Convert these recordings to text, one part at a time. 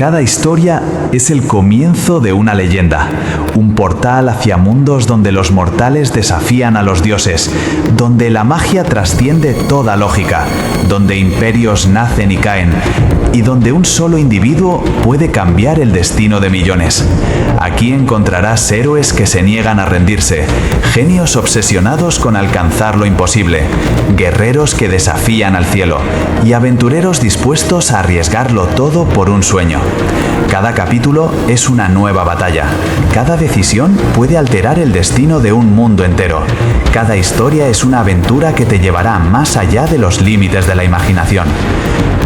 cada historia es el comienzo de una leyenda, un portal hacia mundos donde los mortales desafían a los dioses, donde la magia trasciende toda lógica, donde imperios nacen y caen, y donde un solo individuo puede cambiar el destino de millones. Aquí encontrarás héroes que se niegan a rendirse, genios obsesionados con alcanzar lo imposible, guerreros que desafían al cielo, y aventureros dispuestos a arriesgarlo todo por un sueño. Cada capítulo es una nueva batalla. Cada decisión puede alterar el destino de un mundo entero. Cada historia es una aventura que te llevará más allá de los límites de la imaginación.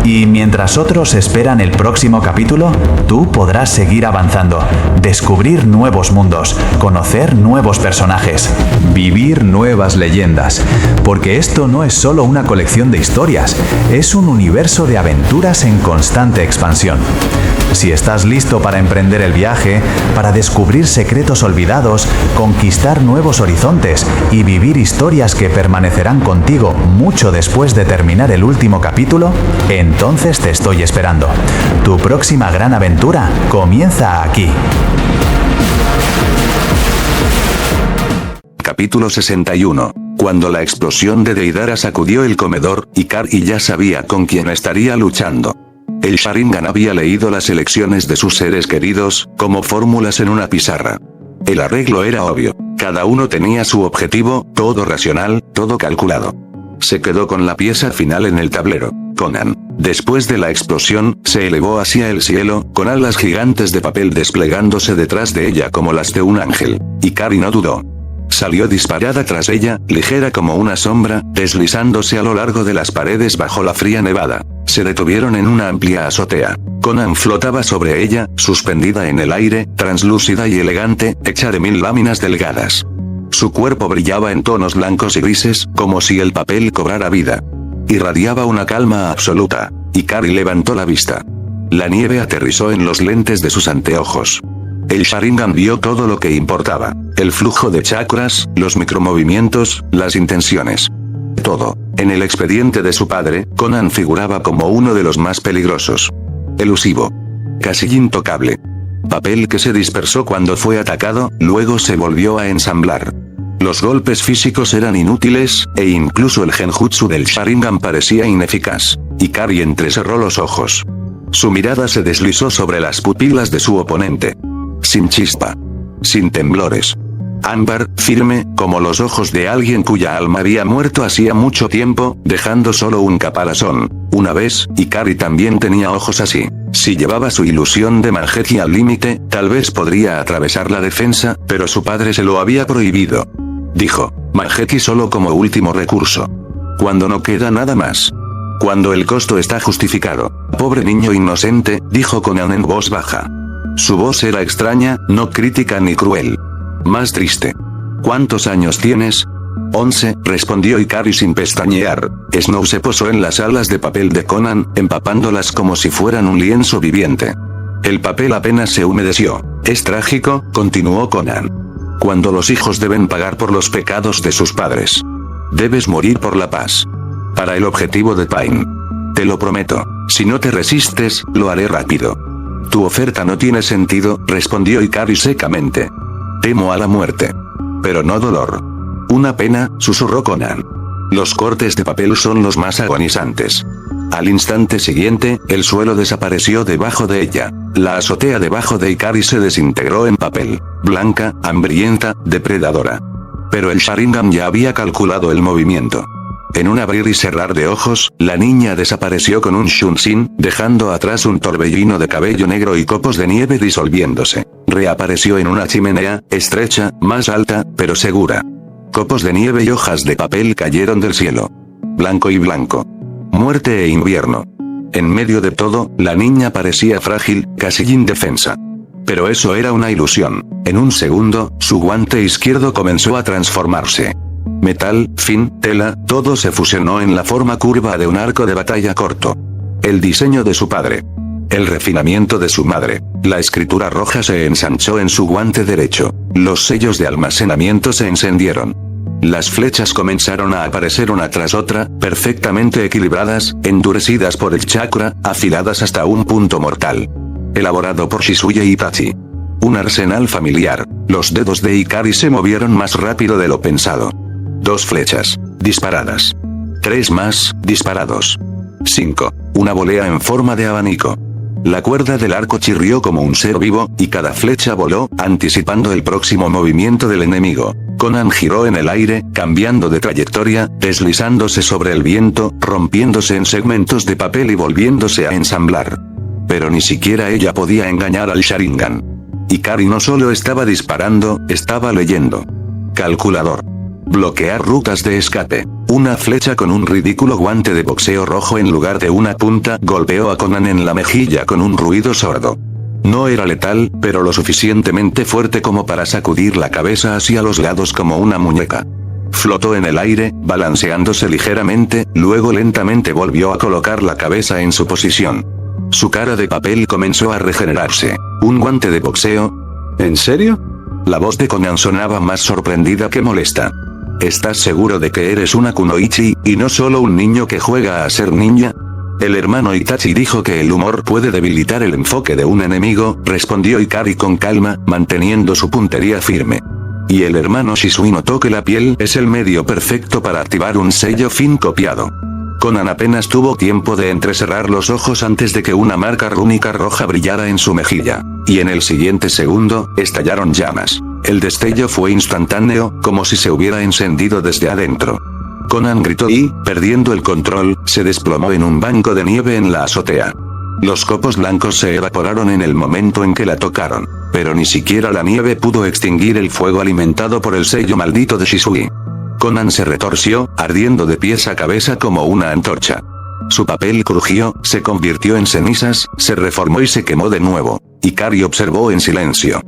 Y mientras otros esperan el próximo capítulo, tú podrás seguir avanzando, descubrir nuevos mundos, conocer nuevos personajes, vivir nuevas leyendas. Porque esto no es solo una colección de historias, es un universo de aventuras en constante expansión. Si estás listo para emprender el viaje, para descubrir secretos olvidados, conquistar nuevos horizontes y vivir historias que permanecerán contigo mucho después de terminar el último capítulo, entonces te estoy esperando. Tu próxima gran aventura comienza aquí. Capítulo 61. Cuando la explosión de Deidara sacudió el comedor, Ikari ya sabía con quién estaría luchando. El Sharingan había leído las elecciones de sus seres queridos, como fórmulas en una pizarra. El arreglo era obvio. Cada uno tenía su objetivo, todo racional, todo calculado. Se quedó con la pieza final en el tablero. Conan, después de la explosión, se elevó hacia el cielo, con alas gigantes de papel desplegándose detrás de ella como las de un ángel. Ikari no dudó. Salió disparada tras ella, ligera como una sombra, deslizándose a lo largo de las paredes bajo la fría nevada. Se detuvieron en una amplia azotea. Conan flotaba sobre ella, suspendida en el aire, translúcida y elegante, hecha de 1000 láminas delgadas. Su cuerpo brillaba en tonos blancos y grises, como si el papel cobrara vida. Irradiaba una calma absoluta. Ikari levantó la vista. La nieve aterrizó en los lentes de sus anteojos. El Sharingan vio todo lo que importaba. El flujo de chakras, los micromovimientos, las intenciones. Todo. En el expediente de su padre, Conan figuraba como uno de los más peligrosos. Elusivo. Casi intocable. Papel que se dispersó cuando fue atacado, luego se volvió a ensamblar. Los golpes físicos eran inútiles, e incluso el genjutsu del Sharingan parecía ineficaz. Ikari entrecerró los ojos. Su mirada se deslizó sobre las pupilas de su oponente. Sin chispa. Sin temblores. Ámbar, firme, como los ojos de alguien cuya alma había muerto hacía mucho tiempo, dejando solo un caparazón. Una vez, Ikari también tenía ojos así. Si llevaba su ilusión de Mangetti al límite, tal vez podría atravesar la defensa, pero su padre se lo había prohibido. Dijo, Mangetti solo como último recurso. Cuando no queda nada más. Cuando el costo está justificado. Pobre niño inocente, dijo Conan en voz baja. Su voz era extraña, no crítica ni cruel. Más triste. ¿Cuántos años tienes? 11, respondió Ikari sin pestañear. Snow se posó en las alas de papel de Conan, empapándolas como si fueran un lienzo viviente. El papel apenas se humedeció. Es trágico, continuó Conan. Cuando los hijos deben pagar por los pecados de sus padres. Debes morir por la paz. Para el objetivo de Pain. Te lo prometo. Si no te resistes, lo haré rápido. Tu oferta no tiene sentido, respondió Ikari secamente. Temo a la muerte. Pero no dolor. Una pena, susurró Conan. Los cortes de papel son los más agonizantes. Al instante siguiente, el suelo desapareció debajo de ella. La azotea debajo de Ikari se desintegró en papel. Blanca, hambrienta, depredadora. Pero el Sharingan ya había calculado el movimiento. En un abrir y cerrar de ojos, la niña desapareció con un shunshin, dejando atrás un torbellino de cabello negro y copos de nieve disolviéndose. Reapareció en una chimenea, estrecha, más alta, pero segura. Copos de nieve y hojas de papel cayeron del cielo. Blanco y blanco. Muerte e invierno. En medio de todo, la niña parecía frágil, casi indefensa. Pero eso era una ilusión. En un segundo, su guante izquierdo comenzó a transformarse. Metal, fin, tela, todo se fusionó en la forma curva de un arco de batalla corto. El diseño de su padre. El refinamiento de su madre. La escritura roja se ensanchó en su guante derecho. Los sellos de almacenamiento se encendieron. Las flechas comenzaron a aparecer una tras otra, perfectamente equilibradas, endurecidas por el chakra, afiladas hasta un punto mortal. elaborado por Shizuya Itachi. Un arsenal familiar. Los dedos de Ikari se movieron más rápido de lo pensado. 2 flechas. Disparadas. 3 más, disparados. 5. Una volea en forma de abanico. La cuerda del arco chirrió como un ser vivo, y cada flecha voló, anticipando el próximo movimiento del enemigo. Conan giró en el aire, cambiando de trayectoria, deslizándose sobre el viento, rompiéndose en segmentos de papel y volviéndose a ensamblar. Pero ni siquiera ella podía engañar al Sharingan. Ikari no solo estaba disparando, estaba leyendo. Calculador. Bloquear rutas de escape. Una flecha con un ridículo guante de boxeo rojo en lugar de una punta golpeó a Conan en la mejilla con un ruido sordo. No era letal, pero lo suficientemente fuerte como para sacudir la cabeza hacia los lados como una muñeca. Flotó en el aire, balanceándose ligeramente, luego lentamente volvió a colocar la cabeza en su posición. Su cara de papel comenzó a regenerarse. ¿Un guante de boxeo? ¿En serio? La voz de Conan sonaba más sorprendida que molesta. ¿Estás seguro de que eres una kunoichi, y no solo un niño que juega a ser ninja? El hermano Itachi dijo que el humor puede debilitar el enfoque de un enemigo, respondió Ikari con calma, manteniendo su puntería firme. Y el hermano Shisui notó que la piel es el medio perfecto para activar un sello fin copiado. Conan apenas tuvo tiempo de entrecerrar los ojos antes de que una marca rúnica roja brillara en su mejilla. Y en el siguiente segundo, estallaron llamas. El destello fue instantáneo, como si se hubiera encendido desde adentro. Conan gritó y, perdiendo el control, se desplomó en un banco de nieve en la azotea. Los copos blancos se evaporaron en el momento en que la tocaron. Pero ni siquiera la nieve pudo extinguir el fuego alimentado por el sello maldito de Shisui. Conan se retorció, ardiendo de pies a cabeza como una antorcha. Su papel crujió, se convirtió en cenizas, se reformó y se quemó de nuevo. Ikari observó en silencio.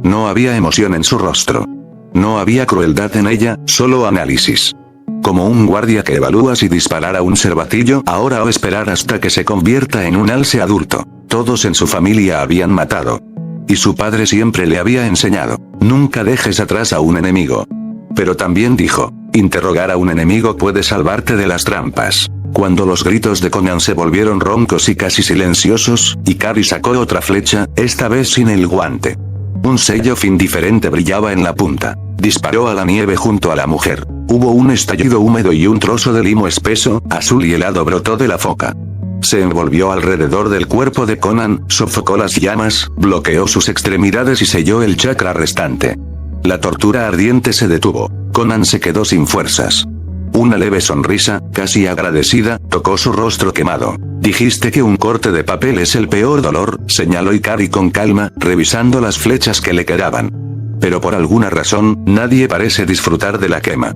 No había emoción en su rostro. No había crueldad en ella, solo análisis. Como un guardia que evalúa si disparar a un cervatillo ahora o esperar hasta que se convierta en un alce adulto. Todos en su familia habían matado. Y su padre siempre le había enseñado, nunca dejes atrás a un enemigo. Pero también dijo, interrogar a un enemigo puede salvarte de las trampas. Cuando los gritos de Conan se volvieron roncos y casi silenciosos, Ikari sacó otra flecha, esta vez sin el guante. Un sello fin diferente brillaba en la punta. Disparó a la nieve junto a la mujer. Hubo un estallido húmedo y un trozo de limo espeso, azul y helado brotó de la foca. Se envolvió alrededor del cuerpo de Conan, sofocó las llamas, bloqueó sus extremidades y selló el chakra restante. La tortura ardiente se detuvo. Conan se quedó sin fuerzas. Una leve sonrisa, casi agradecida, tocó su rostro quemado. Dijiste que un corte de papel es el peor dolor, señaló Ikari con calma, revisando las flechas que le quedaban. Pero por alguna razón, nadie parece disfrutar de la quema.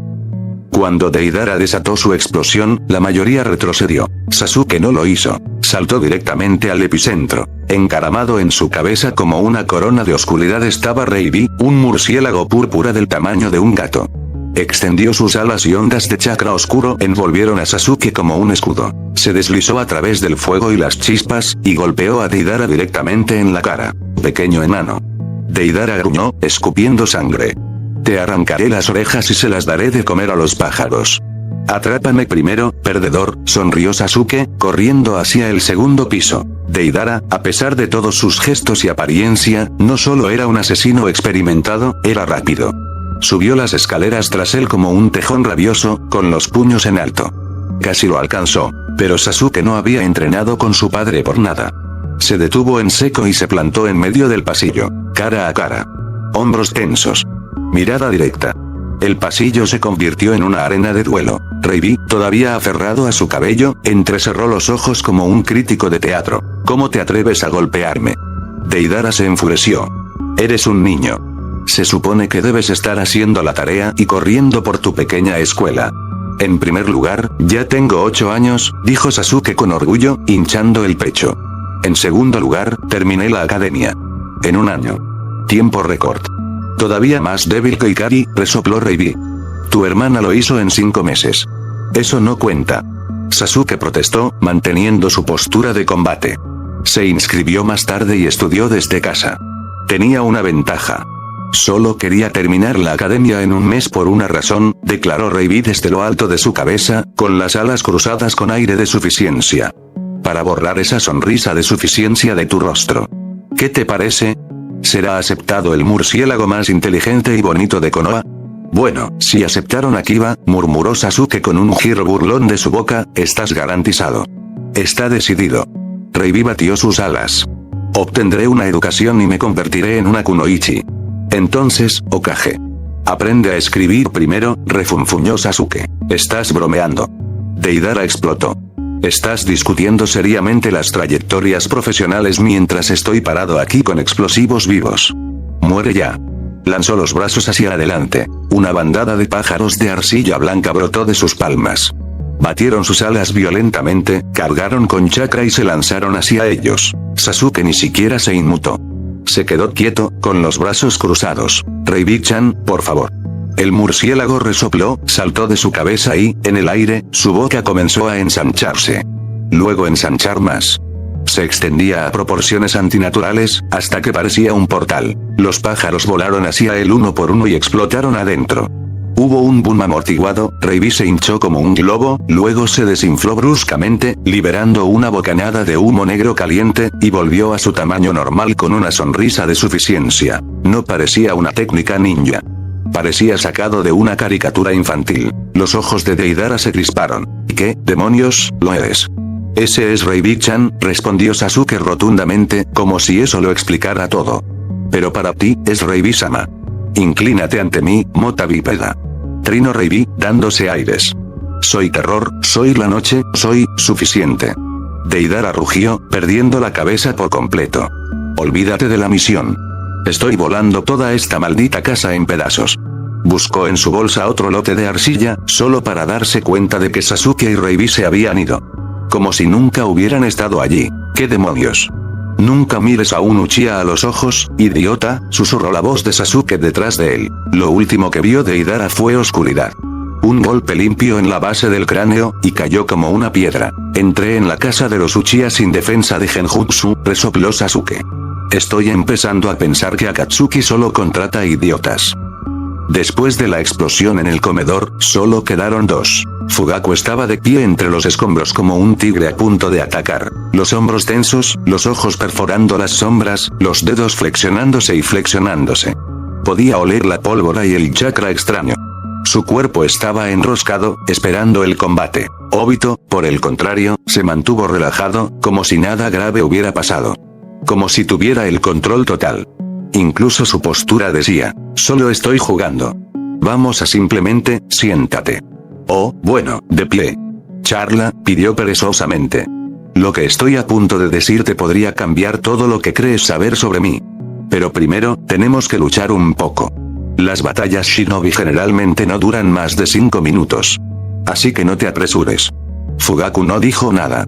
Cuando Deidara desató su explosión, la mayoría retrocedió. Sasuke no lo hizo. Saltó directamente al epicentro. Encaramado en su cabeza como una corona de oscuridad estaba Reibi, un murciélago púrpura del tamaño de un gato. Extendió sus alas y ondas de chakra oscuro envolvieron a Sasuke como un escudo. Se deslizó a través del fuego y las chispas, y golpeó a Deidara directamente en la cara. Pequeño enano. Deidara gruñó, escupiendo sangre. Te arrancaré las orejas y se las daré de comer a los pájaros. Atrápame primero, perdedor, sonrió Sasuke, corriendo hacia el segundo piso. Deidara, a pesar de todos sus gestos y apariencia, no solo era un asesino experimentado, era rápido. Subió las escaleras tras él como un tejón rabioso, con los puños en alto. Casi lo alcanzó, pero Sasuke no había entrenado con su padre por nada. Se detuvo en seco y se plantó en medio del pasillo, cara a cara. Hombros tensos. Mirada directa. El pasillo se convirtió en una arena de duelo. Reibi, todavía aferrado a su cabello, entrecerró los ojos como un crítico de teatro. ¿Cómo te atreves a golpearme? Deidara se enfureció. Eres un niño. Se supone que debes estar haciendo la tarea y corriendo por tu pequeña escuela. En primer lugar, ya tengo 8 años, dijo Sasuke con orgullo, hinchando el pecho. En segundo lugar, terminé la academia. En un año. Tiempo récord. Todavía más débil que Ikari, resopló Reibi. Tu hermana lo hizo en 5 meses. Eso no cuenta. Sasuke protestó, manteniendo su postura de combate. Se inscribió más tarde y estudió desde casa. Tenía una ventaja. Solo quería terminar la academia en un mes por una razón, declaró Reibi desde lo alto de su cabeza, con las alas cruzadas con aire de suficiencia. Para borrar esa sonrisa de suficiencia de tu rostro. ¿Qué te parece? ¿Será aceptado el murciélago más inteligente y bonito de Konoha? Bueno, si aceptaron a Kiba, murmuró Sasuke con un giro burlón de su boca, estás garantizado. Está decidido. Reibi batió sus alas. Obtendré una educación y me convertiré en una kunoichi. Entonces, Hokage. Aprende a escribir primero, refunfuñó Sasuke. Estás bromeando. Deidara explotó. Estás discutiendo seriamente las trayectorias profesionales mientras estoy parado aquí con explosivos vivos. Muere ya. Lanzó los brazos hacia adelante. Una bandada de pájaros de arcilla blanca brotó de sus palmas. Batieron sus alas violentamente, cargaron con chakra y se lanzaron hacia ellos. Sasuke ni siquiera se inmutó. Se quedó quieto, con los brazos cruzados. Reibi-chan, por favor. El murciélago resopló, saltó de su cabeza y, en el aire, su boca comenzó a ensancharse. Luego ensanchar más. Se extendía a proporciones antinaturales, hasta que parecía un portal. Los pájaros volaron hacia él uno por uno y explotaron adentro. Hubo un boom amortiguado, Reibi se hinchó como un globo, luego se desinfló bruscamente, liberando una bocanada de humo negro caliente, y volvió a su tamaño normal con una sonrisa de suficiencia. No parecía una técnica ninja. Parecía sacado de una caricatura infantil. Los ojos de Deidara se crisparon. ¿Qué, demonios, lo eres? Ese es Reibi-chan, respondió Sasuke rotundamente, como si eso lo explicara todo. Pero para ti, es Reibi-sama. Inclínate ante mí, mota bípeda. Trino Reibi, dándose aires. Soy terror, soy la noche, soy suficiente. Deidara rugió, perdiendo la cabeza por completo. Olvídate de la misión. Estoy volando toda esta maldita casa en pedazos. Buscó en su bolsa otro lote de arcilla, solo para darse cuenta de que Sasuke y Reibi se habían ido. Como si nunca hubieran estado allí. ¿Qué demonios? Nunca mires a un Uchiha a los ojos, idiota, susurró la voz de Sasuke detrás de él. Lo último que vio Deidara fue oscuridad. Un golpe limpio en la base del cráneo, y cayó como una piedra. Entré en la casa de los Uchiha sin defensa de Genjutsu, resopló Sasuke. Estoy empezando a pensar que Akatsuki solo contrata idiotas. Después de la explosión en el comedor, solo quedaron dos. Fugaku estaba de pie entre los escombros como un tigre a punto de atacar. Los hombros tensos, los ojos perforando las sombras, los dedos flexionándose y flexionándose. Podía oler la pólvora y el chakra extraño. Su cuerpo estaba enroscado, esperando el combate. Obito, por el contrario, se mantuvo relajado, como si nada grave hubiera pasado. Como si tuviera el control total. Incluso su postura decía, solo estoy jugando. Vamos a simplemente, siéntate. Oh, bueno, de pie. Charla, pidió perezosamente. Lo que estoy a punto de decirte podría cambiar todo lo que crees saber sobre mí. Pero primero, tenemos que luchar un poco. Las batallas shinobi generalmente no duran más de 5 minutos. Así que no te apresures. Fugaku no dijo nada.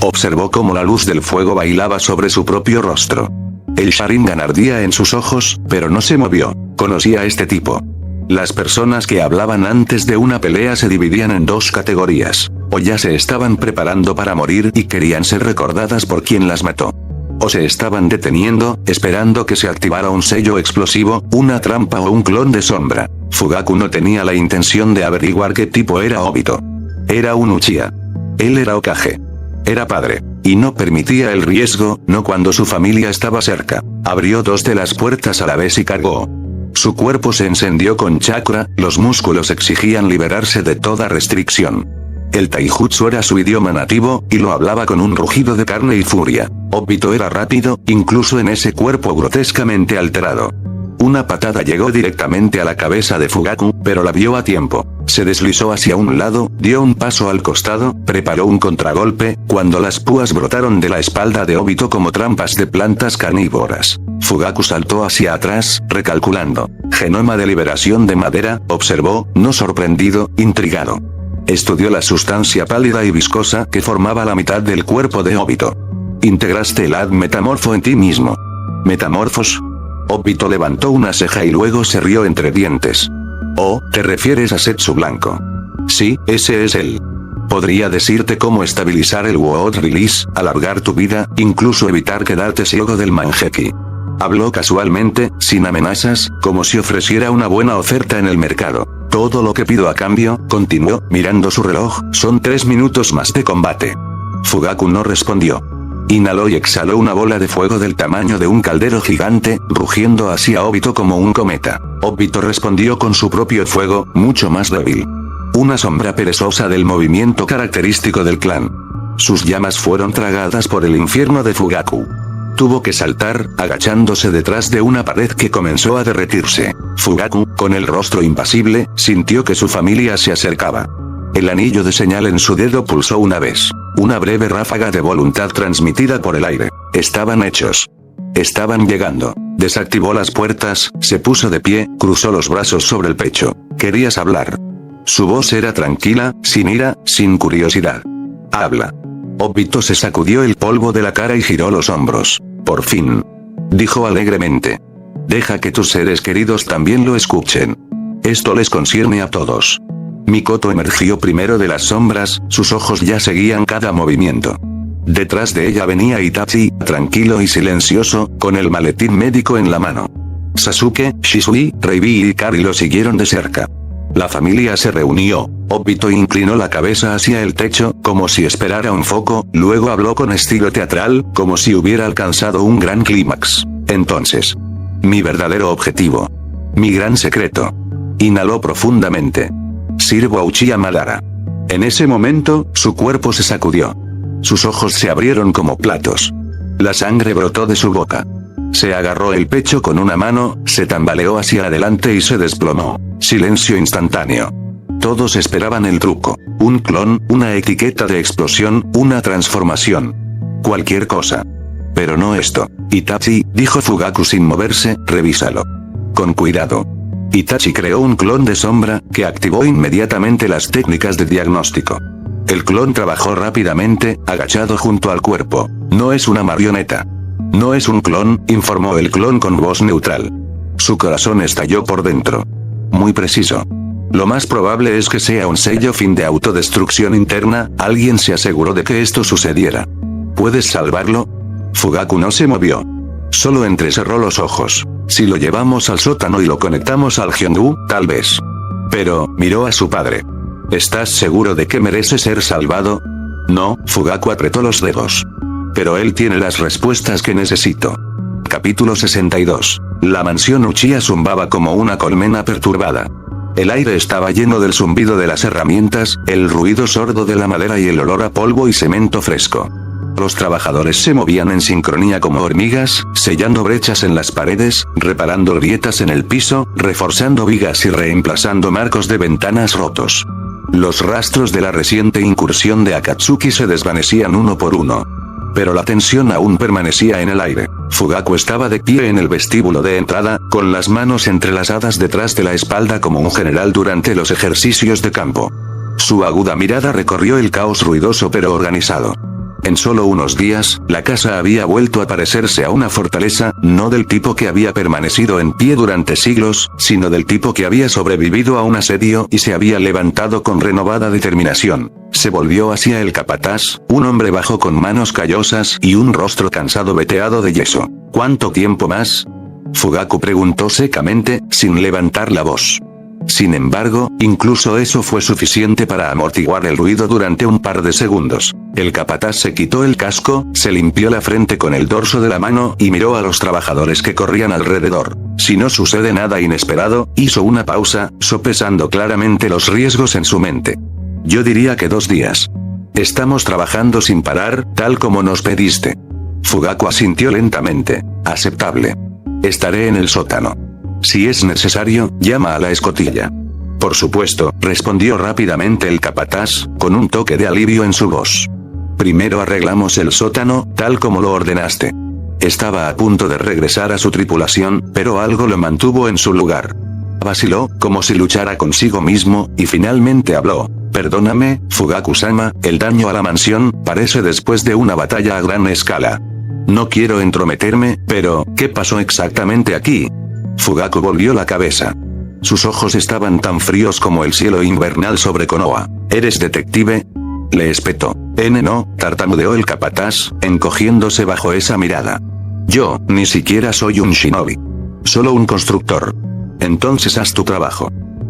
Observó cómo la luz del fuego bailaba sobre su propio rostro. El Sharingan ardía en sus ojos, pero no se movió. Conocía a este tipo. Las personas que hablaban antes de una pelea se dividían en dos categorías. O ya se estaban preparando para morir y querían ser recordadas por quien las mató. O se estaban deteniendo, esperando que se activara un sello explosivo, una trampa o un clon de sombra. Fugaku no tenía la intención de averiguar qué tipo era Obito. Era un Uchiha. Él era Hokage. Era padre. Y no permitía el riesgo, no cuando su familia estaba cerca. Abrió dos de las puertas a la vez y cargó. Su cuerpo se encendió con chakra, los músculos exigían liberarse de toda restricción. El taijutsu era su idioma nativo, y lo hablaba con un rugido de carne y furia. Obito era rápido, incluso en ese cuerpo grotescamente alterado. Una patada llegó directamente a la cabeza de Fugaku, pero la vio a tiempo. Se deslizó hacia un lado, dio un paso al costado, preparó un contragolpe, cuando las púas brotaron de la espalda de Obito como trampas de plantas carnívoras. Fugaku saltó hacia atrás, recalculando. Genoma de liberación de madera, observó, no sorprendido, intrigado. Estudió la sustancia pálida y viscosa que formaba la mitad del cuerpo de Obito. Integraste el ad metamorfo en ti mismo. ¿Metamorfos? Obito levantó una ceja y luego se rió entre dientes. Oh, ¿te refieres a Setsu Blanco? Sí, ese es él. Podría decirte cómo estabilizar el World Release, alargar tu vida, incluso evitar quedarte ciego del Manjeki. Habló casualmente, sin amenazas, como si ofreciera una buena oferta en el mercado. Todo lo que pido a cambio, continuó, mirando su reloj, son 3 minutos más de combate. Fugaku no respondió. Inhaló y exhaló una bola de fuego del tamaño de un caldero gigante, rugiendo hacia Obito como un cometa. Obito respondió con su propio fuego, mucho más débil. Una sombra perezosa del movimiento característico del clan. Sus llamas fueron tragadas por el infierno de Fugaku. Tuvo que saltar, agachándose detrás de una pared que comenzó a derretirse. Fugaku, con el rostro impasible, sintió que su familia se acercaba. El anillo de señal en su dedo pulsó una vez. Una breve ráfaga de voluntad transmitida por el aire. Estaban hechos. Estaban llegando. Desactivó las puertas, se puso de pie, cruzó los brazos sobre el pecho. ¿Querías hablar? Su voz era tranquila, sin ira, sin curiosidad. Habla. Obito se sacudió el polvo de la cara y giró los hombros. Por fin. Dijo alegremente. Deja que tus seres queridos también lo escuchen. Esto les concierne a todos. Mikoto emergió primero de las sombras, sus ojos ya seguían cada movimiento. Detrás de ella venía Itachi, tranquilo y silencioso, con el maletín médico en la mano. Sasuke, Shisui, Reibi y Kari lo siguieron de cerca. La familia se reunió. Obito inclinó la cabeza hacia el techo, como si esperara un foco, luego habló con estilo teatral, como si hubiera alcanzado un gran clímax. Entonces. Mi verdadero objetivo. Mi gran secreto. Inhaló profundamente. Sirvo a Uchiha Madara. En ese momento, su cuerpo se sacudió. Sus ojos se abrieron como platos. La sangre brotó de su boca. Se agarró el pecho con una mano, se tambaleó hacia adelante y se desplomó. Silencio instantáneo. Todos esperaban el truco. Un clon, una etiqueta de explosión, una transformación. Cualquier cosa. Pero no esto. Itachi, dijo Fugaku sin moverse, revísalo. Con cuidado. Itachi creó un clon de sombra, que activó inmediatamente las técnicas de diagnóstico. El clon trabajó rápidamente, agachado junto al cuerpo. No es una marioneta. No es un clon, informó el clon con voz neutral. Su corazón estalló por dentro. Muy preciso. Lo más probable es que sea un sello fin de autodestrucción interna, alguien se aseguró de que esto sucediera. ¿Puedes salvarlo? Fugaku no se movió. Solo entrecerró los ojos. Si lo llevamos al sótano y lo conectamos al Hyongu, tal vez. Pero, miró a su padre. ¿Estás seguro de que merece ser salvado? No, Fugaku apretó los dedos. Pero él tiene las respuestas que necesito. Capítulo 62. La mansión Uchiha zumbaba como una colmena perturbada. El aire estaba lleno del zumbido de las herramientas, el ruido sordo de la madera y el olor a polvo y cemento fresco. Los trabajadores se movían en sincronía como hormigas, sellando brechas en las paredes, reparando grietas en el piso, reforzando vigas y reemplazando marcos de ventanas rotos. Los rastros de la reciente incursión de Akatsuki se desvanecían uno por uno. Pero la tensión aún permanecía en el aire. Fugaku estaba de pie en el vestíbulo de entrada, con las manos entrelazadas detrás de la espalda como un general durante los ejercicios de campo. Su aguda mirada recorrió el caos ruidoso pero organizado. En solo unos días, la casa había vuelto a parecerse a una fortaleza, no del tipo que había permanecido en pie durante siglos, sino del tipo que había sobrevivido a un asedio y se había levantado con renovada determinación. Se volvió hacia el capataz, un hombre bajo con manos callosas y un rostro cansado veteado de yeso. ¿Cuánto tiempo más? Fugaku preguntó secamente, sin levantar la voz. Sin embargo, incluso eso fue suficiente para amortiguar el ruido durante un par de segundos. El capataz se quitó el casco, se limpió la frente con el dorso de la mano y miró a los trabajadores que corrían alrededor. Si no sucede nada inesperado, hizo una pausa, sopesando claramente los riesgos en su mente. Yo diría que 2 días. Estamos trabajando sin parar, tal como nos pediste. Fugaku asintió lentamente. Aceptable. Estaré en el sótano. Si es necesario, llama a la escotilla. Por supuesto, respondió rápidamente el capataz, con un toque de alivio en su voz. Primero arreglamos el sótano, tal como lo ordenaste. Estaba a punto de regresar a su tripulación, pero algo lo mantuvo en su lugar. Vaciló, como si luchara consigo mismo, y finalmente habló. Perdóname, Fugaku-sama, el daño a la mansión, parece después de una batalla a gran escala. No quiero entrometerme, pero, ¿qué pasó exactamente aquí? Fugaku volvió la cabeza. Sus ojos estaban tan fríos como el cielo invernal sobre Konoha. ¿Eres detective? Le espetó. No, tartamudeó el capataz, encogiéndose bajo esa mirada. Yo, ni siquiera soy un shinobi. Solo un constructor. Entonces haz tu trabajo.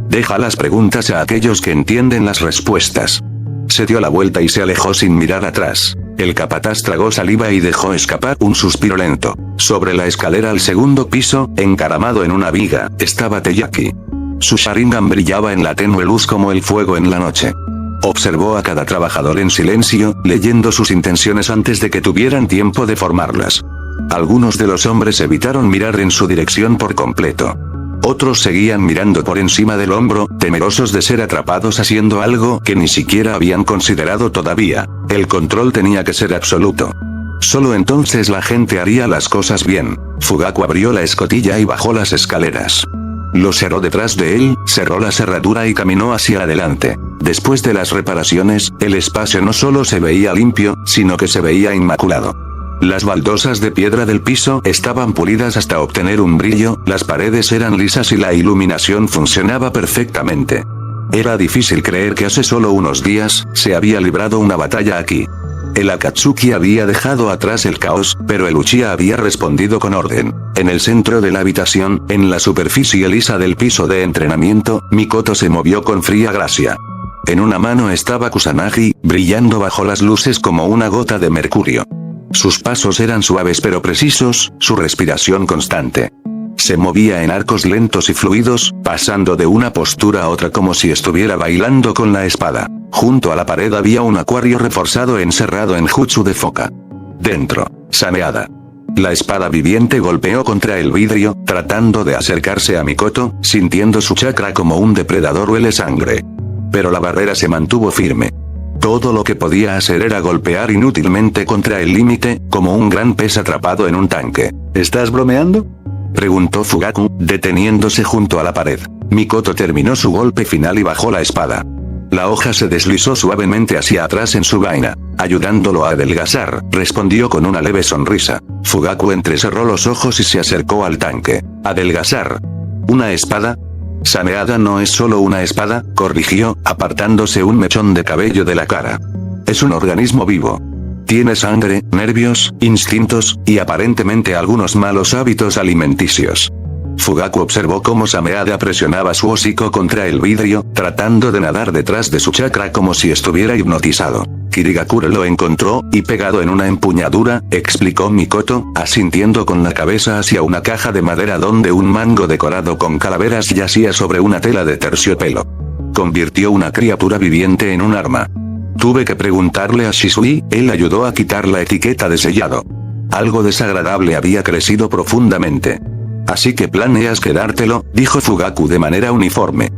Deja las preguntas a aquellos que entienden las respuestas. Se dio la vuelta y se alejó sin mirar atrás. El capataz tragó saliva y dejó escapar un suspiro lento. Sobre la escalera al segundo piso, encaramado en una viga, estaba Teyaki. Su Sharingan brillaba en la tenue luz como el fuego en la noche. Observó a cada trabajador en silencio, leyendo sus intenciones antes de que tuvieran tiempo de formarlas. Algunos de los hombres evitaron mirar en su dirección por completo. Otros seguían mirando por encima del hombro, temerosos de ser atrapados haciendo algo que ni siquiera habían considerado todavía. El control tenía que ser absoluto. Solo entonces la gente haría las cosas bien. Fugaku abrió la escotilla y bajó las escaleras. Lo cerró detrás de él, cerró la cerradura y caminó hacia adelante. Después de las reparaciones, el espacio no solo se veía limpio, sino que se veía inmaculado. Las baldosas de piedra del piso estaban pulidas hasta obtener un brillo, las paredes eran lisas y la iluminación funcionaba perfectamente. Era difícil creer que hace solo unos días, se había librado una batalla aquí. El Akatsuki había dejado atrás el caos, pero el Uchiha había respondido con orden. En el centro de la habitación, en la superficie lisa del piso de entrenamiento, Mikoto se movió con fría gracia. En una mano estaba Kusanagi, brillando bajo las luces como una gota de mercurio. Sus pasos eran suaves pero precisos, su respiración constante. Se movía en arcos lentos y fluidos, pasando de una postura a otra como si estuviera bailando con la espada. Junto a la pared había un acuario reforzado encerrado en jutsu de foca. Dentro, Sameada. La espada viviente golpeó contra el vidrio, tratando de acercarse a Mikoto, sintiendo su chakra como un depredador huele sangre. Pero la barrera se mantuvo firme. Todo lo que podía hacer era golpear inútilmente contra el límite, como un gran pez atrapado en un tanque. ¿Estás bromeando?, preguntó Fugaku, deteniéndose junto a la pared. Mikoto terminó su golpe final y bajó la espada. La hoja se deslizó suavemente hacia atrás en su vaina, ayudándolo a adelgazar, respondió con una leve sonrisa. Fugaku entrecerró los ojos y se acercó al tanque. ¿Adelgazar? ¿Una espada? Sameada no es solo una espada, corrigió, apartándose un mechón de cabello de la cara. Es un organismo vivo. Tiene sangre, nervios, instintos, y aparentemente algunos malos hábitos alimenticios. Fugaku observó cómo Sameada presionaba su hocico contra el vidrio, tratando de nadar detrás de su chakra como si estuviera hipnotizado. Kirigakure lo encontró, y pegado en una empuñadura, explicó Mikoto, asintiendo con la cabeza hacia una caja de madera donde un mango decorado con calaveras yacía sobre una tela de terciopelo. Convirtió una criatura viviente en un arma. Tuve que preguntarle a Shisui, él ayudó a quitar la etiqueta de sellado. Algo desagradable había crecido profundamente. Así que planeas quedártelo, dijo Fugaku de manera uniforme.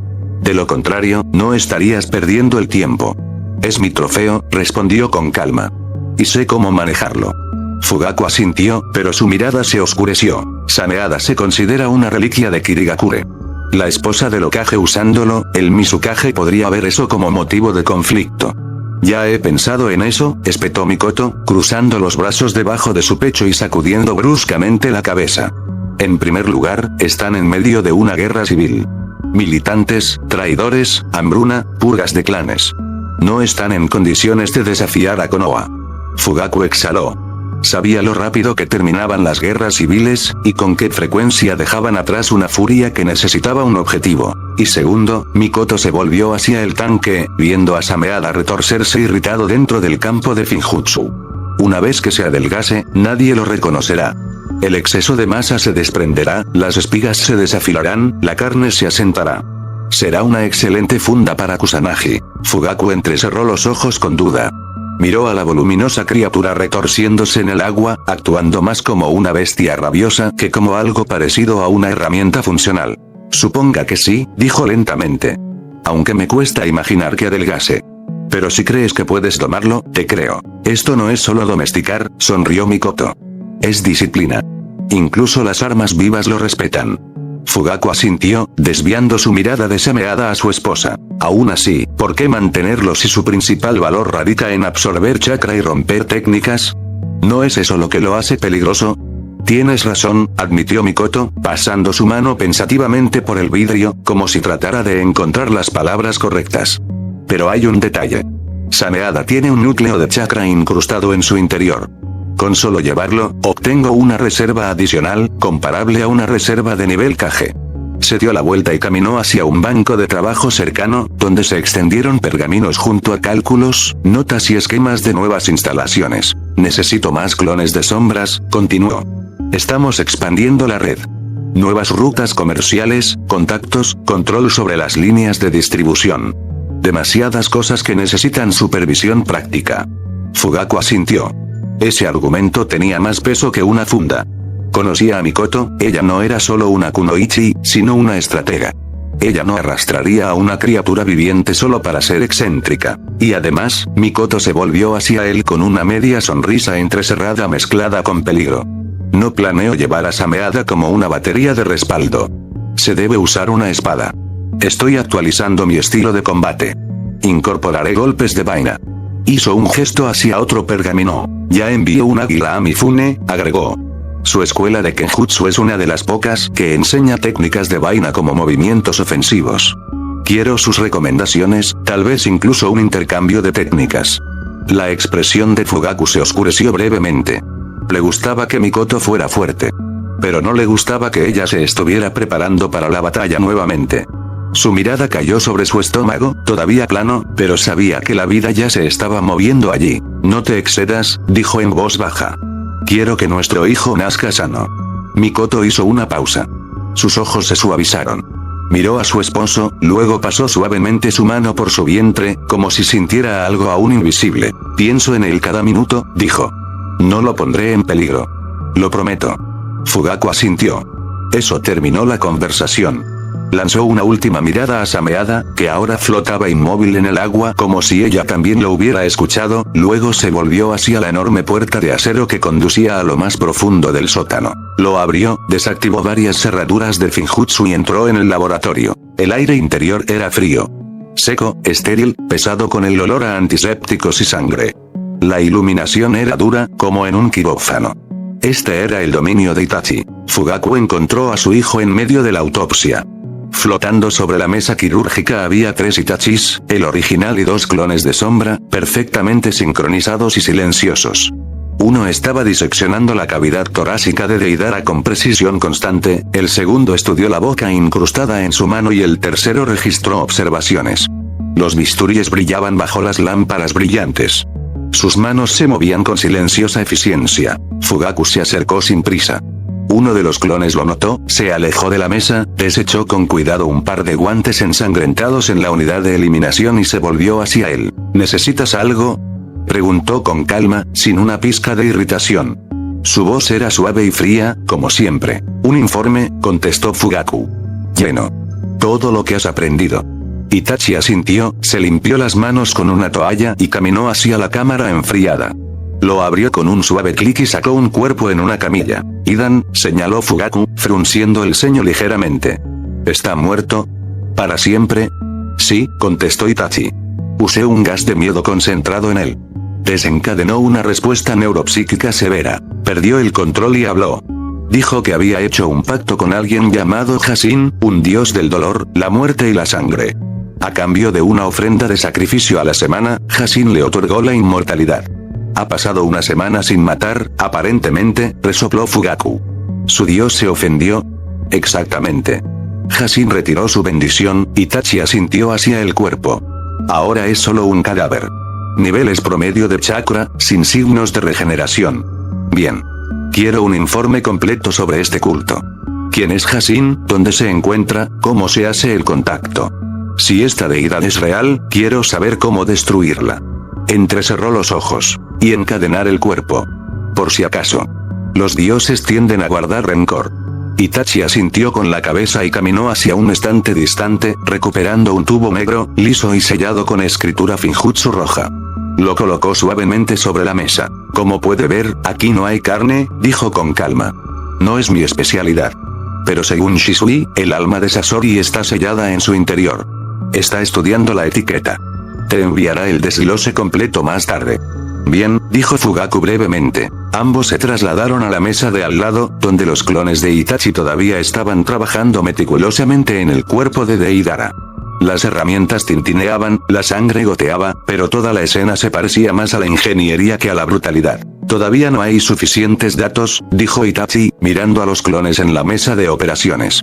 De lo contrario, no estarías perdiendo el tiempo. Es mi trofeo, respondió con calma. Y sé cómo manejarlo. Fugaku asintió, pero su mirada se oscureció. Sameada se considera una reliquia de Kirigakure. La esposa del Hokage usándolo, el Mizukage podría ver eso como motivo de conflicto. Ya he pensado en eso, espetó Mikoto, cruzando los brazos debajo de su pecho y sacudiendo bruscamente la cabeza. En primer lugar, están en medio de una guerra civil. Militantes, traidores, hambruna, purgas de clanes. No están en condiciones de desafiar a Konoha. Fugaku exhaló. Sabía lo rápido que terminaban las guerras civiles, y con qué frecuencia dejaban atrás una furia que necesitaba un objetivo. Y segundo, Mikoto se volvió hacia el tanque, viendo a Sameada retorcerse irritado dentro del campo de Finjutsu. Una vez que se adelgase, nadie lo reconocerá. El exceso de masa se desprenderá, las espigas se desafilarán, la carne se asentará. Será una excelente funda para Kusanagi. Fugaku entrecerró los ojos con duda. Miró a la voluminosa criatura retorciéndose en el agua, actuando más como una bestia rabiosa que como algo parecido a una herramienta funcional. Suponga que sí, dijo lentamente. Aunque me cuesta imaginar que adelgase. Pero si crees que puedes tomarlo, te creo. Esto no es solo domesticar, sonrió Mikoto. Es disciplina. Incluso las armas vivas lo respetan. Fugaku asintió, desviando su mirada de Sameada a su esposa. Aún así, ¿por qué mantenerlo si su principal valor radica en absorber chakra y romper técnicas? ¿No es eso lo que lo hace peligroso? Tienes razón, admitió Mikoto, pasando su mano pensativamente por el vidrio, como si tratara de encontrar las palabras correctas. Pero hay un detalle. Sameada tiene un núcleo de chakra incrustado en su interior. Con solo llevarlo, obtengo una reserva adicional, comparable a una reserva de nivel Kage. Se dio la vuelta y caminó hacia un banco de trabajo cercano, donde se extendieron pergaminos junto a cálculos, notas y esquemas de nuevas instalaciones. Necesito más clones de sombras, continuó. Estamos expandiendo la red. Nuevas rutas comerciales, contactos, control sobre las líneas de distribución. Demasiadas cosas que necesitan supervisión práctica. Fugaku asintió. Ese argumento tenía más peso que una funda. Conocía a Mikoto, ella no era solo una kunoichi, sino una estratega. Ella no arrastraría a una criatura viviente solo para ser excéntrica. Y además, Mikoto se volvió hacia él con una media sonrisa entrecerrada mezclada con peligro. No planeo llevar a Sameada como una batería de respaldo. Se debe usar una espada. Estoy actualizando mi estilo de combate. Incorporaré golpes de vaina. Hizo un gesto hacia otro pergamino. Ya envió un águila a Mifune, agregó. Su escuela de Kenjutsu es una de las pocas que enseña técnicas de vaina como movimientos ofensivos. Quiero sus recomendaciones, tal vez incluso un intercambio de técnicas. La expresión de Fugaku se oscureció brevemente. Le gustaba que Mikoto fuera fuerte. Pero no le gustaba que ella se estuviera preparando para la batalla nuevamente. Su mirada cayó sobre su estómago, todavía plano, pero sabía que la vida ya se estaba moviendo allí. No te excedas, dijo en voz baja. Quiero que nuestro hijo nazca sano. Mikoto hizo una pausa. Sus ojos se suavizaron. Miró a su esposo, luego pasó suavemente su mano por su vientre, como si sintiera algo aún invisible. Pienso en él cada minuto, dijo. No lo pondré en peligro. Lo prometo. Fugaku asintió. Eso terminó la conversación. Lanzó una última mirada a Sameada, que ahora flotaba inmóvil en el agua como si ella también lo hubiera escuchado, luego se volvió hacia la enorme puerta de acero que conducía a lo más profundo del sótano. Lo abrió, desactivó varias cerraduras de Finjutsu y entró en el laboratorio. El aire interior era frío. Seco, estéril, pesado con el olor a antisépticos y sangre. La iluminación era dura, como en un quirófano. Este era el dominio de Itachi. Fugaku encontró a su hijo en medio de la autopsia. Flotando sobre la mesa quirúrgica había 3 Itachis, el original y 2 clones de sombra, perfectamente sincronizados y silenciosos. Uno estaba diseccionando la cavidad torácica de Deidara con precisión constante, el segundo estudió la boca incrustada en su mano y el tercero registró observaciones. Los bisturíes brillaban bajo las lámparas brillantes. Sus manos se movían con silenciosa eficiencia. Fugaku se acercó sin prisa. Uno de los clones lo notó, se alejó de la mesa, desechó con cuidado un par de guantes ensangrentados en la unidad de eliminación y se volvió hacia él. ¿Necesitas algo?, preguntó con calma, sin una pizca de irritación. Su voz era suave y fría, como siempre. Un informe, contestó Fugaku. Lleno. Todo lo que has aprendido. Itachi asintió, se limpió las manos con una toalla y caminó hacia la cámara enfriada. Lo abrió con un suave clic y sacó un cuerpo en una camilla. Idan, señaló Fugaku, frunciendo el ceño ligeramente. ¿Está muerto? ¿Para siempre? Sí, contestó Itachi. Usé un gas de miedo concentrado en él. Desencadenó una respuesta neuropsíquica severa. Perdió el control y habló. Dijo que había hecho un pacto con alguien llamado Hasin, un dios del dolor, la muerte y la sangre. A cambio de una ofrenda de sacrificio a la semana, Hasin le otorgó la inmortalidad. Ha pasado una semana sin matar, aparentemente, resopló Fugaku. ¿Su dios se ofendió? Exactamente. Hasin retiró su bendición, y Itachi asintió hacia el cuerpo. Ahora es solo un cadáver. Niveles promedio de chakra, sin signos de regeneración. Bien. Quiero un informe completo sobre este culto. ¿Quién es Hasin? ¿Dónde se encuentra? ¿Cómo se hace el contacto? Si esta deidad es real, quiero saber cómo destruirla. Entrecerró los ojos. Y encadenar el cuerpo. Por si acaso. Los dioses tienden a guardar rencor. Itachi asintió con la cabeza y caminó hacia un estante distante, recuperando un tubo negro, liso y sellado con escritura Finjutsu roja. Lo colocó suavemente sobre la mesa. Como puede ver, aquí no hay carne, dijo con calma. No es mi especialidad. Pero según Shisui, el alma de Sasori está sellada en su interior. Está estudiando la etiqueta. Te enviará el desglose completo más tarde. Bien, dijo Fugaku brevemente. Ambos se trasladaron a la mesa de al lado, donde los clones de Itachi todavía estaban trabajando meticulosamente en el cuerpo de Deidara. Las herramientas tintineaban, la sangre goteaba, pero toda la escena se parecía más a la ingeniería que a la brutalidad. Todavía no hay suficientes datos, dijo Itachi, mirando a los clones en la mesa de operaciones.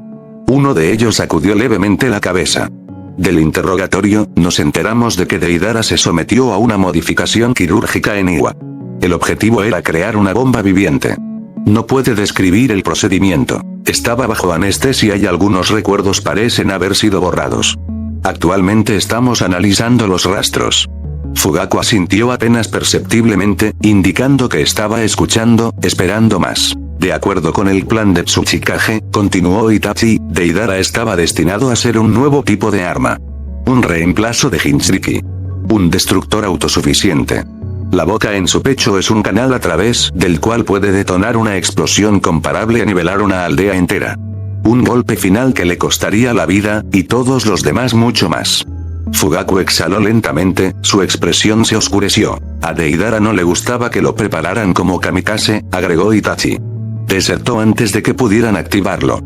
Uno de ellos sacudió levemente la cabeza. Del interrogatorio, nos enteramos de que Deidara se sometió a una modificación quirúrgica en Iwa. El objetivo era crear una bomba viviente. No puede describir el procedimiento. Estaba bajo anestesia y algunos recuerdos parecen haber sido borrados. Actualmente estamos analizando los rastros. Fugaku asintió apenas perceptiblemente, indicando que estaba escuchando, esperando más. De acuerdo con el plan de Tsuchikage, continuó Itachi, Deidara estaba destinado a ser un nuevo tipo de arma. Un reemplazo de Jinchuriki. Un destructor autosuficiente. La boca en su pecho es un canal a través del cual puede detonar una explosión comparable a nivelar una aldea entera. Un golpe final que le costaría la vida, y todos los demás mucho más. Fugaku exhaló lentamente, su expresión se oscureció. A Deidara no le gustaba que lo prepararan como kamikaze, agregó Itachi. Desertó antes de que pudieran activarlo.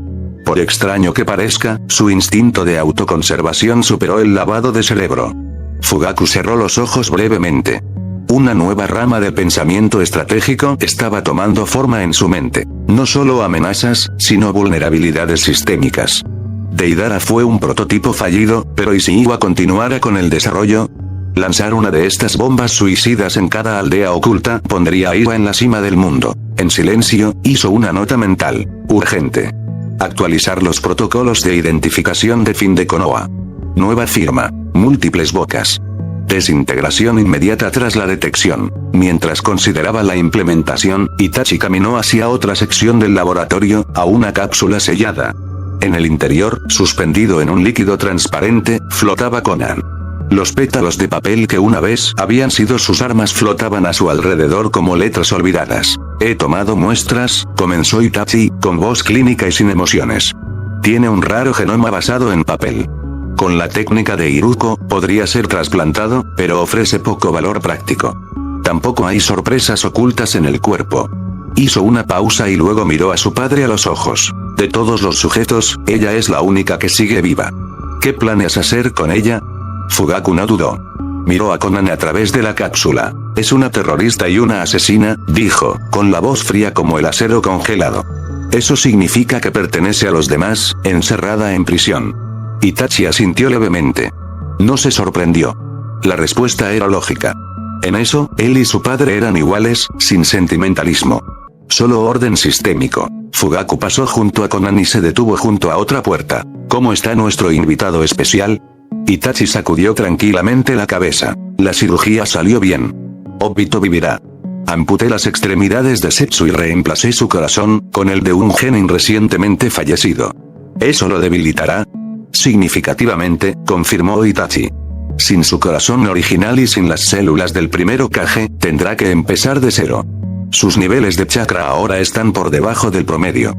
Por extraño que parezca, su instinto de autoconservación superó el lavado de cerebro. Fugaku cerró los ojos brevemente. Una nueva rama de pensamiento estratégico estaba tomando forma en su mente. No solo amenazas, sino vulnerabilidades sistémicas. Deidara fue un prototipo fallido, pero ¿y si Iwa continuara con el desarrollo? Lanzar una de estas bombas suicidas en cada aldea oculta pondría a Iwa en la cima del mundo. En silencio, hizo una nota mental. Urgente. Actualizar los protocolos de identificación de fin de Konoha. Nueva firma. Múltiples bocas. Desintegración inmediata tras la detección. Mientras consideraba la implementación, Itachi caminó hacia otra sección del laboratorio, a una cápsula sellada. En el interior, suspendido en un líquido transparente, flotaba Conan. Los pétalos de papel que una vez habían sido sus armas flotaban a su alrededor como letras olvidadas. He tomado muestras, comenzó Itachi, con voz clínica y sin emociones. Tiene un raro genoma basado en papel. Con la técnica de Iruko, podría ser trasplantado, pero ofrece poco valor práctico. Tampoco hay sorpresas ocultas en el cuerpo. Hizo una pausa y luego miró a su padre a los ojos. De todos los sujetos, ella es la única que sigue viva. ¿Qué planeas hacer con ella? Fugaku no dudó. Miró a Conan a través de la cápsula. Es una terrorista y una asesina, dijo, con la voz fría como el acero congelado. Eso significa que pertenece a los demás, encerrada en prisión. Itachi asintió levemente. No se sorprendió. La respuesta era lógica. En eso, él y su padre eran iguales, sin sentimentalismo. Solo orden sistémico. Fugaku pasó junto a Conan y se detuvo junto a otra puerta. ¿Cómo está nuestro invitado especial? Itachi sacudió tranquilamente la cabeza. La cirugía salió bien. Obito vivirá. Amputé las extremidades de Setsu y reemplacé su corazón, con el de un genin recientemente fallecido. ¿Eso lo debilitará? Significativamente, confirmó Itachi. Sin su corazón original y sin las células del primero Kage, tendrá que empezar de cero. Sus niveles de chakra ahora están por debajo del promedio.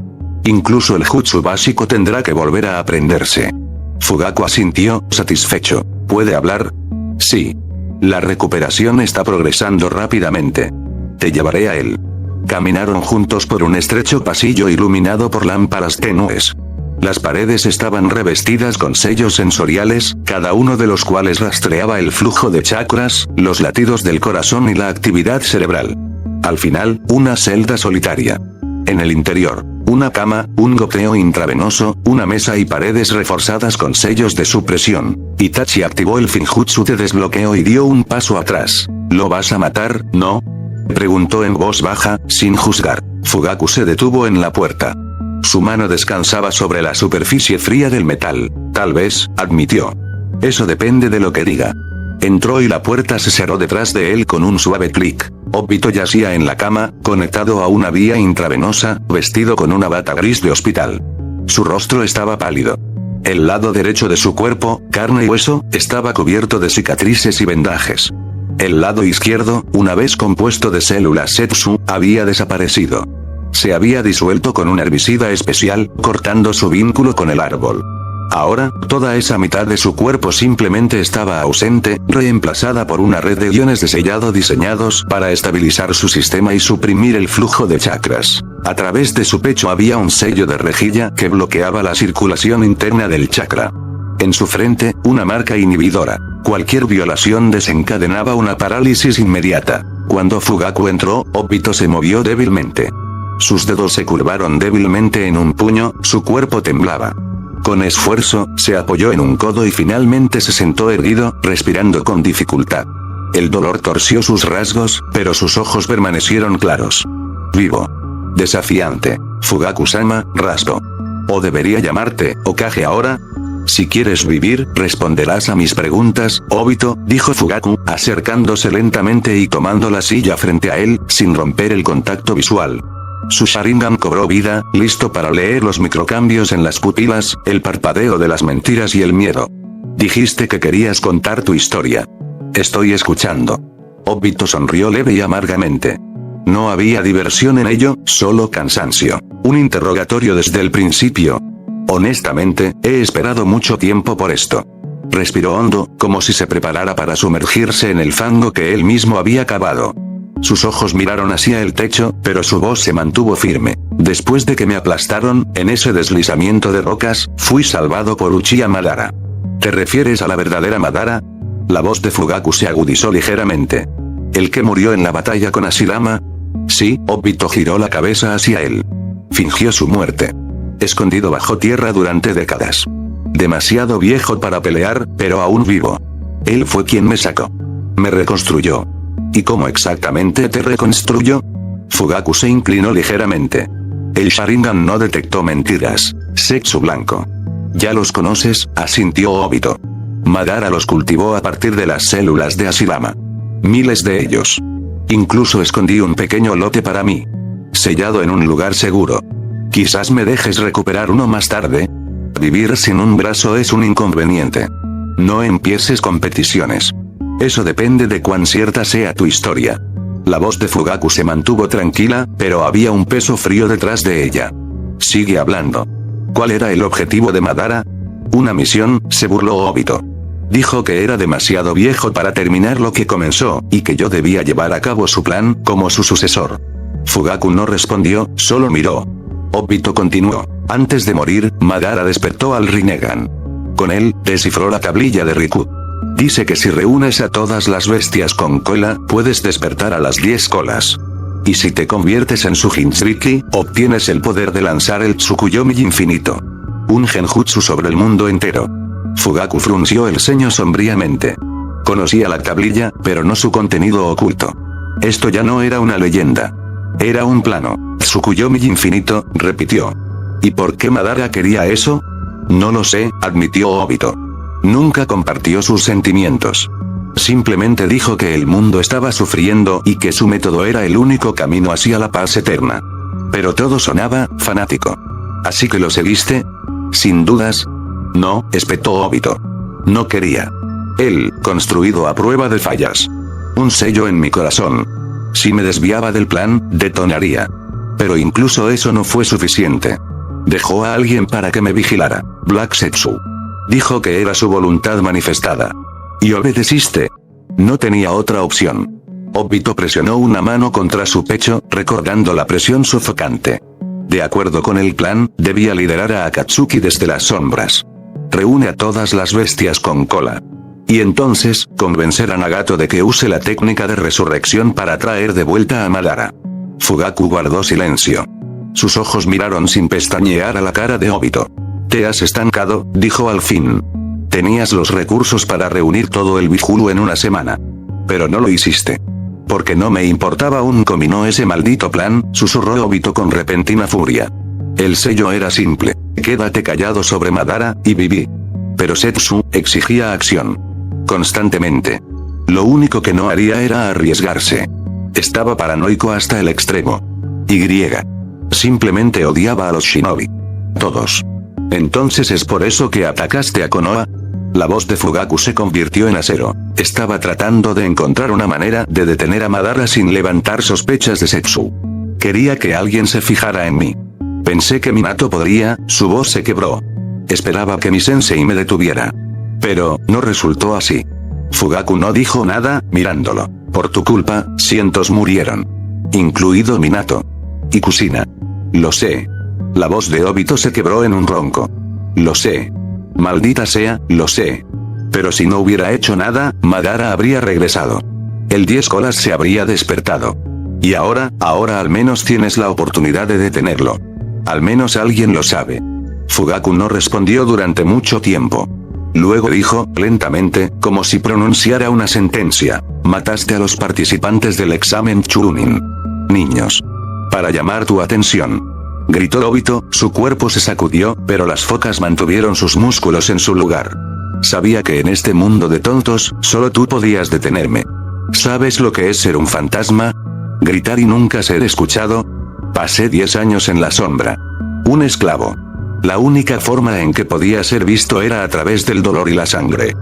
Incluso el jutsu básico tendrá que volver a aprenderse. Fugaku asintió, satisfecho. ¿Puede hablar? Sí. La recuperación está progresando rápidamente. Te llevaré a él. Caminaron juntos por un estrecho pasillo iluminado por lámparas tenues. Las paredes estaban revestidas con sellos sensoriales, cada uno de los cuales rastreaba el flujo de chakras, los latidos del corazón y la actividad cerebral. Al final, una celda solitaria. En el interior, una cama, un goteo intravenoso, una mesa y paredes reforzadas con sellos de supresión. Itachi activó el Finjutsu de desbloqueo y dio un paso atrás. ¿Lo vas a matar, no? Preguntó en voz baja, sin juzgar. Fugaku se detuvo en la puerta. Su mano descansaba sobre la superficie fría del metal. Tal vez, admitió. Eso depende de lo que diga. Entró y la puerta se cerró detrás de él con un suave clic. Obito yacía en la cama, conectado a una vía intravenosa, vestido con una bata gris de hospital. Su rostro estaba pálido. El lado derecho de su cuerpo, carne y hueso, estaba cubierto de cicatrices y vendajes. El lado izquierdo, una vez compuesto de células Setsu, había desaparecido. Se había disuelto con un herbicida especial, cortando su vínculo con el árbol. Ahora, toda esa mitad de su cuerpo simplemente estaba ausente, reemplazada por una red de iones de sellado diseñados para estabilizar su sistema y suprimir el flujo de chakras. A través de su pecho había un sello de rejilla que bloqueaba la circulación interna del chakra. En su frente, una marca inhibidora. Cualquier violación desencadenaba una parálisis inmediata. Cuando Fugaku entró, Obito se movió débilmente. Sus dedos se curvaron débilmente en un puño, su cuerpo temblaba. Con esfuerzo, se apoyó en un codo y finalmente se sentó erguido, respirando con dificultad. El dolor torció sus rasgos, pero sus ojos permanecieron claros. Vivo. Desafiante. Fugaku-sama, rasgó. ¿O debería llamarte Hokage ahora? Si quieres vivir, responderás a mis preguntas, Obito, dijo Fugaku, acercándose lentamente y tomando la silla frente a él, sin romper el contacto visual. Su Sharingan cobró vida, listo para leer los microcambios en las pupilas, el parpadeo de las mentiras y el miedo. Dijiste que querías contar tu historia. Estoy escuchando. Obito sonrió leve y amargamente. No había diversión en ello, solo cansancio. Un interrogatorio desde el principio. Honestamente, he esperado mucho tiempo por esto. Respiró hondo, como si se preparara para sumergirse en el fango que él mismo había cavado. Sus ojos miraron hacia el techo, pero su voz se mantuvo firme. Después de que me aplastaron, en ese deslizamiento de rocas, fui salvado por Uchiha Madara. ¿Te refieres a la verdadera Madara? La voz de Fugaku se agudizó ligeramente. ¿El que murió en la batalla con Hashirama? Sí, Obito giró la cabeza hacia él. Fingió su muerte. Escondido bajo tierra durante décadas. Demasiado viejo para pelear, pero aún vivo. Él fue quien me sacó. Me reconstruyó. ¿Y cómo exactamente te reconstruyó? Fugaku se inclinó ligeramente. El Sharingan no detectó mentiras. Sexo blanco. Ya los conoces, asintió Obito. Madara los cultivó a partir de las células de Hashirama. Miles de ellos. Incluso escondí un pequeño lote para mí. Sellado en un lugar seguro. Quizás me dejes recuperar uno más tarde. Vivir sin un brazo es un inconveniente. No empieces competiciones. Eso depende de cuán cierta sea tu historia. La voz de Fugaku se mantuvo tranquila, pero había un peso frío detrás de ella. Sigue hablando. ¿Cuál era el objetivo de Madara? Una misión, se burló Obito. Dijo que era demasiado viejo para terminar lo que comenzó, y que yo debía llevar a cabo su plan, como su sucesor. Fugaku no respondió, solo miró. Obito continuó. Antes de morir, Madara despertó al Rinnegan. Con él, descifró la tablilla de Riku. Dice que si reúnes a todas las bestias con cola, puedes despertar a las 10 colas. Y si te conviertes en su Jinchuriki, obtienes el poder de lanzar el Tsukuyomi infinito. Un genjutsu sobre el mundo entero. Fugaku frunció el ceño sombríamente. Conocía la tablilla, pero no su contenido oculto. Esto ya no era una leyenda. Era un plano. Tsukuyomi infinito, repitió. ¿Y por qué Madara quería eso? No lo sé, admitió Obito. Nunca compartió sus sentimientos. Simplemente dijo que el mundo estaba sufriendo y que su método era el único camino hacia la paz eterna. Pero todo sonaba fanático. ¿Así que lo seguiste? Sin dudas. No, espetó Obito. No quería. Él, construido a prueba de fallas. Un sello en mi corazón. Si me desviaba del plan, detonaría. Pero incluso eso no fue suficiente. Dejó a alguien para que me vigilara, Black Zetsu. Dijo que era su voluntad manifestada. ¿Y obedeciste? No tenía otra opción. Obito presionó una mano contra su pecho, recordando la presión sofocante. De acuerdo con el plan, debía liderar a Akatsuki desde las sombras. Reúne a todas las bestias con cola. Y entonces, convencer a Nagato de que use la técnica de resurrección para traer de vuelta a Madara. Fugaku guardó silencio. Sus ojos miraron sin pestañear a la cara de Obito. Te has estancado, dijo al fin. Tenías los recursos para reunir todo el Bijulu en una semana. Pero no lo hiciste. Porque no me importaba un comino ese maldito plan, susurró Obito con repentina furia. El sello era simple. Quédate callado sobre Madara, y viví. Pero Zetsu exigía acción. Constantemente. Lo único que no haría era arriesgarse. Estaba paranoico hasta el extremo. Simplemente odiaba a los shinobi. Todos. Entonces es por eso que atacaste a Konoha. La voz de Fugaku se convirtió en acero. Estaba tratando de encontrar una manera de detener a Madara sin levantar sospechas de Zetsu. Quería que alguien se fijara en mí. Pensé que Minato podría, su voz se quebró. Esperaba que mi sensei me detuviera. Pero, no resultó así. Fugaku no dijo nada, mirándolo. Por tu culpa, cientos murieron. Incluido Minato. Y Kusina. Lo sé. La voz de Obito se quebró en un ronco. Lo sé. Maldita sea, lo sé. Pero si no hubiera hecho nada, Madara habría regresado. El 10 colas se habría despertado. Y ahora al menos tienes la oportunidad de detenerlo. Al menos alguien lo sabe. Fugaku no respondió durante mucho tiempo. Luego dijo, lentamente, como si pronunciara una sentencia: mataste a los participantes del examen Chunin. Niños. Para llamar tu atención. Gritó Obito, su cuerpo se sacudió, pero las focas mantuvieron sus músculos en su lugar. Sabía que en este mundo de tontos, solo tú podías detenerme. ¿Sabes lo que es ser un fantasma? Gritar y nunca ser escuchado. Pasé 10 años en la sombra. Un esclavo. La única forma en que podía ser visto era a través del dolor y la sangre.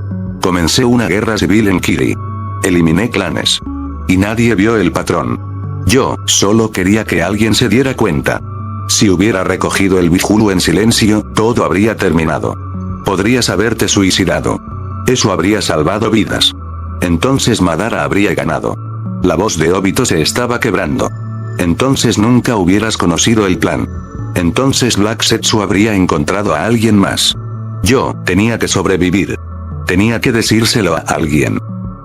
Comencé una guerra civil en Kiri. Eliminé clanes. Y nadie vio el patrón. Yo, solo quería que alguien se diera cuenta. Si hubiera recogido el Bifulu en silencio, todo habría terminado. Podrías haberte suicidado. Eso habría salvado vidas. Entonces Madara habría ganado. La voz de Obito se estaba quebrando. Entonces nunca hubieras conocido el plan. Entonces Black Zetsu habría encontrado a alguien más. Yo, tenía que sobrevivir. Tenía que decírselo a alguien.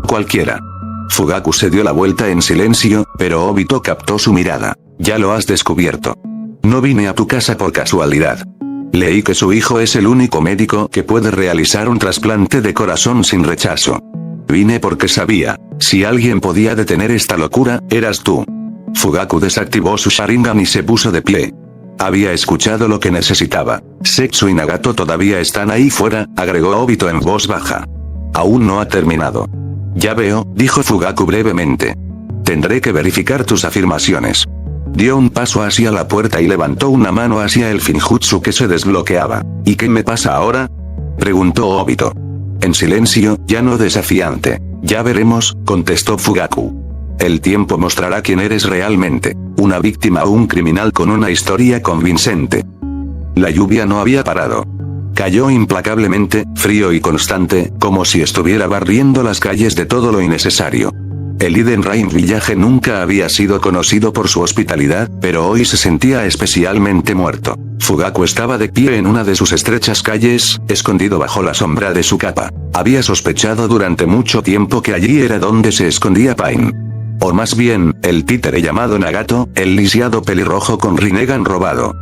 Cualquiera. Fugaku se dio la vuelta en silencio, pero Obito captó su mirada. Ya lo has descubierto. No vine a tu casa por casualidad. Leí que su hijo es el único médico que puede realizar un trasplante de corazón sin rechazo. Vine porque sabía, si alguien podía detener esta locura, eras tú. Fugaku desactivó su Sharingan y se puso de pie. Había escuchado lo que necesitaba. Zetsu y Nagato todavía están ahí fuera, agregó Obito en voz baja. Aún no ha terminado. Ya veo, dijo Fugaku brevemente. Tendré que verificar tus afirmaciones. Dio un paso hacia la puerta y levantó una mano hacia el Finjutsu que se desbloqueaba. ¿Y qué me pasa ahora? Preguntó Obito. En silencio, ya no desafiante. Ya veremos, contestó Fugaku. El tiempo mostrará quién eres realmente, una víctima o un criminal con una historia convincente. La lluvia no había parado. Cayó implacablemente, frío y constante, como si estuviera barriendo las calles de todo lo innecesario. El Eden Rain Village nunca había sido conocido por su hospitalidad, pero hoy se sentía especialmente muerto. Fugaku estaba de pie en una de sus estrechas calles, escondido bajo la sombra de su capa. Había sospechado durante mucho tiempo que allí era donde se escondía Pain. O más bien, el títere llamado Nagato, el lisiado pelirrojo con Rinnegan robado.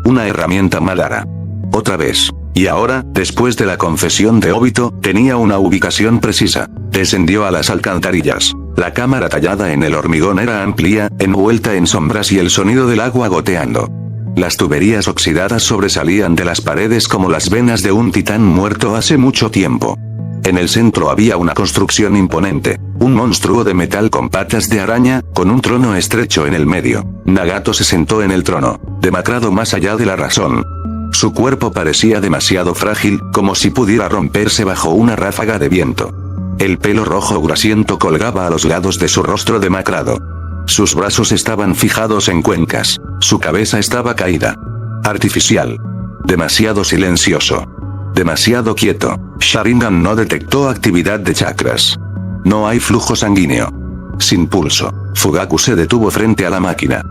Una herramienta Madara. Otra vez. Y ahora, después de la confesión de Obito, tenía una ubicación precisa. Descendió a las alcantarillas. La cámara tallada en el hormigón era amplia, envuelta en sombras y el sonido del agua goteando. Las tuberías oxidadas sobresalían de las paredes como las venas de un titán muerto hace mucho tiempo. En el centro había una construcción imponente, un monstruo de metal con patas de araña, con un trono estrecho en el medio. Nagato se sentó en el trono, demacrado más allá de la razón. Su cuerpo parecía demasiado frágil, como si pudiera romperse bajo una ráfaga de viento. El pelo rojo grasiento colgaba a los lados de su rostro demacrado. Sus brazos estaban fijados en cuencas, su cabeza estaba caída. Artificial. Demasiado silencioso. Demasiado quieto. Sharingan no detectó actividad de chakras. No hay flujo sanguíneo. Sin pulso. Fugaku se detuvo frente a la máquina.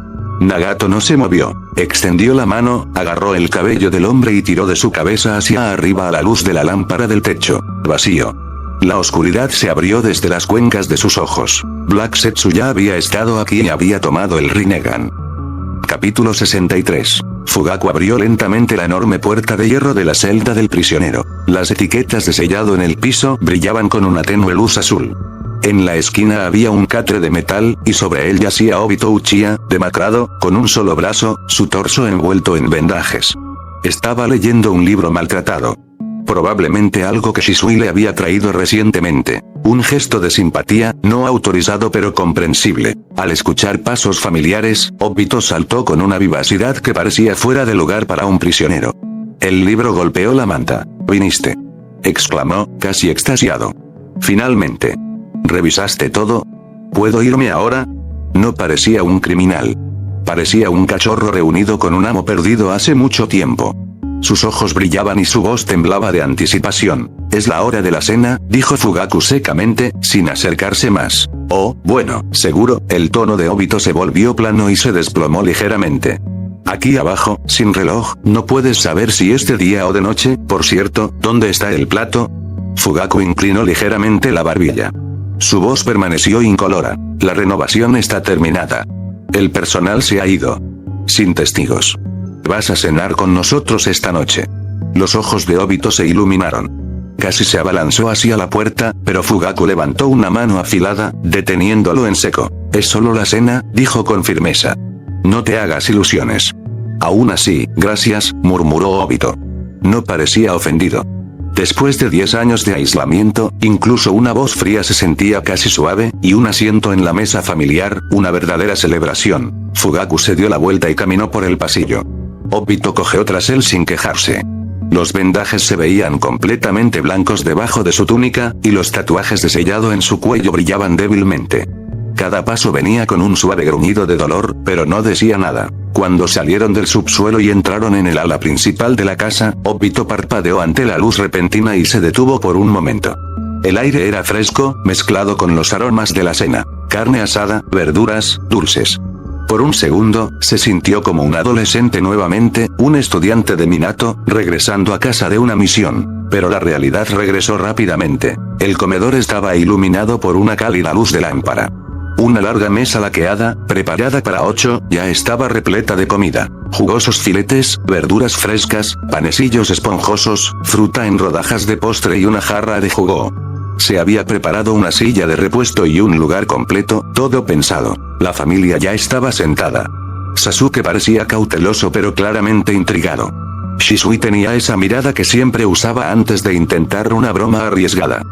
Nagato no se movió. Extendió la mano, agarró el cabello del hombre y tiró de su cabeza hacia arriba a la luz de la lámpara del techo. Vacío. La oscuridad se abrió desde las cuencas de sus ojos. Black Zetsu ya había estado aquí y había tomado el Rinnegan. Capítulo 63. Fugaku abrió lentamente la enorme puerta de hierro de la celda del prisionero. Las etiquetas de sellado en el piso brillaban con una tenue luz azul. En la esquina había un catre de metal, y sobre él yacía Obito Uchiha, demacrado, con un solo brazo, su torso envuelto en vendajes. Estaba leyendo un libro maltratado. Probablemente algo que Shisui le había traído recientemente. Un gesto de simpatía, no autorizado pero comprensible. Al escuchar pasos familiares, Obito saltó con una vivacidad que parecía fuera de lugar para un prisionero. El libro golpeó la manta. «¿Viniste?», exclamó, casi extasiado. «Finalmente. ¿Revisaste todo? ¿Puedo irme ahora?». No parecía un criminal. Parecía un cachorro reunido con un amo perdido hace mucho tiempo. Sus ojos brillaban y su voz temblaba de anticipación. «Es la hora de la cena», dijo Fugaku secamente, sin acercarse más. «Oh, bueno, seguro». El tono de Obito se volvió plano y se desplomó ligeramente. «Aquí abajo, sin reloj, no puedes saber si es de día o de noche. Por cierto, ¿dónde está el plato?». Fugaku inclinó ligeramente la barbilla. Su voz permaneció incolora. «La renovación está terminada. El personal se ha ido. Sin testigos. Vas a cenar con nosotros esta noche». Los ojos de Obito se iluminaron. Casi se abalanzó hacia la puerta, pero Fugaku levantó una mano afilada, deteniéndolo en seco. «Es solo la cena», dijo con firmeza. «No te hagas ilusiones». «Aún así, gracias», murmuró Obito. No parecía ofendido. Después de 10 años de aislamiento, incluso una voz fría se sentía casi suave, y un asiento en la mesa familiar, una verdadera celebración. Fugaku se dio la vuelta y caminó por el pasillo. Obito cojeó tras él sin quejarse. Los vendajes se veían completamente blancos debajo de su túnica, y los tatuajes de sellado en su cuello brillaban débilmente. Cada paso venía con un suave gruñido de dolor, pero no decía nada. Cuando salieron del subsuelo y entraron en el ala principal de la casa, Obito parpadeó ante la luz repentina y se detuvo por un momento. El aire era fresco, mezclado con los aromas de la cena. Carne asada, verduras, dulces. Por un segundo, se sintió como un adolescente nuevamente, un estudiante de Minato, regresando a casa de una misión. Pero la realidad regresó rápidamente. El comedor estaba iluminado por una cálida luz de lámpara. Una larga mesa laqueada, preparada para 8, ya estaba repleta de comida. Jugosos filetes, verduras frescas, panecillos esponjosos, fruta en rodajas de postre y una jarra de jugo. Se había preparado una silla de repuesto y un lugar completo, todo pensado. La familia ya estaba sentada. Sasuke parecía cauteloso pero claramente intrigado. Shisui tenía esa mirada que siempre usaba antes de intentar una broma arriesgada.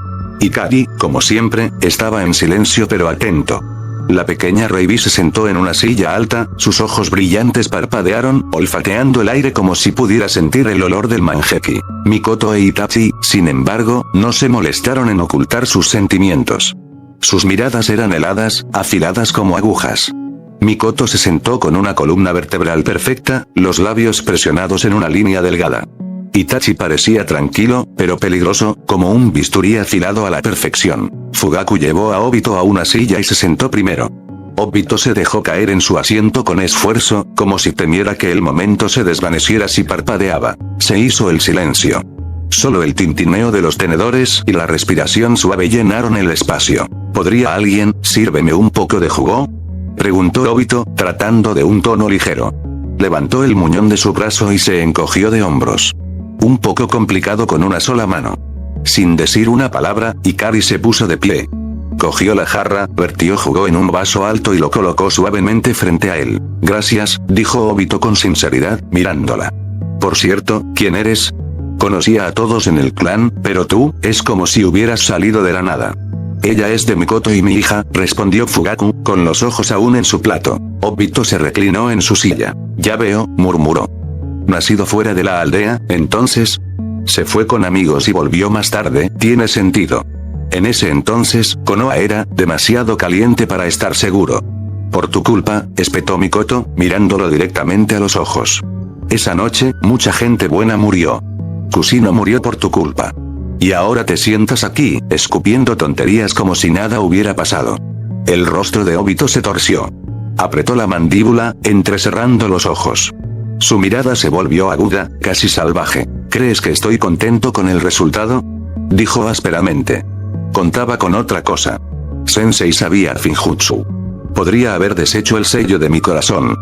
Ikari, como siempre, estaba en silencio pero atento. La pequeña Reibi se sentó en una silla alta, sus ojos brillantes parpadearon, olfateando el aire como si pudiera sentir el olor del manjeki. Mikoto e Itachi, sin embargo, no se molestaron en ocultar sus sentimientos. Sus miradas eran heladas, afiladas como agujas. Mikoto se sentó con una columna vertebral perfecta, los labios presionados en una línea delgada. Itachi parecía tranquilo, pero peligroso, como un bisturí afilado a la perfección. Fugaku llevó a Obito a una silla y se sentó primero. Obito se dejó caer en su asiento con esfuerzo, como si temiera que el momento se desvaneciera si parpadeaba. Se hizo el silencio. Solo el tintineo de los tenedores y la respiración suave llenaron el espacio. ¿Podría alguien, sírveme un poco de jugo?, preguntó Obito, tratando de un tono ligero. Levantó el muñón de su brazo y se encogió de hombros. Un poco complicado con una sola mano. Sin decir una palabra, Ikari se puso de pie. Cogió la jarra, vertió jugo en un vaso alto y lo colocó suavemente frente a él. Gracias, dijo Obito con sinceridad, mirándola. Por cierto, ¿quién eres? Conocía a todos en el clan, pero tú, es como si hubieras salido de la nada. Ella es de Mikoto y mi hija, respondió Fugaku, con los ojos aún en su plato. Obito se reclinó en su silla. Ya veo, murmuró. Nacido fuera de la aldea, entonces. Se fue con amigos y volvió más tarde, tiene sentido. En ese entonces, Konoha era demasiado caliente para estar seguro. Por tu culpa, espetó Mikoto, mirándolo directamente a los ojos. Esa noche, mucha gente buena murió. Kushino murió por tu culpa. Y ahora te sientas aquí, escupiendo tonterías como si nada hubiera pasado. El rostro de Obito se torció. Apretó la mandíbula, entrecerrando los ojos. Su mirada se volvió aguda, casi salvaje. ¿Crees que estoy contento con el resultado?, dijo ásperamente. Contaba con otra cosa. Sensei sabía Finjutsu. Podría haber deshecho el sello de mi corazón.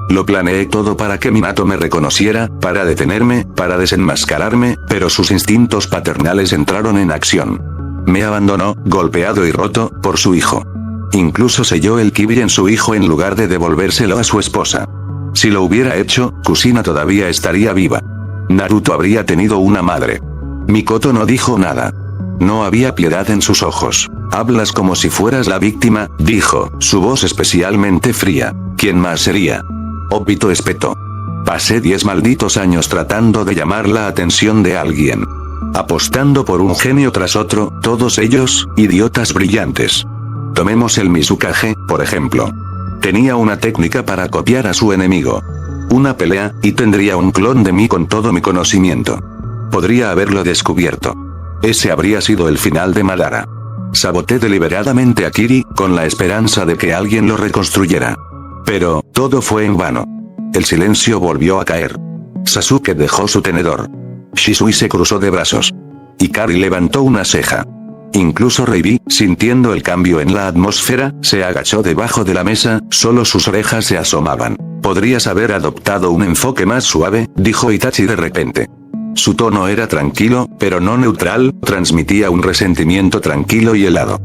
Lo planeé todo para que Minato me reconociera, para detenerme, para desenmascararme, pero sus instintos paternales entraron en acción. Me abandonó, golpeado y roto, por su hijo. Incluso selló el kibi en su hijo en lugar de devolvérselo a su esposa. Si lo hubiera hecho, Kushina todavía estaría viva. Naruto habría tenido una madre. Mikoto no dijo nada. No había piedad en sus ojos. Hablas como si fueras la víctima, dijo, su voz especialmente fría. ¿Quién más sería? Obito espetó. Pasé 10 malditos años tratando de llamar la atención de alguien. Apostando por un genio tras otro, todos ellos, idiotas brillantes. Tomemos el Mizukage, por ejemplo. Tenía una técnica para copiar a su enemigo. Una pelea, y tendría un clon de mí con todo mi conocimiento. Podría haberlo descubierto. Ese habría sido el final de Madara. Saboté deliberadamente a Kiri, con la esperanza de que alguien lo reconstruyera. Pero, todo fue en vano. El silencio volvió a caer. Sasuke dejó su tenedor. Shisui se cruzó de brazos. Ikari levantó una ceja. Incluso Reibi, sintiendo el cambio en la atmósfera, se agachó debajo de la mesa, solo sus orejas se asomaban. Podrías haber adoptado un enfoque más suave, dijo Itachi de repente. Su tono era tranquilo, pero no neutral, transmitía un resentimiento tranquilo y helado.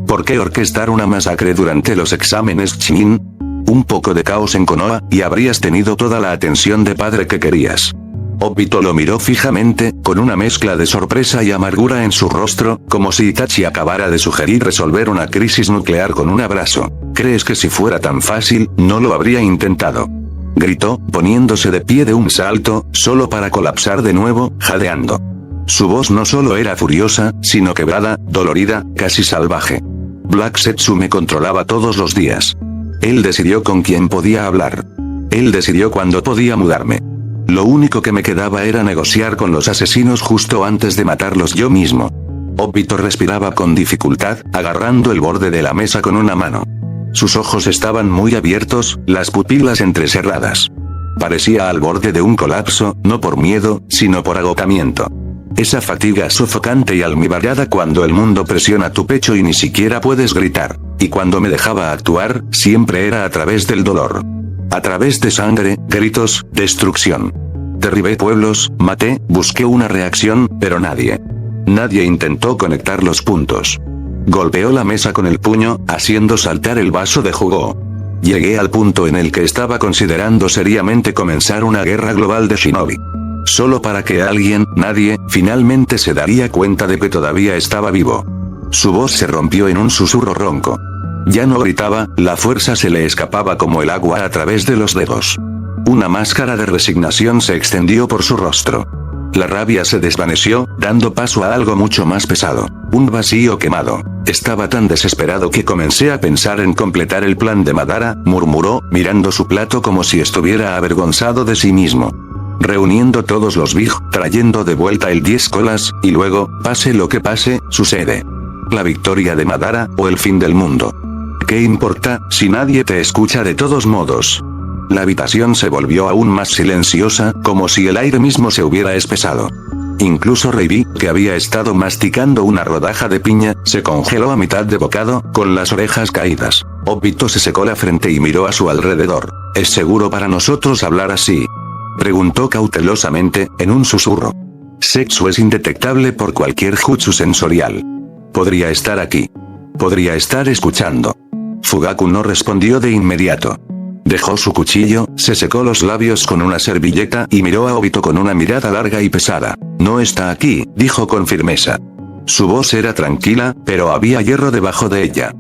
¿Por qué orquestar una masacre durante los exámenes Chunin? Un poco de caos en Konoha, y habrías tenido toda la atención de padre que querías. Obito lo miró fijamente, con una mezcla de sorpresa y amargura en su rostro, como si Itachi acabara de sugerir resolver una crisis nuclear con un abrazo. ¿Crees que si fuera tan fácil, no lo habría intentado? Gritó, poniéndose de pie de un salto, solo para colapsar de nuevo, jadeando. Su voz no solo era furiosa, sino quebrada, dolorida, casi salvaje. Black Zetsu me controlaba todos los días. Él decidió con quién podía hablar. Él decidió cuándo podía mudarme. Lo único que me quedaba era negociar con los asesinos justo antes de matarlos yo mismo. Obito respiraba con dificultad, agarrando el borde de la mesa con una mano. Sus ojos estaban muy abiertos, las pupilas entrecerradas. Parecía al borde de un colapso, no por miedo, sino por agotamiento. Esa fatiga sofocante y almiballada cuando el mundo presiona tu pecho y ni siquiera puedes gritar. Y cuando me dejaba actuar, siempre era a través del dolor. A través de sangre, gritos, destrucción. Derribé pueblos, maté, busqué una reacción, pero nadie intentó conectar los puntos. Golpeó la mesa con el puño, haciendo saltar el vaso de jugo. Llegué al punto en el que estaba considerando seriamente comenzar una guerra global de shinobi. Solo para que nadie, finalmente se daría cuenta de que todavía estaba vivo. Su voz se rompió en un susurro ronco. Ya no gritaba, la fuerza se le escapaba como el agua a través de los dedos. Una máscara de resignación se extendió por su rostro. La rabia se desvaneció, dando paso a algo mucho más pesado. Un vacío quemado. Estaba tan desesperado que comencé a pensar en completar el plan de Madara, murmuró, mirando su plato como si estuviera avergonzado de sí mismo. Reuniendo todos los Big, trayendo de vuelta el 10 colas, y luego, pase lo que pase, sucede. La victoria de Madara, o el fin del mundo. ¿Qué importa, si nadie te escucha de todos modos? La habitación se volvió aún más silenciosa, como si el aire mismo se hubiera espesado. Incluso Reibi, que había estado masticando una rodaja de piña, se congeló a mitad de bocado, con las orejas caídas. Obito se secó la frente y miró a su alrededor. ¿Es seguro para nosotros hablar así?, preguntó cautelosamente, en un susurro. Zetsu es indetectable por cualquier jutsu sensorial. Podría estar aquí. Podría estar escuchando. Fugaku no respondió de inmediato. Dejó su cuchillo, se secó los labios con una servilleta y miró a Obito con una mirada larga y pesada. No está aquí, dijo con firmeza. Su voz era tranquila, pero había hierro debajo de ella.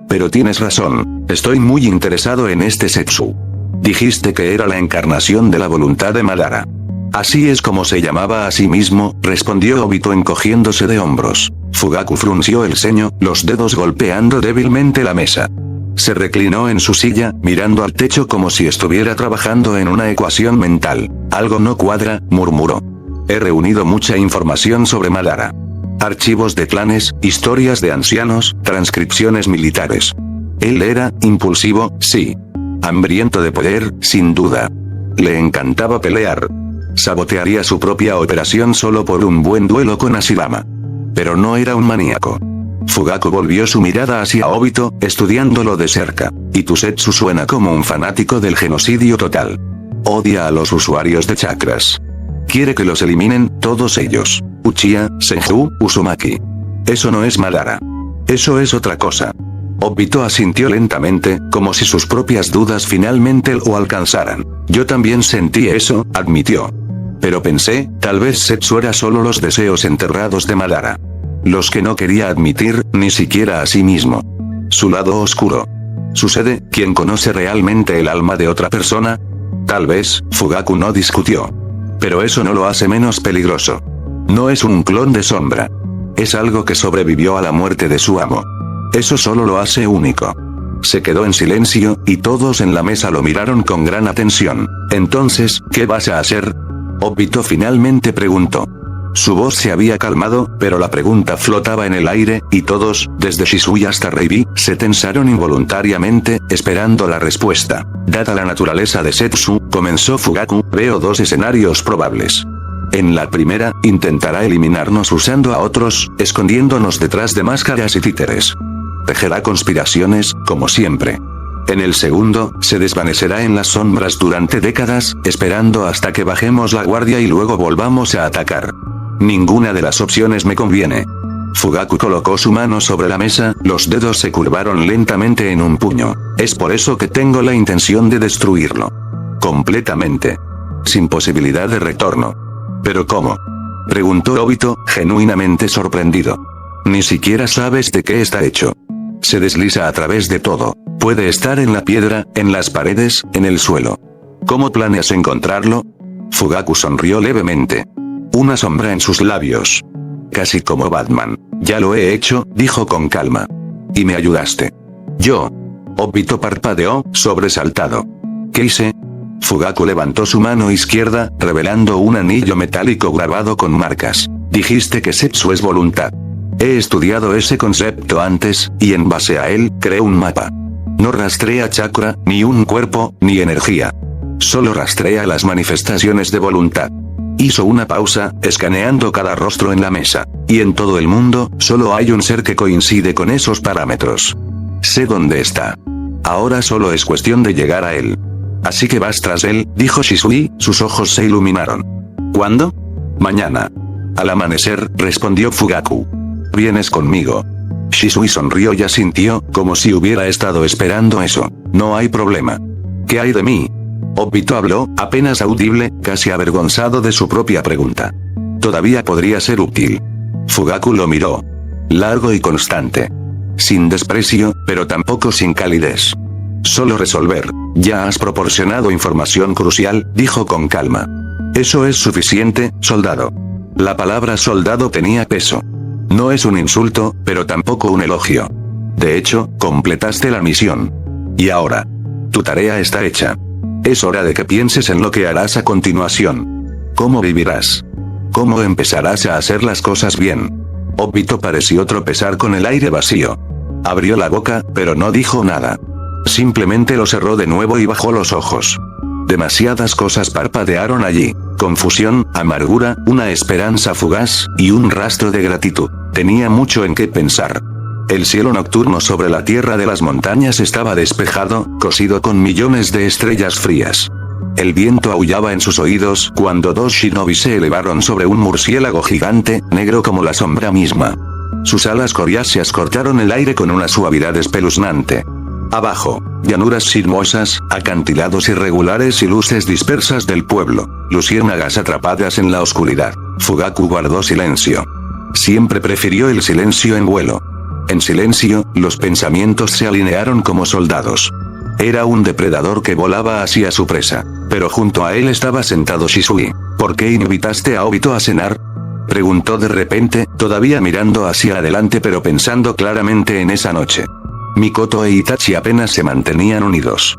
Pero tienes razón, estoy muy interesado en este Zetsu. Dijiste que era la encarnación de la voluntad de Madara. Así es como se llamaba a sí mismo, respondió Obito encogiéndose de hombros. Fugaku frunció el ceño, los dedos golpeando débilmente la mesa. Se reclinó en su silla, mirando al techo como si estuviera trabajando en una ecuación mental. Algo no cuadra, murmuró. He reunido mucha información sobre Madara. Archivos de clanes, historias de ancianos, transcripciones militares. Él era impulsivo, sí. Hambriento de poder, sin duda. Le encantaba pelear. Sabotearía su propia operación solo por un buen duelo con Hashirama. Pero no era un maníaco. Fugaku volvió su mirada hacia Obito, estudiándolo de cerca. Y tu Zetsu suena como un fanático del genocidio total. Odia a los usuarios de chakras. Quiere que los eliminen, todos ellos. Uchiha, Senju, Uzumaki. Eso no es Madara. Eso es otra cosa. Obito asintió lentamente, como si sus propias dudas finalmente lo alcanzaran. Yo también sentí eso, admitió. Pero pensé, tal vez Zetsu era solo los deseos enterrados de Madara. Los que no quería admitir, ni siquiera a sí mismo. Su lado oscuro. ¿Sucede? ¿Quién conoce realmente el alma de otra persona? Tal vez, Fugaku no discutió. Pero eso no lo hace menos peligroso. No es un clon de sombra. Es algo que sobrevivió a la muerte de su amo. Eso solo lo hace único. Se quedó en silencio, y todos en la mesa lo miraron con gran atención. Entonces, ¿qué vas a hacer? Obito finalmente preguntó. Su voz se había calmado, pero la pregunta flotaba en el aire, y todos, desde Shisui hasta Reibi, se tensaron involuntariamente, esperando la respuesta. Dada la naturaleza de Zetsu, comenzó Fugaku, veo dos escenarios probables. En la primera, intentará eliminarnos usando a otros, escondiéndonos detrás de máscaras y títeres. Tejerá conspiraciones, como siempre. En el segundo, se desvanecerá en las sombras durante décadas, esperando hasta que bajemos la guardia y luego volvamos a atacar. Ninguna de las opciones me conviene. Fugaku colocó su mano sobre la mesa, los dedos se curvaron lentamente en un puño. Es por eso que tengo la intención de destruirlo. Completamente. Sin posibilidad de retorno. ¿Pero cómo? Preguntó Obito, genuinamente sorprendido. Ni siquiera sabes de qué está hecho. Se desliza a través de todo. Puede estar en la piedra, en las paredes, en el suelo. ¿Cómo planeas encontrarlo? Fugaku sonrió levemente. Una sombra en sus labios. Casi como Batman. Ya lo he hecho, dijo con calma. Y me ayudaste. ¿Yo? Obito parpadeó, sobresaltado. ¿Qué hice? Fugaku levantó su mano izquierda, revelando un anillo metálico grabado con marcas. Dijiste que Setsu es voluntad. He estudiado ese concepto antes, y en base a él, creé un mapa. No rastrea chakra, ni un cuerpo, ni energía. Solo rastrea las manifestaciones de voluntad. Hizo una pausa, escaneando cada rostro en la mesa. Y en todo el mundo, solo hay un ser que coincide con esos parámetros. Sé dónde está. Ahora solo es cuestión de llegar a él. Así que vas tras él, dijo Shisui, sus ojos se iluminaron. ¿Cuándo? Mañana. Al amanecer, respondió Fugaku. ¿Vienes conmigo? Shisui sonrió y asintió, como si hubiera estado esperando eso. No hay problema. ¿Qué hay de mí? Obito habló, apenas audible, casi avergonzado de su propia pregunta. Todavía podría ser útil. Fugaku lo miró. Largo y constante. Sin desprecio, pero tampoco sin calidez. Solo resolver. Ya has proporcionado información crucial, dijo con calma. Eso es suficiente, soldado. La palabra soldado tenía peso. No es un insulto, pero tampoco un elogio. De hecho, completaste la misión. Y ahora. Tu tarea está hecha. Es hora de que pienses en lo que harás a continuación. ¿Cómo vivirás? ¿Cómo empezarás a hacer las cosas bien? Obito pareció tropezar con el aire vacío. Abrió la boca, pero no dijo nada. Simplemente lo cerró de nuevo y bajó los ojos. Demasiadas cosas parpadearon allí. Confusión, amargura, una esperanza fugaz, y un rastro de gratitud. Tenía mucho en qué pensar. El cielo nocturno sobre la tierra de las montañas estaba despejado, cosido con millones de estrellas frías. El viento aullaba en sus oídos cuando dos shinobi se elevaron sobre un murciélago gigante, negro como la sombra misma. Sus alas coriáceas cortaron el aire con una suavidad espeluznante. Abajo, llanuras sinuosas, acantilados irregulares y luces dispersas del pueblo, luciérnagas atrapadas en la oscuridad. Fugaku guardó silencio. Siempre prefirió el silencio en vuelo. En silencio, los pensamientos se alinearon como soldados. Era un depredador que volaba hacia su presa. Pero junto a él estaba sentado Shisui. ¿Por qué invitaste a Obito a cenar? Preguntó de repente, todavía mirando hacia adelante pero pensando claramente en esa noche. Mikoto e Itachi apenas se mantenían unidos.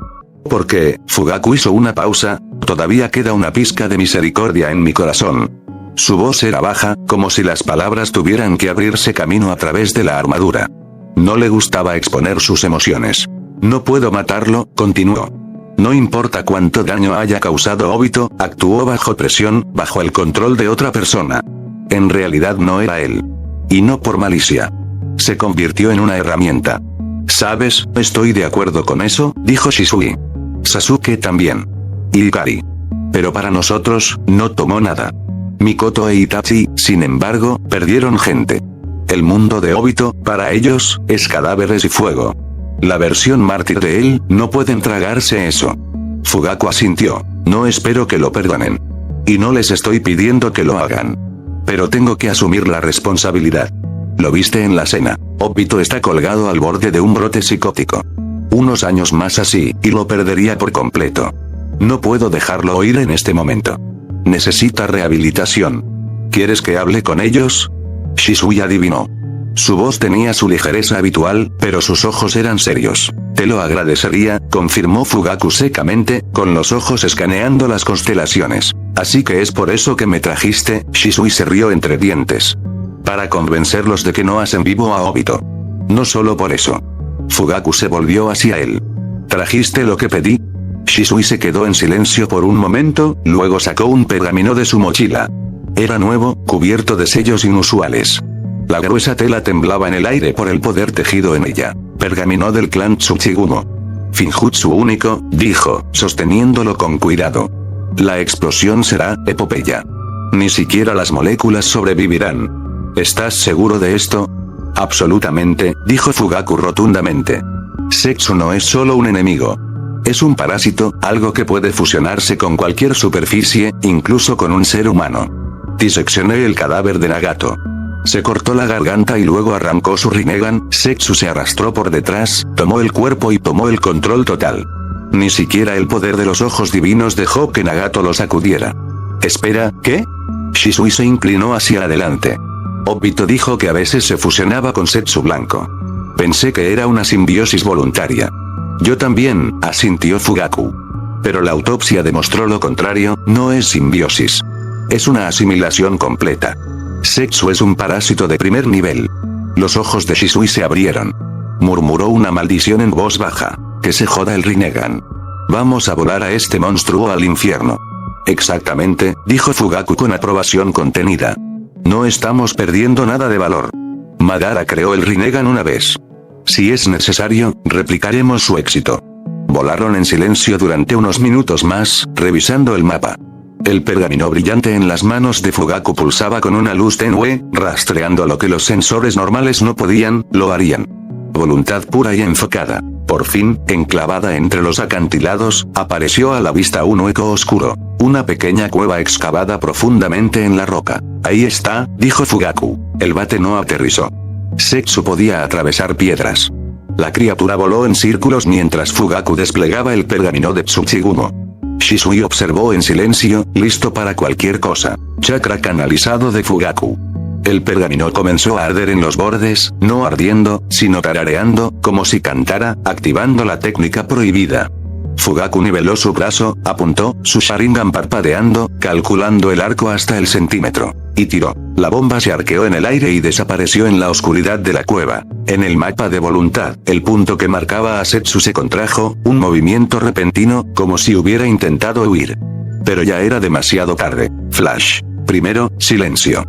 Porque, Fugaku hizo una pausa, todavía queda una pizca de misericordia en mi corazón. Su voz era baja, como si las palabras tuvieran que abrirse camino a través de la armadura. No le gustaba exponer sus emociones. No puedo matarlo, continuó. No importa cuánto daño haya causado Obito, actuó bajo presión, bajo el control de otra persona. En realidad no era él. Y no por malicia. Se convirtió en una herramienta. ¿Sabes? Estoy de acuerdo con eso, dijo Shisui. Sasuke también. Y Hikari. Pero para nosotros, no tomó nada. Mikoto e Itachi, sin embargo, perdieron gente. El mundo de Obito, para ellos, es cadáveres y fuego. La versión mártir de él, no pueden tragarse eso. Fugaku asintió. No espero que lo perdonen. Y no les estoy pidiendo que lo hagan. Pero tengo que asumir la responsabilidad. Lo viste en la cena. Obito está colgado al borde de un brote psicótico. Unos años más así, y lo perdería por completo. No puedo dejarlo ir en este momento. Necesita rehabilitación. ¿Quieres que hable con ellos? Shisui adivinó. Su voz tenía su ligereza habitual, pero sus ojos eran serios. Te lo agradecería, confirmó Fugaku secamente, con los ojos escaneando las constelaciones. Así que es por eso que me trajiste, Shisui se rió entre dientes. Para convencerlos de que no hacen vivo a Obito. No solo por eso. Fugaku se volvió hacia él. ¿Trajiste lo que pedí? Shisui se quedó en silencio por un momento, luego sacó un pergamino de su mochila. Era nuevo, cubierto de sellos inusuales. La gruesa tela temblaba en el aire por el poder tejido en ella. Pergamino del clan Tsuchigumo. Finjutsu único, dijo, sosteniéndolo con cuidado. La explosión será epopeya. Ni siquiera las moléculas sobrevivirán. ¿Estás seguro de esto? Absolutamente, dijo Fugaku rotundamente. Setsu no es solo un enemigo. Es un parásito, algo que puede fusionarse con cualquier superficie, incluso con un ser humano. Diseccioné el cadáver de Nagato. Se cortó la garganta y luego arrancó su Rinnegan. Setsu se arrastró por detrás, tomó el cuerpo y tomó el control total. Ni siquiera el poder de los ojos divinos dejó que Nagato lo sacudiera. Espera, ¿qué? Shisui se inclinó hacia adelante. Obito dijo que a veces se fusionaba con Setsu blanco. Pensé que era una simbiosis voluntaria. Yo también, asintió Fugaku. Pero la autopsia demostró lo contrario, no es simbiosis. Es una asimilación completa. Setsu es un parásito de primer nivel. Los ojos de Shisui se abrieron. Murmuró una maldición en voz baja. Que se joda el Rinnegan. Vamos a volar a este monstruo al infierno. Exactamente, dijo Fugaku con aprobación contenida. No estamos perdiendo nada de valor. Madara creó el Rinnegan una vez. Si es necesario, replicaremos su éxito. Volaron en silencio durante unos minutos más, revisando el mapa. El pergamino brillante en las manos de Fugaku pulsaba con una luz tenue, rastreando lo que los sensores normales no podían, lo harían. Voluntad pura y enfocada. Por fin, enclavada entre los acantilados, apareció a la vista un hueco oscuro. Una pequeña cueva excavada profundamente en la roca. Ahí está, dijo Fugaku. El bate no aterrizó. Setsu podía atravesar piedras. La criatura voló en círculos mientras Fugaku desplegaba el pergamino de Tsuchigumo. Shisui observó en silencio, listo para cualquier cosa. Chakra canalizado de Fugaku. El pergamino comenzó a arder en los bordes, no ardiendo, sino tarareando, como si cantara, activando la técnica prohibida. Fugaku niveló su brazo, apuntó, su Sharingan parpadeando, calculando el arco hasta el centímetro. Y tiró. La bomba se arqueó en el aire y desapareció en la oscuridad de la cueva. En el mapa de voluntad, el punto que marcaba a Setsu se contrajo, un movimiento repentino, como si hubiera intentado huir. Pero ya era demasiado tarde. Flash. Primero, silencio.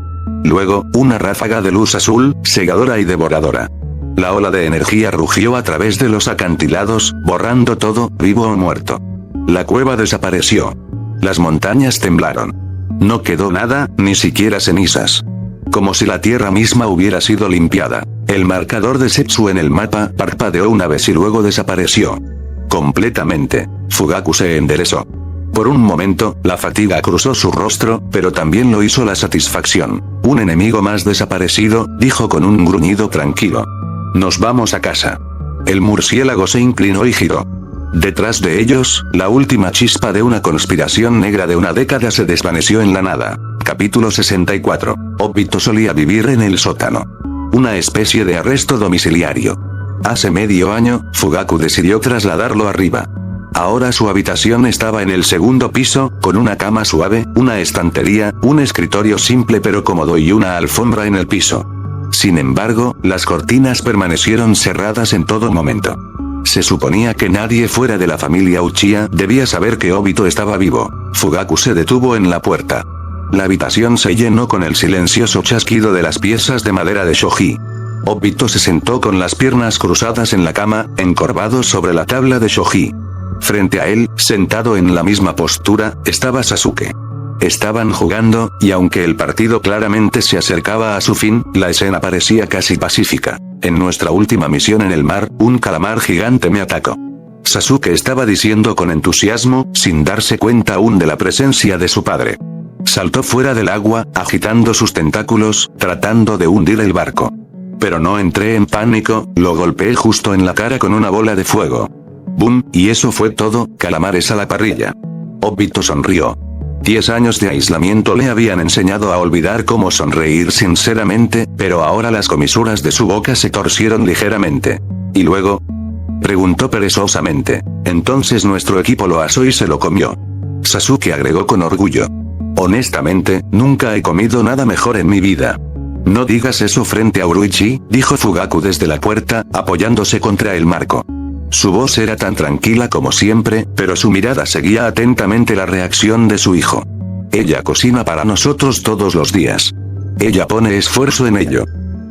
Luego, una ráfaga de luz azul, cegadora y devoradora. La ola de energía rugió a través de los acantilados, borrando todo, vivo o muerto. La cueva desapareció. Las montañas temblaron. No quedó nada, ni siquiera cenizas. Como si la tierra misma hubiera sido limpiada. El marcador de Setsu en el mapa parpadeó una vez y luego desapareció. Completamente. Fugaku se enderezó. Por un momento, la fatiga cruzó su rostro, pero también lo hizo la satisfacción. Un enemigo más desaparecido, dijo con un gruñido tranquilo. Nos vamos a casa. El murciélago se inclinó y giró. Detrás de ellos, la última chispa de una conspiración negra de una década se desvaneció en la nada. Capítulo 64. Obito solía vivir en el sótano. Una especie de arresto domiciliario. Hace medio año, Fugaku decidió trasladarlo arriba. Ahora su habitación estaba en el segundo piso, con una cama suave, una estantería, un escritorio simple pero cómodo y una alfombra en el piso. Sin embargo, las cortinas permanecieron cerradas en todo momento. Se suponía que nadie fuera de la familia Uchiha debía saber que Obito estaba vivo. Fugaku se detuvo en la puerta. La habitación se llenó con el silencioso chasquido de las piezas de madera de shoji. Obito se sentó con las piernas cruzadas en la cama, encorvado sobre la tabla de shoji. Frente a él, sentado en la misma postura, estaba Sasuke. Estaban jugando, y aunque el partido claramente se acercaba a su fin, la escena parecía casi pacífica. En nuestra última misión en el mar, un calamar gigante me atacó. Sasuke estaba diciendo con entusiasmo, sin darse cuenta aún de la presencia de su padre. Saltó fuera del agua, agitando sus tentáculos, tratando de hundir el barco. Pero no entré en pánico, lo golpeé justo en la cara con una bola de fuego. ¡Bum! Y eso fue todo, calamares a la parrilla. Obito sonrió. 10 años de aislamiento le habían enseñado a olvidar cómo sonreír sinceramente, pero ahora las comisuras de su boca se torcieron ligeramente. ¿Y luego? Preguntó perezosamente. Entonces nuestro equipo lo asó y se lo comió. Sasuke agregó con orgullo. Honestamente, nunca he comido nada mejor en mi vida. No digas eso frente a Uruichi, dijo Fugaku desde la puerta, apoyándose contra el marco. Su voz era tan tranquila como siempre, pero su mirada seguía atentamente la reacción de su hijo. Ella cocina para nosotros todos los días. Ella pone esfuerzo en ello.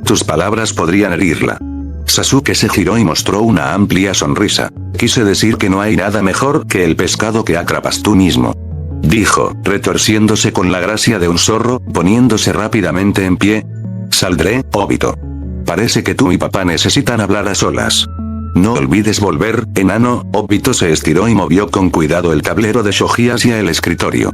Tus palabras podrían herirla. Sasuke se giró y mostró una amplia sonrisa. Quise decir que no hay nada mejor que el pescado que atrapas tú mismo. Dijo, retorciéndose con la gracia de un zorro, poniéndose rápidamente en pie. Saldré, Obito. Parece que tú y papá necesitan hablar a solas. No olvides volver, enano. Obito se estiró y movió con cuidado el tablero de shogi hacia el escritorio.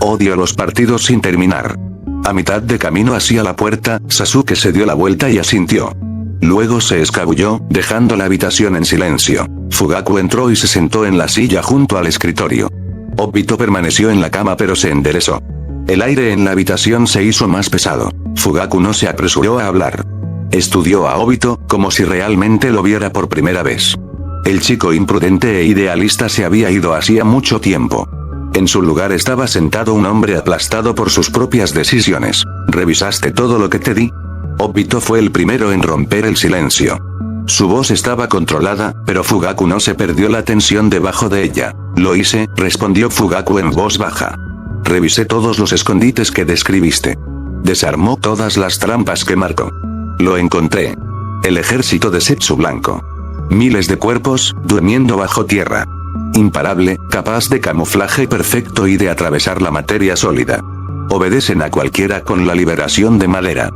Odio los partidos sin terminar. A mitad de camino hacia la puerta, Sasuke se dio la vuelta y asintió. Luego se escabulló, dejando la habitación en silencio. Fugaku entró y se sentó en la silla junto al escritorio. Obito permaneció en la cama pero se enderezó. El aire en la habitación se hizo más pesado. Fugaku no se apresuró a hablar. Estudió a Obito, como si realmente lo viera por primera vez. El chico imprudente e idealista se había ido hacía mucho tiempo. En su lugar estaba sentado un hombre aplastado por sus propias decisiones. ¿Revisaste todo lo que te di? Obito fue el primero en romper el silencio. Su voz estaba controlada, pero Fugaku no se perdió la tensión debajo de ella. Lo hice, respondió Fugaku en voz baja. Revisé todos los escondites que describiste. Desarmó todas las trampas que marcó. Lo encontré. El ejército de Zetsu Blanco. Miles de cuerpos, durmiendo bajo tierra. Imparable, capaz de camuflaje perfecto y de atravesar la materia sólida. Obedecen a cualquiera con la liberación de Madara.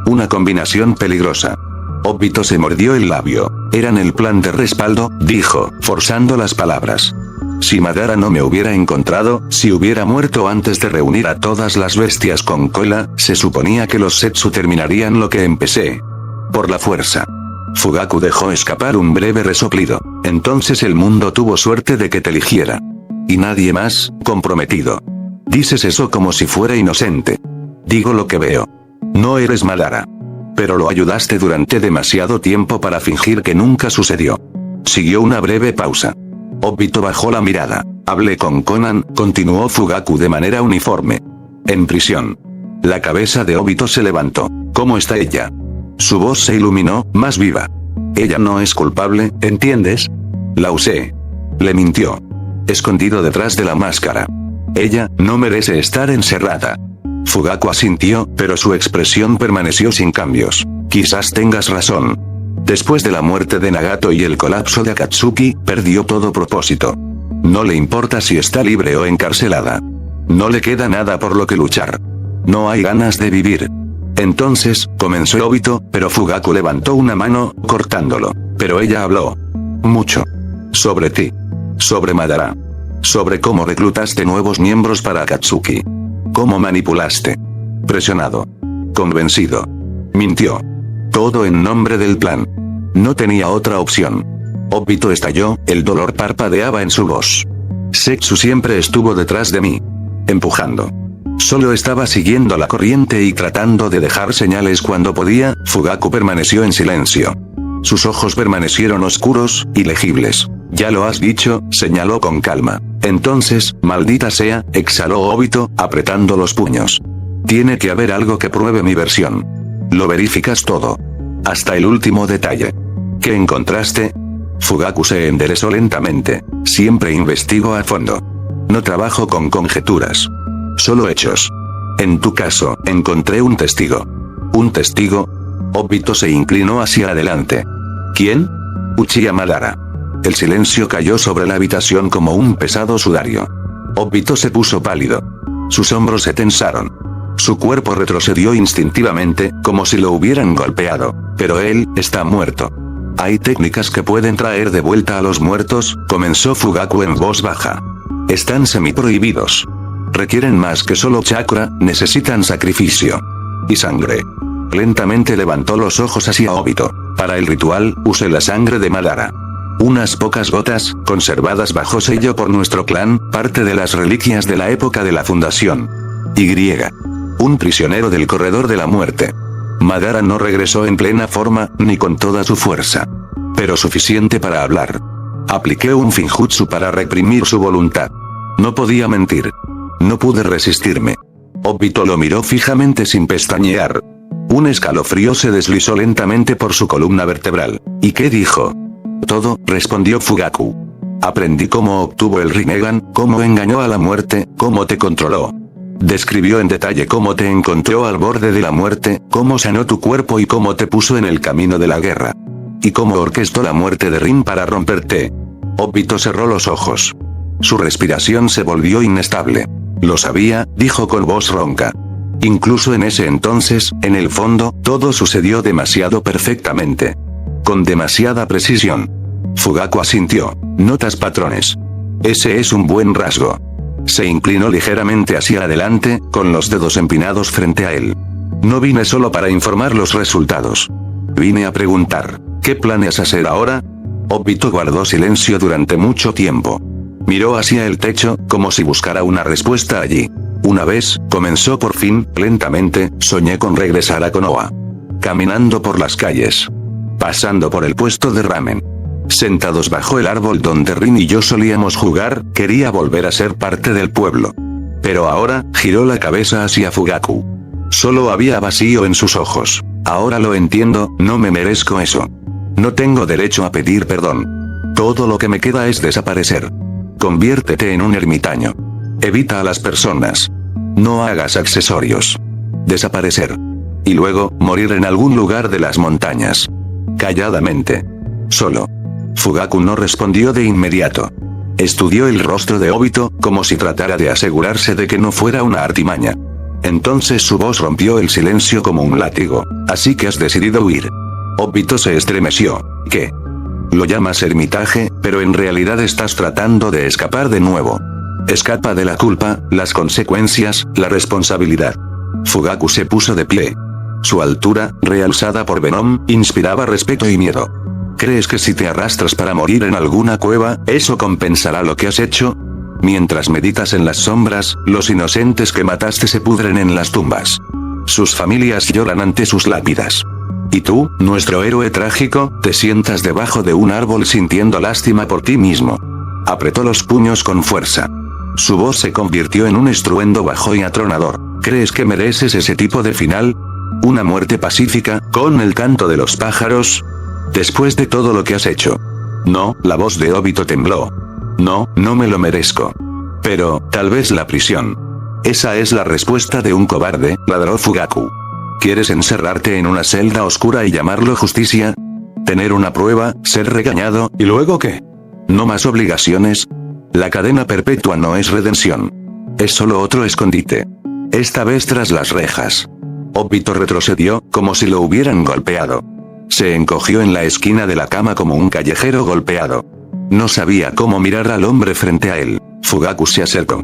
Una combinación peligrosa. Obito se mordió el labio. Eran el plan de respaldo, dijo, forzando las palabras. Si Madara no me hubiera encontrado, si hubiera muerto antes de reunir a todas las bestias con cola, se suponía que los Zetsu terminarían lo que empecé. Por la fuerza. Fugaku dejó escapar un breve resoplido. Entonces el mundo tuvo suerte de que te eligiera. Y nadie más, comprometido. Dices eso como si fuera inocente. Digo lo que veo. No eres Madara. Pero lo ayudaste durante demasiado tiempo para fingir que nunca sucedió. Siguió una breve pausa. Obito bajó la mirada. Hablé con Conan, continuó Fugaku de manera uniforme. En prisión. La cabeza de Obito se levantó. ¿Cómo está ella? Su voz se iluminó, más viva. Ella no es culpable, ¿entiendes? La usé. Le mintió. Escondido detrás de la máscara. Ella no merece estar encerrada. Fugaku asintió, pero su expresión permaneció sin cambios. Quizás tengas razón. Después de la muerte de Nagato y el colapso de Akatsuki, perdió todo propósito. No le importa si está libre o encarcelada. No le queda nada por lo que luchar. No hay ganas de vivir. Entonces, comenzó Obito, pero Fugaku levantó una mano, cortándolo. Pero ella habló. Mucho. Sobre ti. Sobre Madara. Sobre cómo reclutaste nuevos miembros para Akatsuki. Cómo manipulaste. Presionado. Convencido. Mintió. Todo en nombre del plan. No tenía otra opción. Obito estalló, el dolor parpadeaba en su voz. Zetsu siempre estuvo detrás de mí. Empujando. Solo estaba siguiendo la corriente y tratando de dejar señales cuando podía. Fugaku permaneció en silencio. Sus ojos permanecieron oscuros, ilegibles. Ya lo has dicho, señaló con calma. Entonces, maldita sea, exhaló Obito, apretando los puños. Tiene que haber algo que pruebe mi versión. Lo verificas todo. Hasta el último detalle. ¿Qué encontraste? Fugaku se enderezó lentamente. Siempre investigo a fondo. No trabajo con conjeturas. Solo hechos. En tu caso, encontré un testigo. ¿Un testigo? Obito se inclinó hacia adelante. ¿Quién? Uchiha Madara. El silencio cayó sobre la habitación como un pesado sudario. Obito se puso pálido. Sus hombros se tensaron. Su cuerpo retrocedió instintivamente, como si lo hubieran golpeado. Pero él, está muerto. Hay técnicas que pueden traer de vuelta a los muertos, comenzó Fugaku en voz baja. Están semiprohibidos. Requieren más que solo chakra, necesitan sacrificio. Y sangre. Lentamente levantó los ojos hacia Obito. Para el ritual, usé la sangre de Madara. Unas pocas gotas, conservadas bajo sello por nuestro clan, parte de las reliquias de la época de la fundación. Y. Un prisionero del corredor de la muerte. Madara no regresó en plena forma, ni con toda su fuerza. Pero suficiente para hablar. Apliqué un Finjutsu para reprimir su voluntad. No podía mentir. No pude resistirme. Obito lo miró fijamente sin pestañear. Un escalofrío se deslizó lentamente por su columna vertebral. ¿Y qué dijo? Todo, respondió Fugaku. Aprendí cómo obtuvo el Rinnegan, cómo engañó a la muerte, cómo te controló. Describió en detalle cómo te encontró al borde de la muerte, cómo sanó tu cuerpo y cómo te puso en el camino de la guerra. ¿Y cómo orquestó la muerte de Rin para romperte? Obito cerró los ojos. Su respiración se volvió inestable. Lo sabía, dijo con voz ronca. Incluso en ese entonces, en el fondo, todo sucedió demasiado perfectamente. Con demasiada precisión. Fugaku asintió. Notas patrones. Ese es un buen rasgo. Se inclinó ligeramente hacia adelante, con los dedos empinados frente a él. No vine solo para informar los resultados. Vine a preguntar, ¿qué planeas hacer ahora? Obito guardó silencio durante mucho tiempo. Miró hacia el techo, como si buscara una respuesta allí. Una vez, comenzó por fin, lentamente, soñé con regresar a Konoha. Caminando por las calles. Pasando por el puesto de ramen. Sentados bajo el árbol donde Rin y yo solíamos jugar, quería volver a ser parte del pueblo. Pero ahora, giró la cabeza hacia Fugaku. Solo había vacío en sus ojos. Ahora lo entiendo, no me merezco eso. No tengo derecho a pedir perdón. Todo lo que me queda es desaparecer. Conviértete en un ermitaño. Evita a las personas. No hagas accesorios. Desaparecer. Y luego, morir en algún lugar de las montañas. Calladamente. Solo. Fugaku no respondió de inmediato. Estudió el rostro de Obito, como si tratara de asegurarse de que no fuera una artimaña. Entonces su voz rompió el silencio como un látigo. Así que has decidido huir. Obito se estremeció. ¿Qué? Lo llamas ermitaje, pero en realidad estás tratando de escapar de nuevo. Escapa de la culpa, las consecuencias, la responsabilidad. Fugaku se puso de pie. Su altura, realzada por Venom, inspiraba respeto y miedo. ¿Crees que si te arrastras para morir en alguna cueva, eso compensará lo que has hecho? Mientras meditas en las sombras, los inocentes que mataste se pudren en las tumbas. Sus familias lloran ante sus lápidas. Y tú, nuestro héroe trágico, te sientas debajo de un árbol sintiendo lástima por ti mismo. Apretó los puños con fuerza. Su voz se convirtió en un estruendo bajo y atronador. ¿Crees que mereces ese tipo de final? ¿Una muerte pacífica, con el canto de los pájaros? Después de todo lo que has hecho. No, la voz de Obito tembló. No, no me lo merezco. Pero, tal vez la prisión. Esa es la respuesta de un cobarde, ladró Fugaku. ¿Quieres encerrarte en una celda oscura y llamarlo justicia? ¿Tener una prueba, ser regañado, y luego qué? ¿No más obligaciones? La cadena perpetua no es redención. Es solo otro escondite. Esta vez tras las rejas. Obito retrocedió, como si lo hubieran golpeado. Se encogió en la esquina de la cama como un callejero golpeado. No sabía cómo mirar al hombre frente a él. Fugaku se acercó.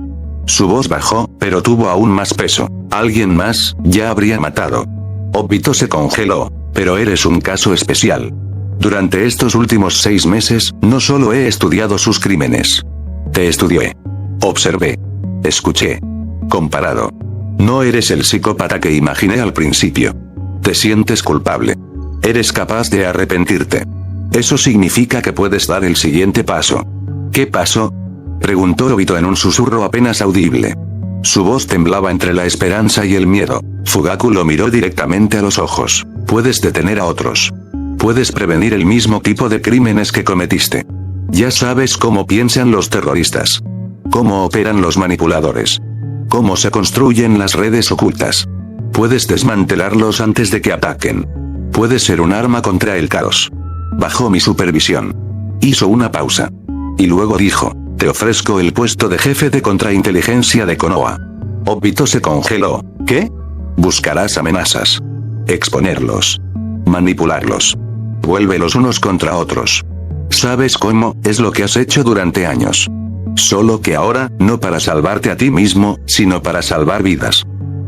Su voz bajó, pero tuvo aún más peso. Alguien más, ya habría matado. Obito se congeló. Pero eres un caso especial. Durante estos últimos 6 meses, no solo he estudiado sus crímenes. Te estudié. Observé. Escuché. Comparado. No eres el psicópata que imaginé al principio. Te sientes culpable. Eres capaz de arrepentirte. Eso significa que puedes dar el siguiente paso. ¿Qué paso? Preguntó Obito en un susurro apenas audible. Su voz temblaba entre la esperanza y el miedo. Fugaku lo miró directamente a los ojos. Puedes detener a otros. Puedes prevenir el mismo tipo de crímenes que cometiste. Ya sabes cómo piensan los terroristas. Cómo operan los manipuladores. Cómo se construyen las redes ocultas. Puedes desmantelarlos antes de que ataquen. Puedes ser un arma contra el caos. Bajo mi supervisión. Hizo una pausa. Y luego dijo, te ofrezco el puesto de jefe de contrainteligencia de Konoha. Obito se congeló. ¿Qué? Buscarás amenazas. Exponerlos. Manipularlos. Vuélvelos unos contra otros. ¿Sabes cómo? Es lo que has hecho durante años. Solo que ahora, no para salvarte a ti mismo, sino para salvar vidas.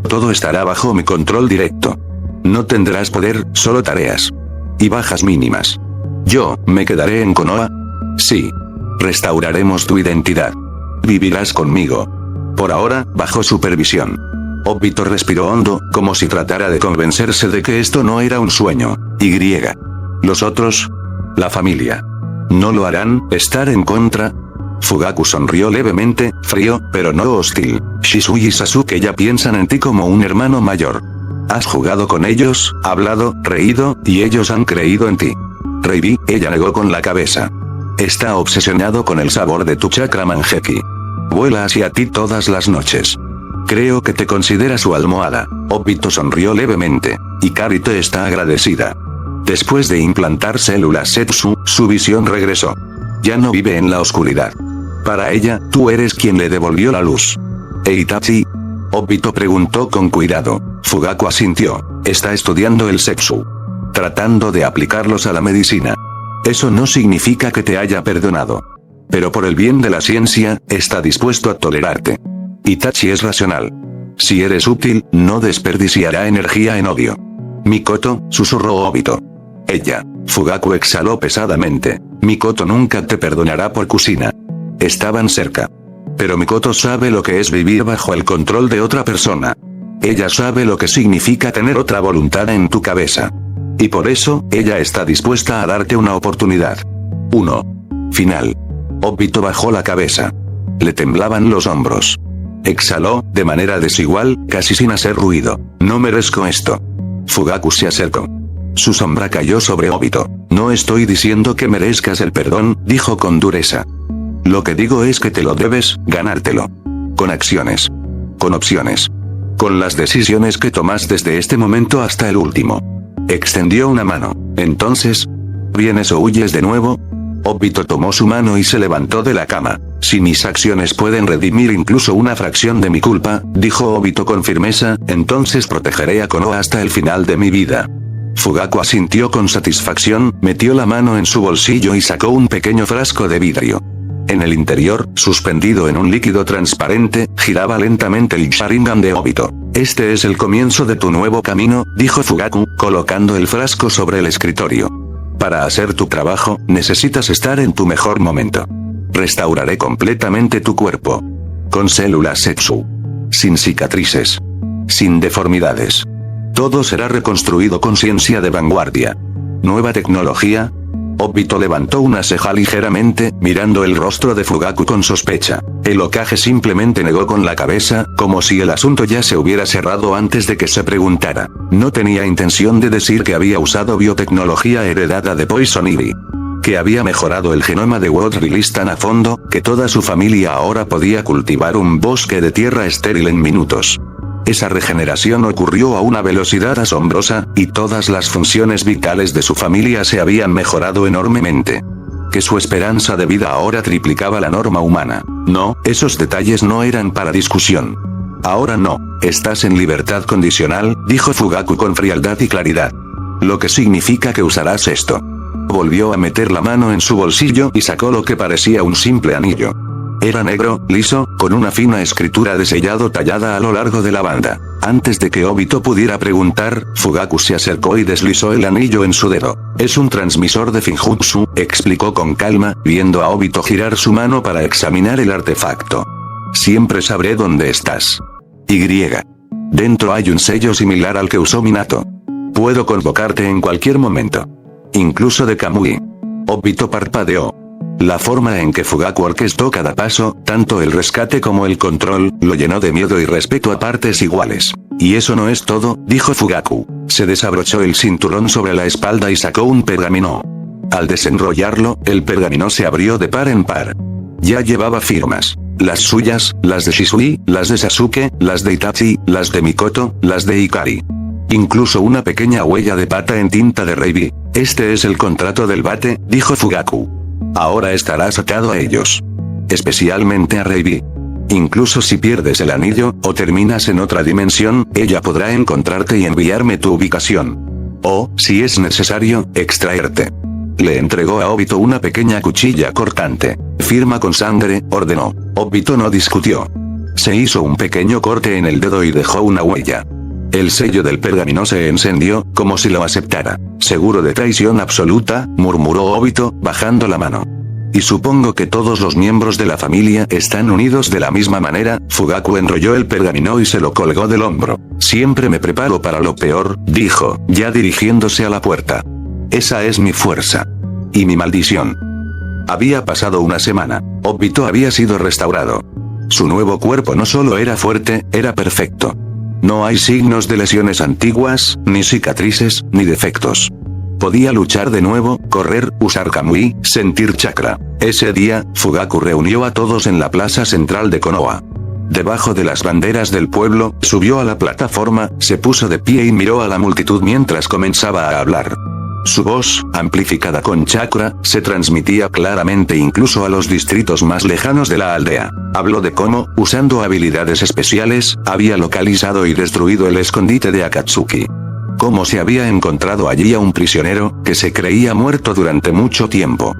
Todo estará bajo mi control directo. No tendrás poder, solo tareas. Y bajas mínimas. Yo, ¿me quedaré en Konoha? Sí. Restauraremos tu identidad. Vivirás conmigo. Por ahora, bajo supervisión. Obito respiró hondo, como si tratara de convencerse de que esto no era un sueño. Y. Los otros. La familia. ¿No lo harán, estar en contra? Fugaku sonrió levemente, frío, pero no hostil. Shisui y Sasuke ya piensan en ti como un hermano mayor. Has jugado con ellos, hablado, reído, y ellos han creído en ti. Reibi, ella negó con la cabeza. Está obsesionado con el sabor de tu chakra Manjeki. Vuela hacia ti todas las noches. Creo que te considera su almohada. Obito sonrió levemente. Y Kari te está agradecida. Después de implantar células Setsu, su visión regresó. Ya no vive en la oscuridad. Para ella, tú eres quien le devolvió la luz. ¿Itachi? Obito preguntó con cuidado. Fugaku asintió. Está estudiando el Setsu. Tratando de aplicarlos a la medicina. Eso no significa que te haya perdonado. Pero por el bien de la ciencia, está dispuesto a tolerarte. Itachi es racional. Si eres útil, no desperdiciará energía en odio. Mikoto, susurró Obito. Ella. Fugaku exhaló pesadamente. Mikoto nunca te perdonará por Kusina. Estaban cerca. Pero Mikoto sabe lo que es vivir bajo el control de otra persona. Ella sabe lo que significa tener otra voluntad en tu cabeza. Y por eso, ella está dispuesta a darte una oportunidad. 1. Final. Obito bajó la cabeza. Le temblaban los hombros. Exhaló, de manera desigual, casi sin hacer ruido. No merezco esto. Fugaku se acercó. Su sombra cayó sobre Obito. No estoy diciendo que merezcas el perdón, dijo con dureza. Lo que digo es que te lo debes, ganártelo. Con acciones. Con opciones. Con las decisiones que tomas desde este momento hasta el último. Extendió una mano. Entonces, ¿vienes o huyes de nuevo? Obito tomó su mano y se levantó de la cama. Si mis acciones pueden redimir incluso una fracción de mi culpa, dijo Obito con firmeza, entonces protegeré a Konoha hasta el final de mi vida. Fugaku asintió con satisfacción, metió la mano en su bolsillo y sacó un pequeño frasco de vidrio. En el interior, suspendido en un líquido transparente, giraba lentamente el Sharingan de Obito. Este es el comienzo de tu nuevo camino, dijo Fugaku, colocando el frasco sobre el escritorio. Para hacer tu trabajo, necesitas estar en tu mejor momento. Restauraré completamente tu cuerpo. Con células Setsu. Sin cicatrices. Sin deformidades. Todo será reconstruido con ciencia de vanguardia. ¿Nueva tecnología? Obito levantó una ceja ligeramente, mirando el rostro de Fugaku con sospecha. El Hokage simplemente negó con la cabeza, como si el asunto ya se hubiera cerrado antes de que se preguntara. No tenía intención de decir que había usado biotecnología heredada de Poison Ivy. Que había mejorado el genoma de World Release tan a fondo, que toda su familia ahora podía cultivar un bosque de tierra estéril en minutos. Esa regeneración ocurrió a una velocidad asombrosa, y todas las funciones vitales de su familia se habían mejorado enormemente. Que su esperanza de vida ahora triplicaba la norma humana. No, esos detalles no eran para discusión. Ahora no, estás en libertad condicional, dijo Fugaku con frialdad y claridad. Lo que significa que usarás esto. Volvió a meter la mano en su bolsillo y sacó lo que parecía un simple anillo. Era negro, liso, con una fina escritura de sellado tallada a lo largo de la banda. Antes de que Obito pudiera preguntar, Fugaku se acercó y deslizó el anillo en su dedo. Es un transmisor de Finjutsu, explicó con calma, viendo a Obito girar su mano para examinar el artefacto. Siempre sabré dónde estás. Y. Dentro hay un sello similar al que usó Minato. Puedo convocarte en cualquier momento. Incluso de Kamui. Obito parpadeó. La forma en que Fugaku orquestó cada paso, tanto el rescate como el control, lo llenó de miedo y respeto a partes iguales. Y eso no es todo, dijo Fugaku. Se desabrochó el cinturón sobre la espalda y sacó un pergamino. Al desenrollarlo, el pergamino se abrió de par en par. Ya llevaba firmas. Las suyas, las de Shisui, las de Sasuke, las de Itachi, las de Mikoto, las de Ikari. Incluso una pequeña huella de pata en tinta de Reibi. Este es el contrato del bate, dijo Fugaku. Ahora estarás atado a ellos. Especialmente a Reibi. Incluso si pierdes el anillo, o terminas en otra dimensión, ella podrá encontrarte y enviarme tu ubicación. O, si es necesario, extraerte. Le entregó a Obito una pequeña cuchilla cortante. Firma con sangre, ordenó. Obito no discutió. Se hizo un pequeño corte en el dedo y dejó una huella. El sello del pergamino se encendió, como si lo aceptara. Seguro de traición absoluta, murmuró Obito, bajando la mano. Y supongo que todos los miembros de la familia están unidos de la misma manera. Fugaku enrolló el pergamino y se lo colgó del hombro. Siempre me preparo para lo peor, dijo, ya dirigiéndose a la puerta. Esa es mi fuerza. Y mi maldición. Había pasado una semana. Obito había sido restaurado. Su nuevo cuerpo no solo era fuerte, era perfecto. No hay signos de lesiones antiguas, ni cicatrices, ni defectos. Podía luchar de nuevo, correr, usar Kamui, sentir chakra. Ese día, Fugaku reunió a todos en la plaza central de Konoha. Debajo de las banderas del pueblo, subió a la plataforma, se puso de pie y miró a la multitud mientras comenzaba a hablar. Su voz, amplificada con chakra, se transmitía claramente incluso a los distritos más lejanos de la aldea. Habló de cómo, usando habilidades especiales, había localizado y destruido el escondite de Akatsuki. Cómo se había encontrado allí a un prisionero, que se creía muerto durante mucho tiempo.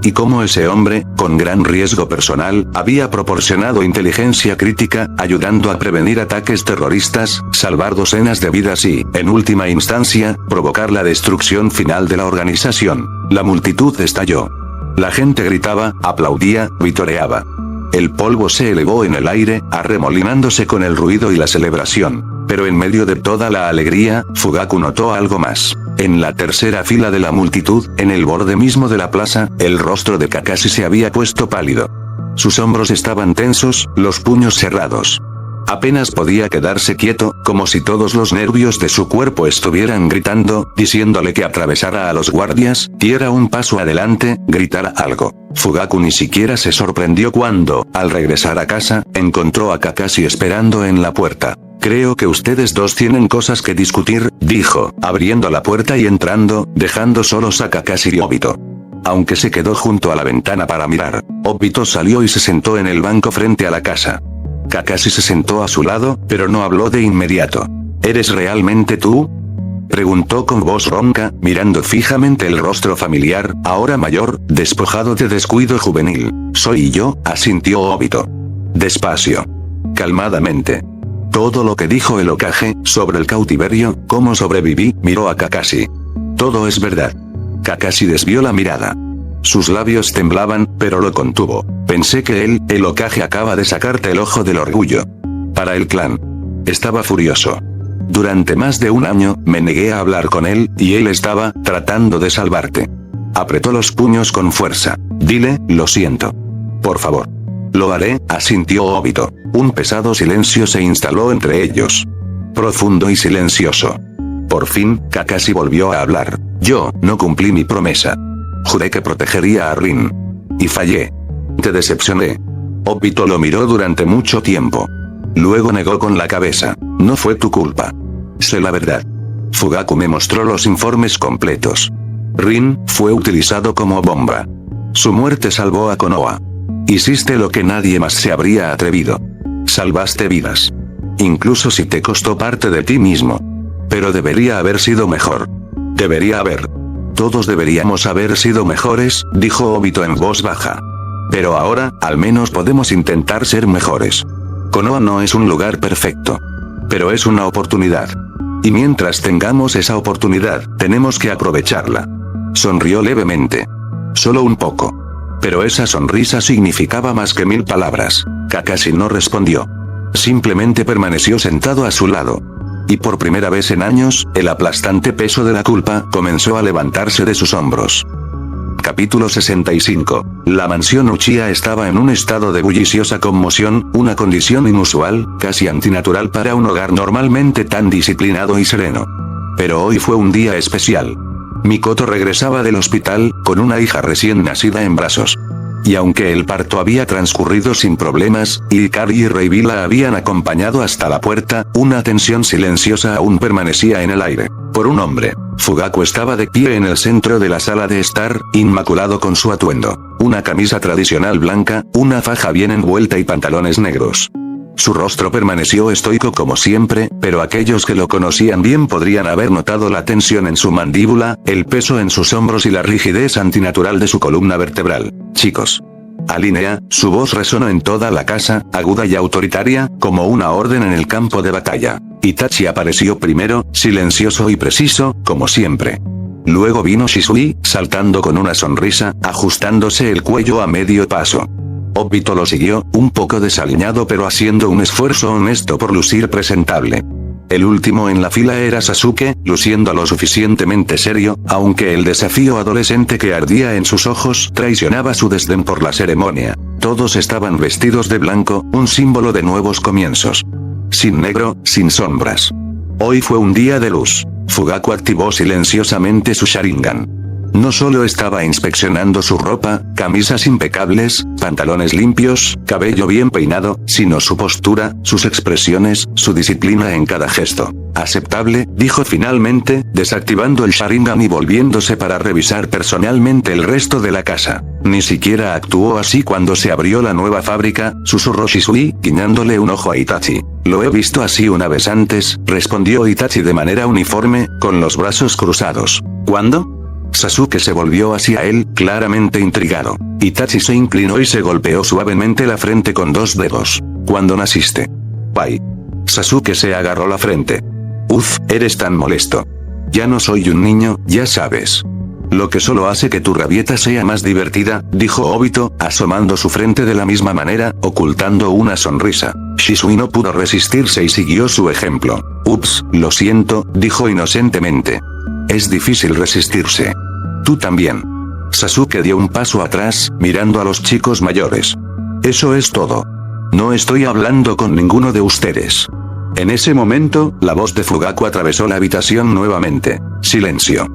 Y cómo ese hombre, con gran riesgo personal, había proporcionado inteligencia crítica, ayudando a prevenir ataques terroristas, salvar docenas de vidas y, en última instancia, provocar la destrucción final de la organización. La multitud estalló. La gente gritaba, aplaudía, vitoreaba. El polvo se elevó en el aire, arremolinándose con el ruido y la celebración. Pero en medio de toda la alegría, Fugaku notó algo más. En la tercera fila de la multitud, en el borde mismo de la plaza, el rostro de Kakashi se había puesto pálido. Sus hombros estaban tensos, los puños cerrados. Apenas podía quedarse quieto, como si todos los nervios de su cuerpo estuvieran gritando, diciéndole que atravesara a los guardias, diera un paso adelante, gritara algo. Fugaku ni siquiera se sorprendió cuando, al regresar a casa, encontró a Kakashi esperando en la puerta. Creo que ustedes dos tienen cosas que discutir, dijo, abriendo la puerta y entrando, dejando solos a Kakashi y Obito. Aunque se quedó junto a la ventana para mirar, Obito salió y se sentó en el banco frente a la casa. Kakashi se sentó a su lado, pero no habló de inmediato. ¿Eres realmente tú?, preguntó con voz ronca, mirando fijamente el rostro familiar, ahora mayor, despojado de descuido juvenil. Soy yo, asintió Obito. Despacio. Calmadamente. Todo lo que dijo el Hokage, sobre el cautiverio, cómo sobreviví, miró a Kakashi. Todo es verdad. Kakashi desvió la mirada. Sus labios temblaban, pero lo contuvo. Pensé que él, el Hokage, acaba de sacarte el ojo del orgullo. Para el clan. Estaba furioso. Durante más de un año, me negué a hablar con él, y él estaba, tratando de salvarte. Apretó los puños con fuerza. Dile, lo siento. Por favor. Lo haré, asintió Obito. Un pesado silencio se instaló entre ellos. Profundo y silencioso. Por fin, Kakashi volvió a hablar. Yo, no cumplí mi promesa. Juré que protegería a Rin. Y fallé. Te decepcioné. Obito lo miró durante mucho tiempo. Luego negó con la cabeza. No fue tu culpa. Sé la verdad. Fugaku me mostró los informes completos. Rin fue utilizado como bomba. Su muerte salvó a Konoha. Hiciste lo que nadie más se habría atrevido. Salvaste vidas. Incluso si te costó parte de ti mismo. Pero debería haber sido mejor. Debería haber. Todos deberíamos haber sido mejores, dijo Obito en voz baja. Pero ahora, al menos podemos intentar ser mejores. Konoha no es un lugar perfecto. Pero es una oportunidad. Y mientras tengamos esa oportunidad, tenemos que aprovecharla. Sonrió levemente. Solo un poco. Pero esa sonrisa significaba más que 1000 palabras. Kakashi no respondió. Simplemente permaneció sentado a su lado. Y por primera vez en años, el aplastante peso de la culpa comenzó a levantarse de sus hombros. Capítulo 65. La mansión Uchiha estaba en un estado de bulliciosa conmoción, una condición inusual, casi antinatural para un hogar normalmente tan disciplinado y sereno. Pero hoy fue un día especial. Mikoto regresaba del hospital, con una hija recién nacida en brazos. Y aunque el parto había transcurrido sin problemas, Ikari y Reibi la habían acompañado hasta la puerta, una tensión silenciosa aún permanecía en el aire. Por un hombre, Fugaku estaba de pie en el centro de la sala de estar, inmaculado con su atuendo. Una camisa tradicional blanca, una faja bien envuelta y pantalones negros. Su rostro permaneció estoico como siempre, pero aquellos que lo conocían bien podrían haber notado la tensión en su mandíbula, el peso en sus hombros y la rigidez antinatural de su columna vertebral. Chicos. Alinea, su voz resonó en toda la casa, aguda y autoritaria, como una orden en el campo de batalla. Itachi apareció primero, silencioso y preciso, como siempre. Luego vino Shisui, saltando con una sonrisa, ajustándose el cuello a medio paso. Obito lo siguió, un poco desaliñado pero haciendo un esfuerzo honesto por lucir presentable. El último en la fila era Sasuke, luciendo lo suficientemente serio, aunque el desafío adolescente que ardía en sus ojos traicionaba su desdén por la ceremonia. Todos estaban vestidos de blanco, un símbolo de nuevos comienzos. Sin negro, sin sombras. Hoy fue un día de luz. Fugaku activó silenciosamente su Sharingan. No solo estaba inspeccionando su ropa, camisas impecables, pantalones limpios, cabello bien peinado, sino su postura, sus expresiones, su disciplina en cada gesto. Aceptable, dijo finalmente, desactivando el Sharingan y volviéndose para revisar personalmente el resto de la casa. Ni siquiera actuó así cuando se abrió la nueva fábrica, susurró Shisui, guiñándole un ojo a Itachi. Lo he visto así una vez antes, respondió Itachi de manera uniforme, con los brazos cruzados. ¿Cuándo? Sasuke se volvió hacia él, claramente intrigado. Itachi se inclinó y se golpeó suavemente la frente con 2 dedos. ¿Cuándo naciste? Pai. Sasuke se agarró la frente. Uf, eres tan molesto. Ya no soy un niño, ya sabes. Lo que solo hace que tu rabieta sea más divertida, dijo Obito, asomando su frente de la misma manera, ocultando una sonrisa. Shisui no pudo resistirse y siguió su ejemplo. Ups, lo siento, dijo inocentemente. Es difícil resistirse. Tú también. Sasuke dio un paso atrás, mirando a los chicos mayores. Eso es todo. No estoy hablando con ninguno de ustedes. En ese momento, la voz de Fugaku atravesó la habitación nuevamente. Silencio.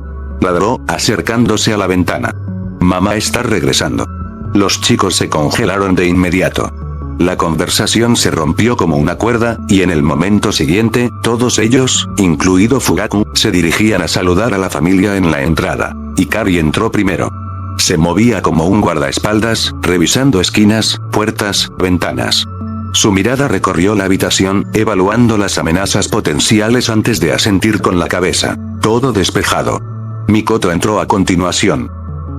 Ladró, acercándose a la ventana. Mamá está regresando. Los chicos se congelaron de inmediato. La conversación se rompió como una cuerda, y en el momento siguiente, todos ellos, incluido Fugaku, se dirigían a saludar a la familia en la entrada. Ikari entró primero. Se movía como un guardaespaldas, revisando esquinas, puertas, ventanas. Su mirada recorrió la habitación, evaluando las amenazas potenciales antes de asentir con la cabeza. Todo despejado. Mikoto entró a continuación.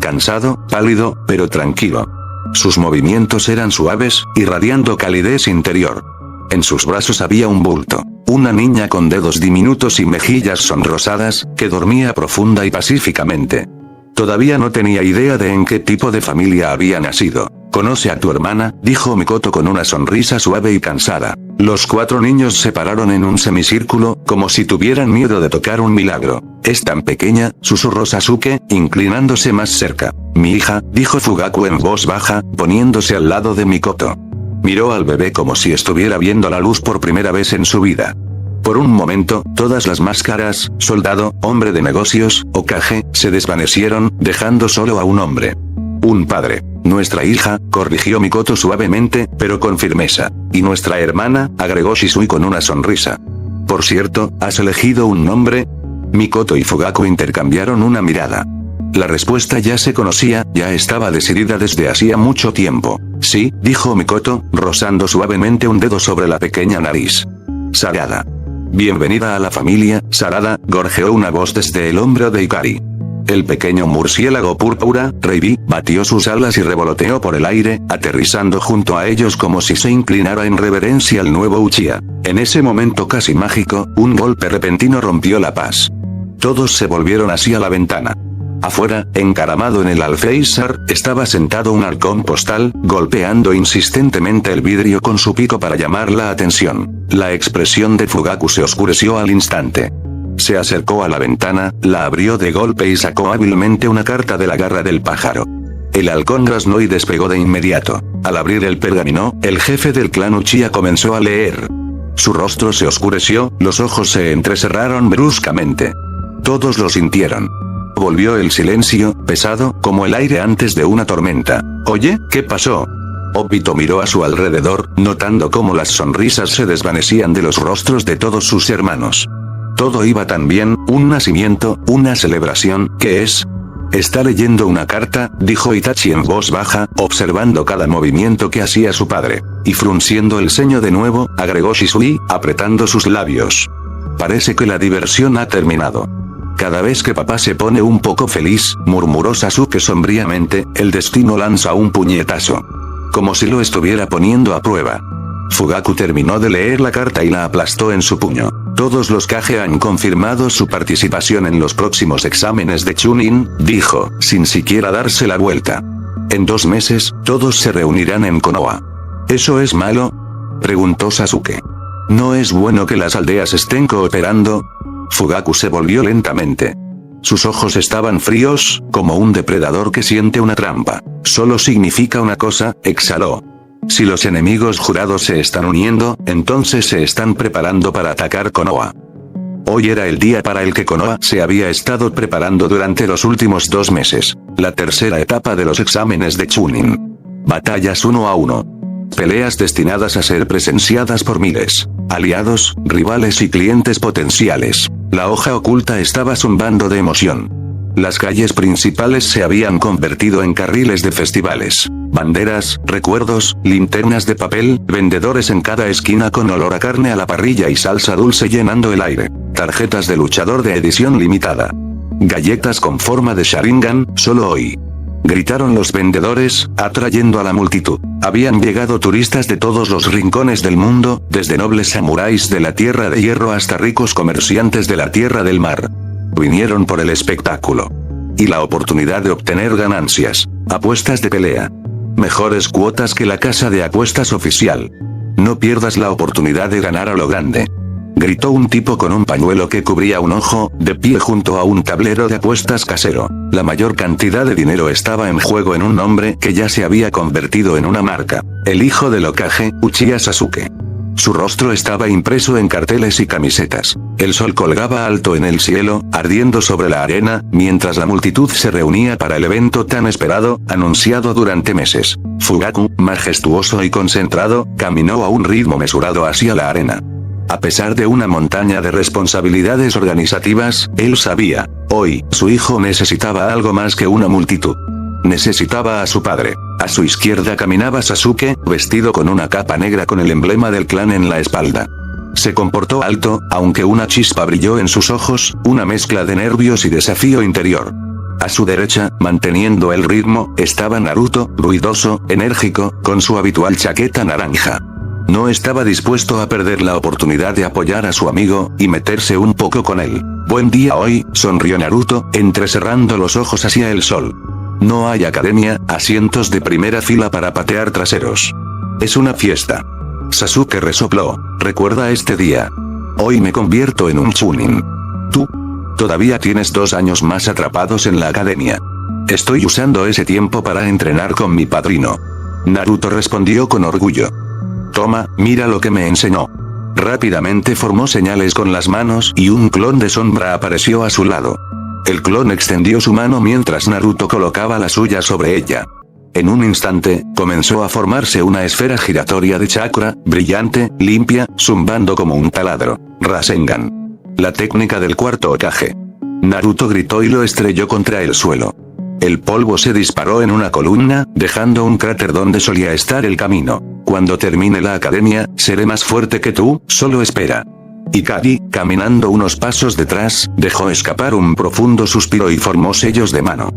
Cansado, pálido, pero tranquilo. Sus movimientos eran suaves, irradiando calidez interior. En sus brazos había un bulto. Una niña con dedos diminutos y mejillas sonrosadas, que dormía profunda y pacíficamente. Todavía no tenía idea de en qué tipo de familia había nacido. «Conoce a tu hermana», dijo Mikoto con una sonrisa suave y cansada. Los 4 niños se pararon en un semicírculo, como si tuvieran miedo de tocar un milagro. «Es tan pequeña», susurró Sasuke, inclinándose más cerca. «Mi hija», dijo Fugaku en voz baja, poniéndose al lado de Mikoto. Miró al bebé como si estuviera viendo la luz por primera vez en su vida. Por un momento, todas las máscaras, soldado, hombre de negocios, Hokage, se desvanecieron, dejando solo a un hombre. Un padre. Nuestra hija, corrigió Mikoto suavemente, pero con firmeza. Y nuestra hermana, agregó Shisui con una sonrisa. Por cierto, ¿has elegido un nombre? Mikoto y Fugaku intercambiaron una mirada. La respuesta ya se conocía, ya estaba decidida desde hacía mucho tiempo. Sí, dijo Mikoto, rozando suavemente un dedo sobre la pequeña nariz. Sarada. Bienvenida a la familia, Sarada, gorjeó una voz desde el hombro de Ikari. El pequeño murciélago púrpura, Reibi, batió sus alas y revoloteó por el aire, aterrizando junto a ellos como si se inclinara en reverencia al nuevo Uchiha. En ese momento casi mágico, un golpe repentino rompió la paz. Todos se volvieron hacia la ventana. Afuera, encaramado en el alféizar, estaba sentado un halcón postal, golpeando insistentemente el vidrio con su pico para llamar la atención. La expresión de Fugaku se oscureció al instante. Se acercó a la ventana, la abrió de golpe y sacó hábilmente una carta de la garra del pájaro. El halcón graznó y despegó de inmediato. Al abrir el pergamino, el jefe del clan Uchiha comenzó a leer. Su rostro se oscureció, los ojos se entrecerraron bruscamente. Todos lo sintieron. Volvió el silencio, pesado, como el aire antes de una tormenta. «Oye, ¿qué pasó?» Obito miró a su alrededor, notando cómo las sonrisas se desvanecían de los rostros de todos sus hermanos. Todo iba tan bien, un nacimiento, una celebración, ¿qué es? Está leyendo una carta, dijo Itachi en voz baja, observando cada movimiento que hacía su padre. Y frunciendo el ceño de nuevo, agregó Shisui, apretando sus labios. Parece que la diversión ha terminado. Cada vez que papá se pone un poco feliz, murmuró Sasuke sombríamente, el destino lanza un puñetazo. Como si lo estuviera poniendo a prueba. Fugaku terminó de leer la carta y la aplastó en su puño. Todos los Kage han confirmado su participación en los próximos exámenes de Chunin, dijo, sin siquiera darse la vuelta. En 2 meses, todos se reunirán en Konoha. ¿Eso es malo?, preguntó Sasuke. ¿No es bueno que las aldeas estén cooperando? Fugaku se volvió lentamente. Sus ojos estaban fríos, como un depredador que siente una trampa. Solo significa una cosa, exhaló. Si los enemigos jurados se están uniendo, entonces se están preparando para atacar Konoha. Hoy era el día para el que Konoha se había estado preparando durante los últimos 2 meses. La tercera etapa de los exámenes de Chunin. Batallas 1 a 1. Peleas destinadas a ser presenciadas por miles. Aliados, rivales y clientes potenciales. La hoja oculta estaba zumbando de emoción. Las calles principales se habían convertido en carriles de festivales. Banderas, recuerdos, linternas de papel, vendedores en cada esquina con olor a carne a la parrilla y salsa dulce llenando el aire. Tarjetas de luchador de edición limitada. Galletas con forma de Sharingan, solo hoy. Gritaron los vendedores, atrayendo a la multitud. Habían llegado turistas de todos los rincones del mundo, desde nobles samuráis de la Tierra de Hierro hasta ricos comerciantes de la Tierra del Mar. Vinieron por el espectáculo. Y la oportunidad de obtener ganancias. Apuestas de pelea. Mejores cuotas que la casa de apuestas oficial. No pierdas la oportunidad de ganar a lo grande. Gritó un tipo con un pañuelo que cubría un ojo, de pie junto a un tablero de apuestas casero. La mayor cantidad de dinero estaba en juego en un nombre que ya se había convertido en una marca. El hijo del Hokage, Uchiha Sasuke. Su rostro estaba impreso en carteles y camisetas. El sol colgaba alto en el cielo, ardiendo sobre la arena, mientras la multitud se reunía para el evento tan esperado, anunciado durante meses. Fugaku, majestuoso y concentrado, caminó a un ritmo mesurado hacia la arena. A pesar de una montaña de responsabilidades organizativas, él sabía, hoy, su hijo necesitaba algo más que una multitud. Necesitaba a su padre. A su izquierda caminaba Sasuke, vestido con una capa negra con el emblema del clan en la espalda. Se comportó alto, aunque una chispa brilló en sus ojos, una mezcla de nervios y desafío interior. A su derecha, manteniendo el ritmo, estaba Naruto, ruidoso, enérgico, con su habitual chaqueta naranja. No estaba dispuesto a perder la oportunidad de apoyar a su amigo, y meterse un poco con él. Buen día hoy, sonrió Naruto, entrecerrando los ojos hacia el sol. No hay academia, asientos de primera fila para patear traseros. Es una fiesta. Sasuke resopló. Recuerda este día. Hoy me convierto en un Chunin. Tú todavía tienes 2 años más atrapados en la academia. Estoy usando ese tiempo para entrenar con mi padrino. Naruto respondió con orgullo. Toma, mira lo que me enseñó. Rápidamente formó señales con las manos y un clon de sombra apareció a su lado. El clon extendió su mano mientras Naruto colocaba la suya sobre ella. En un instante, comenzó a formarse una esfera giratoria de chakra, brillante, limpia, zumbando como un taladro. Rasengan. La técnica del cuarto Hokage. Naruto gritó y lo estrelló contra el suelo. El polvo se disparó en una columna, dejando un cráter donde solía estar el camino. Cuando termine la academia, seré más fuerte que tú, solo espera. Ikari, caminando unos pasos detrás, dejó escapar un profundo suspiro y formó sellos de mano.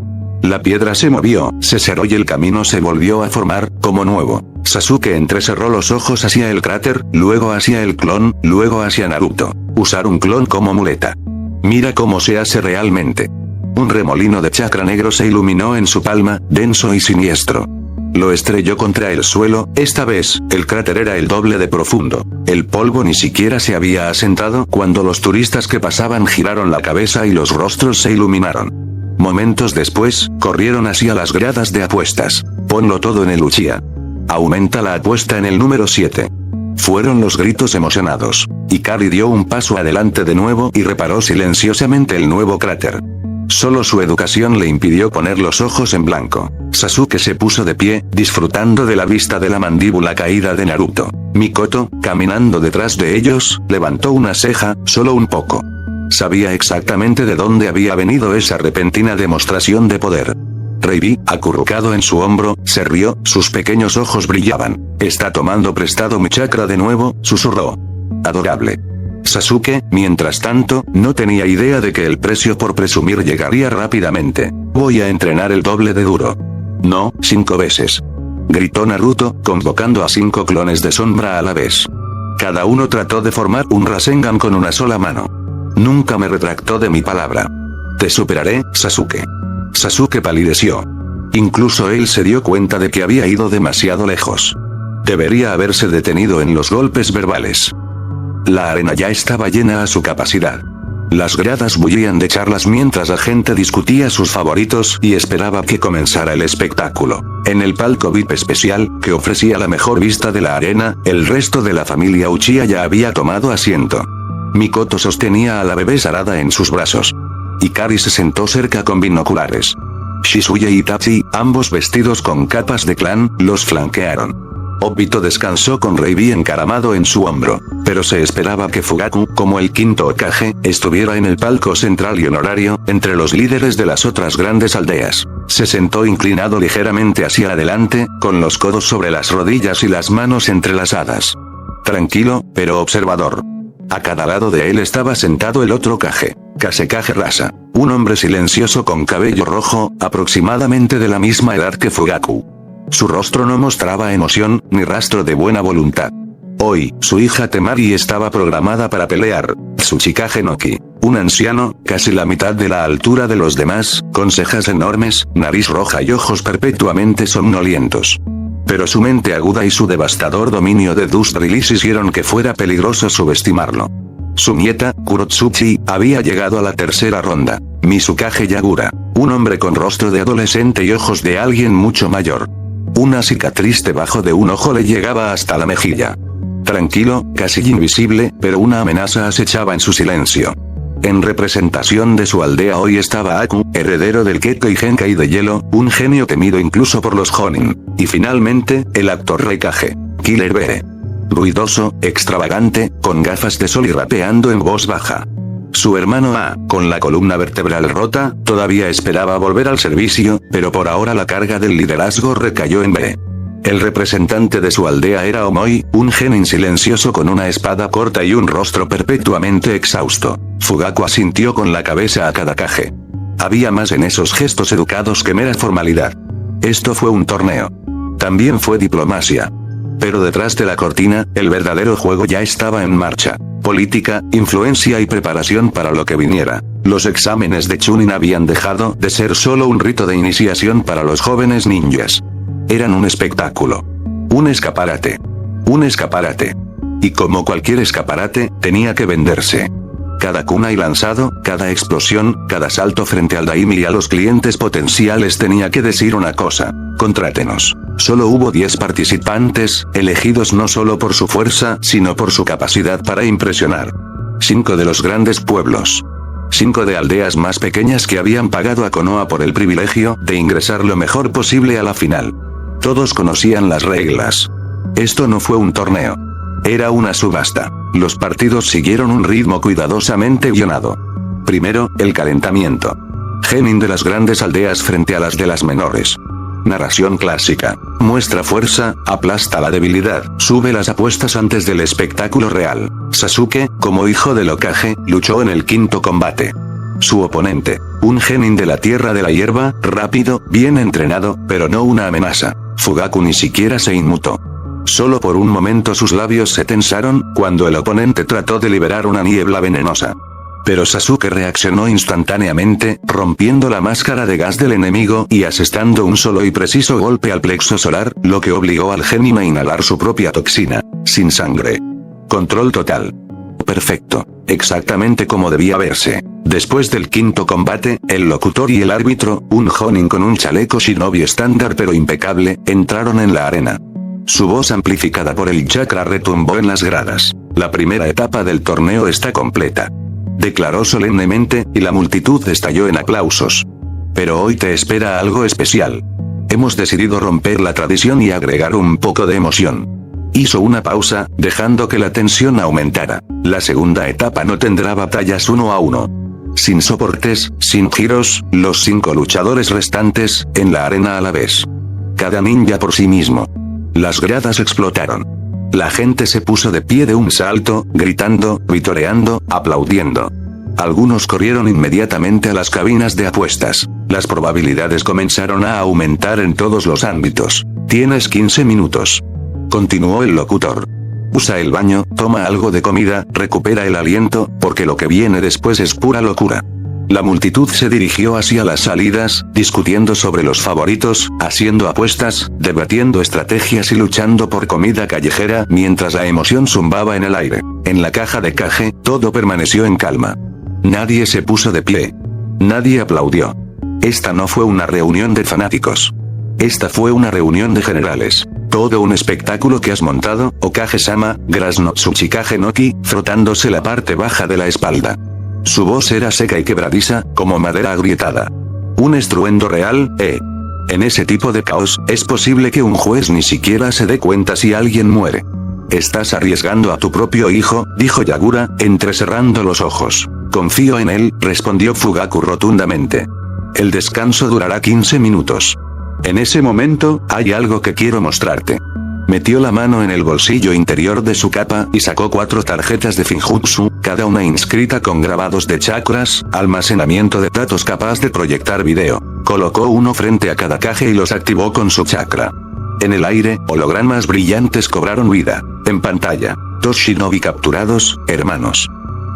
La piedra se movió, se cerró y el camino se volvió a formar, como nuevo. Sasuke entrecerró los ojos hacia el cráter, luego hacia el clon, luego hacia Naruto. Usar un clon como muleta. Mira cómo se hace realmente. Un remolino de chakra negro se iluminó en su palma, denso y siniestro. Lo estrelló contra el suelo, esta vez, el cráter era el doble de profundo. El polvo ni siquiera se había asentado cuando los turistas que pasaban giraron la cabeza y los rostros se iluminaron. Momentos después, corrieron hacia las gradas de apuestas. Ponlo todo en el Uchiha. Aumenta la apuesta en el número 7. Fueron los gritos emocionados. Ikari dio un paso adelante de nuevo y reparó silenciosamente el nuevo cráter. Solo su educación le impidió poner los ojos en blanco. Sasuke se puso de pie, disfrutando de la vista de la mandíbula caída de Naruto. Mikoto, caminando detrás de ellos, levantó una ceja, solo un poco. Sabía exactamente de dónde había venido esa repentina demostración de poder. Reibi, acurrucado en su hombro, se rió, sus pequeños ojos brillaban. Está tomando prestado mi chakra de nuevo, susurró. Adorable. Sasuke, mientras tanto, no tenía idea de que el precio por presumir llegaría rápidamente. Voy a entrenar el doble de duro. No, 5 veces. Gritó Naruto, convocando a 5 clones de sombra a la vez. Cada uno trató de formar un Rasengan con una sola mano. Nunca me retractó de mi palabra. Te superaré, Sasuke. Sasuke palideció. Incluso él se dio cuenta de que había ido demasiado lejos. Debería haberse detenido en los golpes verbales. La arena ya estaba llena a su capacidad. Las gradas bullían de charlas mientras la gente discutía sus favoritos y esperaba que comenzara el espectáculo. En el palco VIP especial, que ofrecía la mejor vista de la arena, el resto de la familia Uchiha ya había tomado asiento. Mikoto sostenía a la bebé Sarada en sus brazos. Ikari se sentó cerca con binoculares. Shizuya y Itachi, ambos vestidos con capas de clan, los flanquearon. Obito descansó con Reibi encaramado en su hombro, pero se esperaba que Fugaku, como el quinto Hokage, estuviera en el palco central y honorario, entre los líderes de las otras grandes aldeas. Se sentó inclinado ligeramente hacia adelante, con los codos sobre las rodillas y las manos entrelazadas. Tranquilo, pero observador. A cada lado de él estaba sentado el otro Kage, Kazekage Rasa, un hombre silencioso con cabello rojo, aproximadamente de la misma edad que Fugaku. Su rostro no mostraba emoción, ni rastro de buena voluntad. Hoy, su hija Temari estaba programada para pelear. Tsuchikage Noki, un anciano, casi la mitad de la altura de los demás, con cejas enormes, nariz roja y ojos perpetuamente somnolientos. Pero su mente aguda y su devastador dominio de Dust Release hicieron que fuera peligroso subestimarlo. Su nieta, Kurotsuchi, había llegado a la tercera ronda. Mizukage Yagura, un hombre con rostro de adolescente y ojos de alguien mucho mayor. Una cicatriz debajo de un ojo le llegaba hasta la mejilla. Tranquilo, casi invisible, pero una amenaza acechaba en su silencio. En representación de su aldea hoy estaba Aku, heredero del Kekkei Genkai de hielo, un genio temido incluso por los Jonin. Y finalmente, el actor Reikage, Killer Bee. Ruidoso, extravagante, con gafas de sol y rapeando en voz baja. Su hermano A, con la columna vertebral rota, todavía esperaba volver al servicio, pero por ahora la carga del liderazgo recayó en B. El representante de su aldea era Omoi, un genin silencioso con una espada corta y un rostro perpetuamente exhausto. Fugaku asintió con la cabeza a cada Kage. Había más en esos gestos educados que mera formalidad. Esto fue un torneo. También fue diplomacia. Pero detrás de la cortina, el verdadero juego ya estaba en marcha. Política, influencia y preparación para lo que viniera. Los exámenes de Chunin habían dejado de ser solo un rito de iniciación para los jóvenes ninjas. Eran un espectáculo. Un escaparate. Un escaparate. Y como cualquier escaparate, tenía que venderse. Cada kunai lanzado, cada explosión, cada salto frente al daimi y a los clientes potenciales tenía que decir una cosa: contrátenos. Solo hubo 10 participantes, elegidos no solo por su fuerza, sino por su capacidad para impresionar. 5 de los grandes pueblos. 5 de aldeas más pequeñas que habían pagado a Konoha por el privilegio de ingresar lo mejor posible a la final. Todos conocían las reglas. Esto no fue un torneo. Era una subasta. Los partidos siguieron un ritmo cuidadosamente guionado. Primero, el calentamiento. Genin de las grandes aldeas frente a las de las menores. Narración clásica. Muestra fuerza, aplasta la debilidad, sube las apuestas antes del espectáculo real. Sasuke, como hijo del Hokage, luchó en el quinto combate. Su oponente, un genin de la tierra de la hierba, rápido, bien entrenado, pero no una amenaza. Fugaku ni siquiera se inmutó. Solo por un momento sus labios se tensaron, cuando el oponente trató de liberar una niebla venenosa. Pero Sasuke reaccionó instantáneamente, rompiendo la máscara de gas del enemigo y asestando un solo y preciso golpe al plexo solar, lo que obligó al genin a inhalar su propia toxina, sin sangre. Control total. Perfecto. Exactamente como debía verse. Después del quinto combate, el locutor y el árbitro, un jonin con un chaleco shinobi estándar pero impecable, entraron en la arena. Su voz amplificada por el chakra retumbó en las gradas. La primera etapa del torneo está completa. Declaró solemnemente, y la multitud estalló en aplausos. Pero hoy te espera algo especial. Hemos decidido romper la tradición y agregar un poco de emoción. Hizo una pausa, dejando que la tensión aumentara. La segunda etapa no tendrá batallas 1 a 1. Sin soportes, sin giros, los 5 luchadores restantes, en la arena a la vez. Cada ninja por sí mismo. Las gradas explotaron. La gente se puso de pie de un salto, gritando, vitoreando, aplaudiendo. Algunos corrieron inmediatamente a las cabinas de apuestas. Las probabilidades comenzaron a aumentar en todos los ámbitos. Tienes 15 minutos. Continuó el locutor. Usa el baño, toma algo de comida, recupera el aliento, porque lo que viene después es pura locura. La multitud se dirigió hacia las salidas, discutiendo sobre los favoritos, haciendo apuestas, debatiendo estrategias y luchando por comida callejera, mientras la emoción zumbaba en el aire. En la caja de Kage, todo permaneció en calma. Nadie se puso de pie. Nadie aplaudió. Esta no fue una reunión de fanáticos. Esta fue una reunión de generales. Todo un espectáculo que has montado, Okage-sama, Grasno Tsuchikage Noki, frotándose la parte baja de la espalda. Su voz era seca y quebradiza, como madera agrietada. Un estruendo real, En ese tipo de caos, es posible que un juez ni siquiera se dé cuenta si alguien muere. Estás arriesgando a tu propio hijo, dijo Yagura, entrecerrando los ojos. Confío en él, respondió Fugaku rotundamente. El descanso durará 15 minutos. En ese momento, hay algo que quiero mostrarte. Metió la mano en el bolsillo interior de su capa y sacó 4 tarjetas de Finjutsu, cada una inscrita con grabados de chakras, almacenamiento de datos capaz de proyectar video. Colocó uno frente a cada Kage y los activó con su chakra. En el aire, hologramas brillantes cobraron vida. En pantalla, 2 shinobi capturados, hermanos.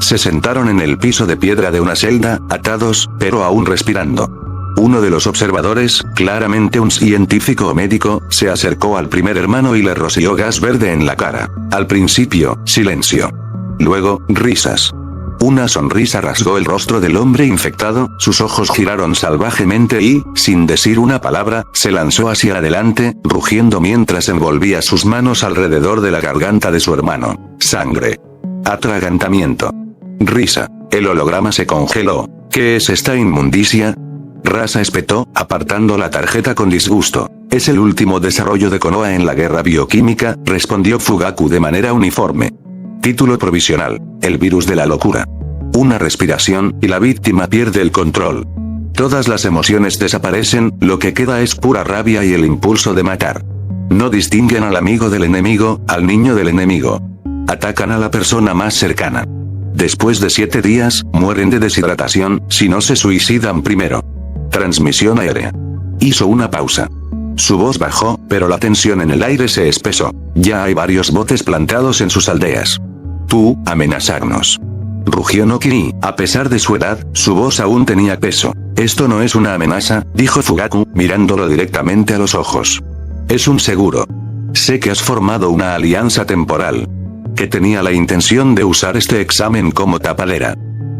Se sentaron en el piso de piedra de una celda, atados, pero aún respirando. Uno de los observadores, claramente un científico o médico, se acercó al primer hermano y le roció gas verde en la cara. Al principio, silencio. Luego, risas. Una sonrisa rasgó el rostro del hombre infectado, sus ojos giraron salvajemente y, sin decir una palabra, se lanzó hacia adelante, rugiendo mientras envolvía sus manos alrededor de la garganta de su hermano. Sangre. Atragantamiento. Risa. El holograma se congeló. ¿Qué es esta inmundicia? Rasa espetó, apartando la tarjeta con disgusto. Es el último desarrollo de Konoha en la guerra bioquímica, respondió Fugaku de manera uniforme. Título provisional. El virus de la locura. Una respiración, y la víctima pierde el control. Todas las emociones desaparecen, lo que queda es pura rabia y el impulso de matar. No distinguen al amigo del enemigo, al niño del enemigo. Atacan a la persona más cercana. Después de 7 días, mueren de deshidratación, si no se suicidan primero. Transmisión aérea. Hizo una pausa. Su voz bajó, pero la tensión en el aire se espesó. Ya hay varios botes plantados en sus aldeas. Tú, amenazarnos. Rugió Noki, a pesar de su edad, su voz aún tenía peso. Esto no es una amenaza, dijo Fugaku, mirándolo directamente a los ojos. Es un seguro. Sé que has formado una alianza temporal. Que tenía la intención de usar este examen como tapadera.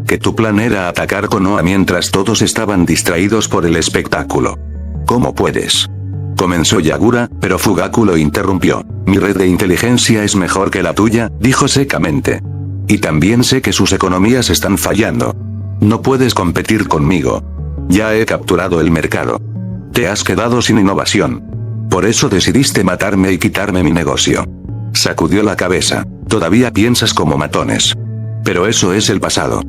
Que tu plan era atacar Konoha mientras todos estaban distraídos por el espectáculo. ¿Cómo puedes? Comenzó Yagura, pero Fugaku lo interrumpió. Mi red de inteligencia es mejor que la tuya, dijo secamente. Y también sé que sus economías están fallando. No puedes competir conmigo. Ya he capturado el mercado. Te has quedado sin innovación. Por eso decidiste matarme y quitarme mi negocio. Sacudió la cabeza. Todavía piensas como matones. Pero eso es el pasado.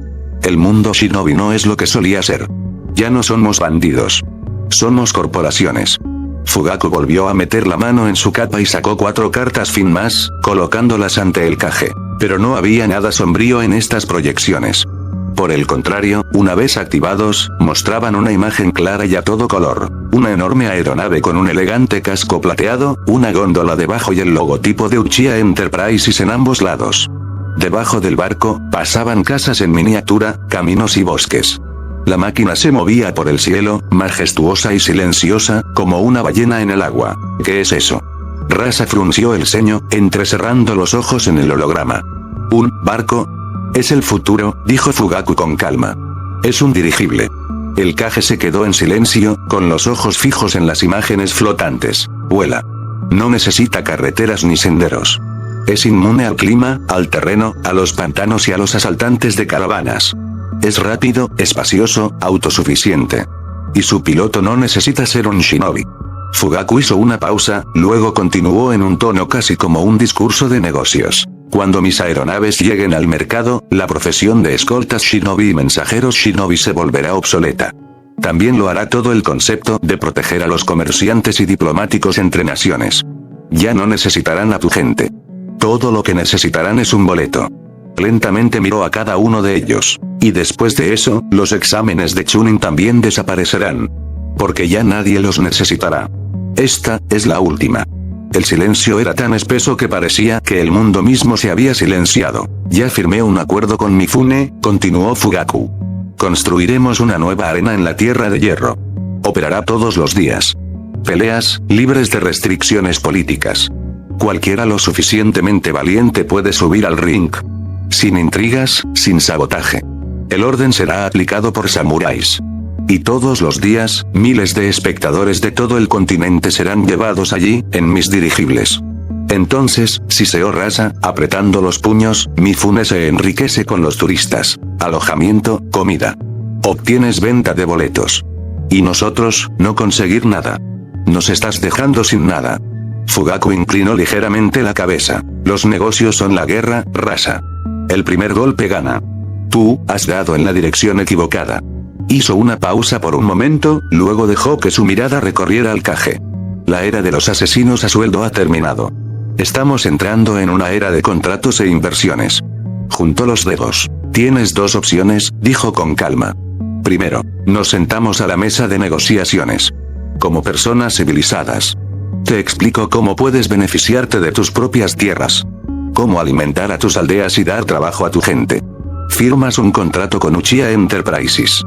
El mundo shinobi no es lo que solía ser. Ya no somos bandidos. Somos corporaciones. Fugaku volvió a meter la mano en su capa y sacó 4 cartas fin más, colocándolas ante el Kage. Pero no había nada sombrío en estas proyecciones. Por el contrario, una vez activados, mostraban una imagen clara y a todo color. Una enorme aeronave con un elegante casco plateado, una góndola debajo y el logotipo de Uchiha Enterprises en ambos lados. Debajo del barco, pasaban casas en miniatura, caminos y bosques. La máquina se movía por el cielo, majestuosa y silenciosa, como una ballena en el agua. ¿Qué es eso? Rasa frunció el ceño, entrecerrando los ojos en el holograma. ¿Un barco? Es el futuro, dijo Fugaku con calma. Es un dirigible. El Kage se quedó en silencio, con los ojos fijos en las imágenes flotantes. Vuela. No necesita carreteras ni senderos. Es inmune al clima, al terreno, a los pantanos y a los asaltantes de caravanas. Es rápido, espacioso, autosuficiente. Y su piloto no necesita ser un shinobi. Fugaku hizo una pausa, luego continuó en un tono casi como un discurso de negocios. Cuando mis aeronaves lleguen al mercado, la profesión de escoltas shinobi y mensajeros shinobi se volverá obsoleta. También lo hará todo el concepto de proteger a los comerciantes y diplomáticos entre naciones. Ya no necesitarán a tu gente. Todo lo que necesitarán es un boleto. Lentamente miró a cada uno de ellos. Y después de eso, los exámenes de Chunin también desaparecerán. Porque ya nadie los necesitará. Esta es la última. El silencio era tan espeso que parecía que el mundo mismo se había silenciado. Ya firmé un acuerdo con Mifune, continuó Fugaku. Construiremos una nueva arena en la Tierra de Hierro. Operará todos los días. Peleas, libres de restricciones políticas. Cualquiera lo suficientemente valiente puede subir al ring. Sin intrigas, sin sabotaje. El orden será aplicado por samuráis. Y todos los días, miles de espectadores de todo el continente serán llevados allí, en mis dirigibles. Entonces, Siseo Rasa, apretando los puños, Mifune se enriquece con los turistas. Alojamiento, comida. Obtienes venta de boletos. Y nosotros, no conseguir nada. Nos estás dejando sin nada. Fugaku inclinó ligeramente la cabeza. Los negocios son la guerra, Rasa. El primer golpe gana. Tú, has dado en la dirección equivocada. Hizo una pausa por un momento, luego dejó que su mirada recorriera al Kage. La era de los asesinos a sueldo ha terminado. Estamos entrando en una era de contratos e inversiones. Juntó los dedos. Tienes dos opciones, dijo con calma. Primero, nos sentamos a la mesa de negociaciones. Como personas civilizadas. Te explico cómo puedes beneficiarte de tus propias tierras. Cómo alimentar a tus aldeas y dar trabajo a tu gente. Firmas un contrato con Uchiha Enterprises.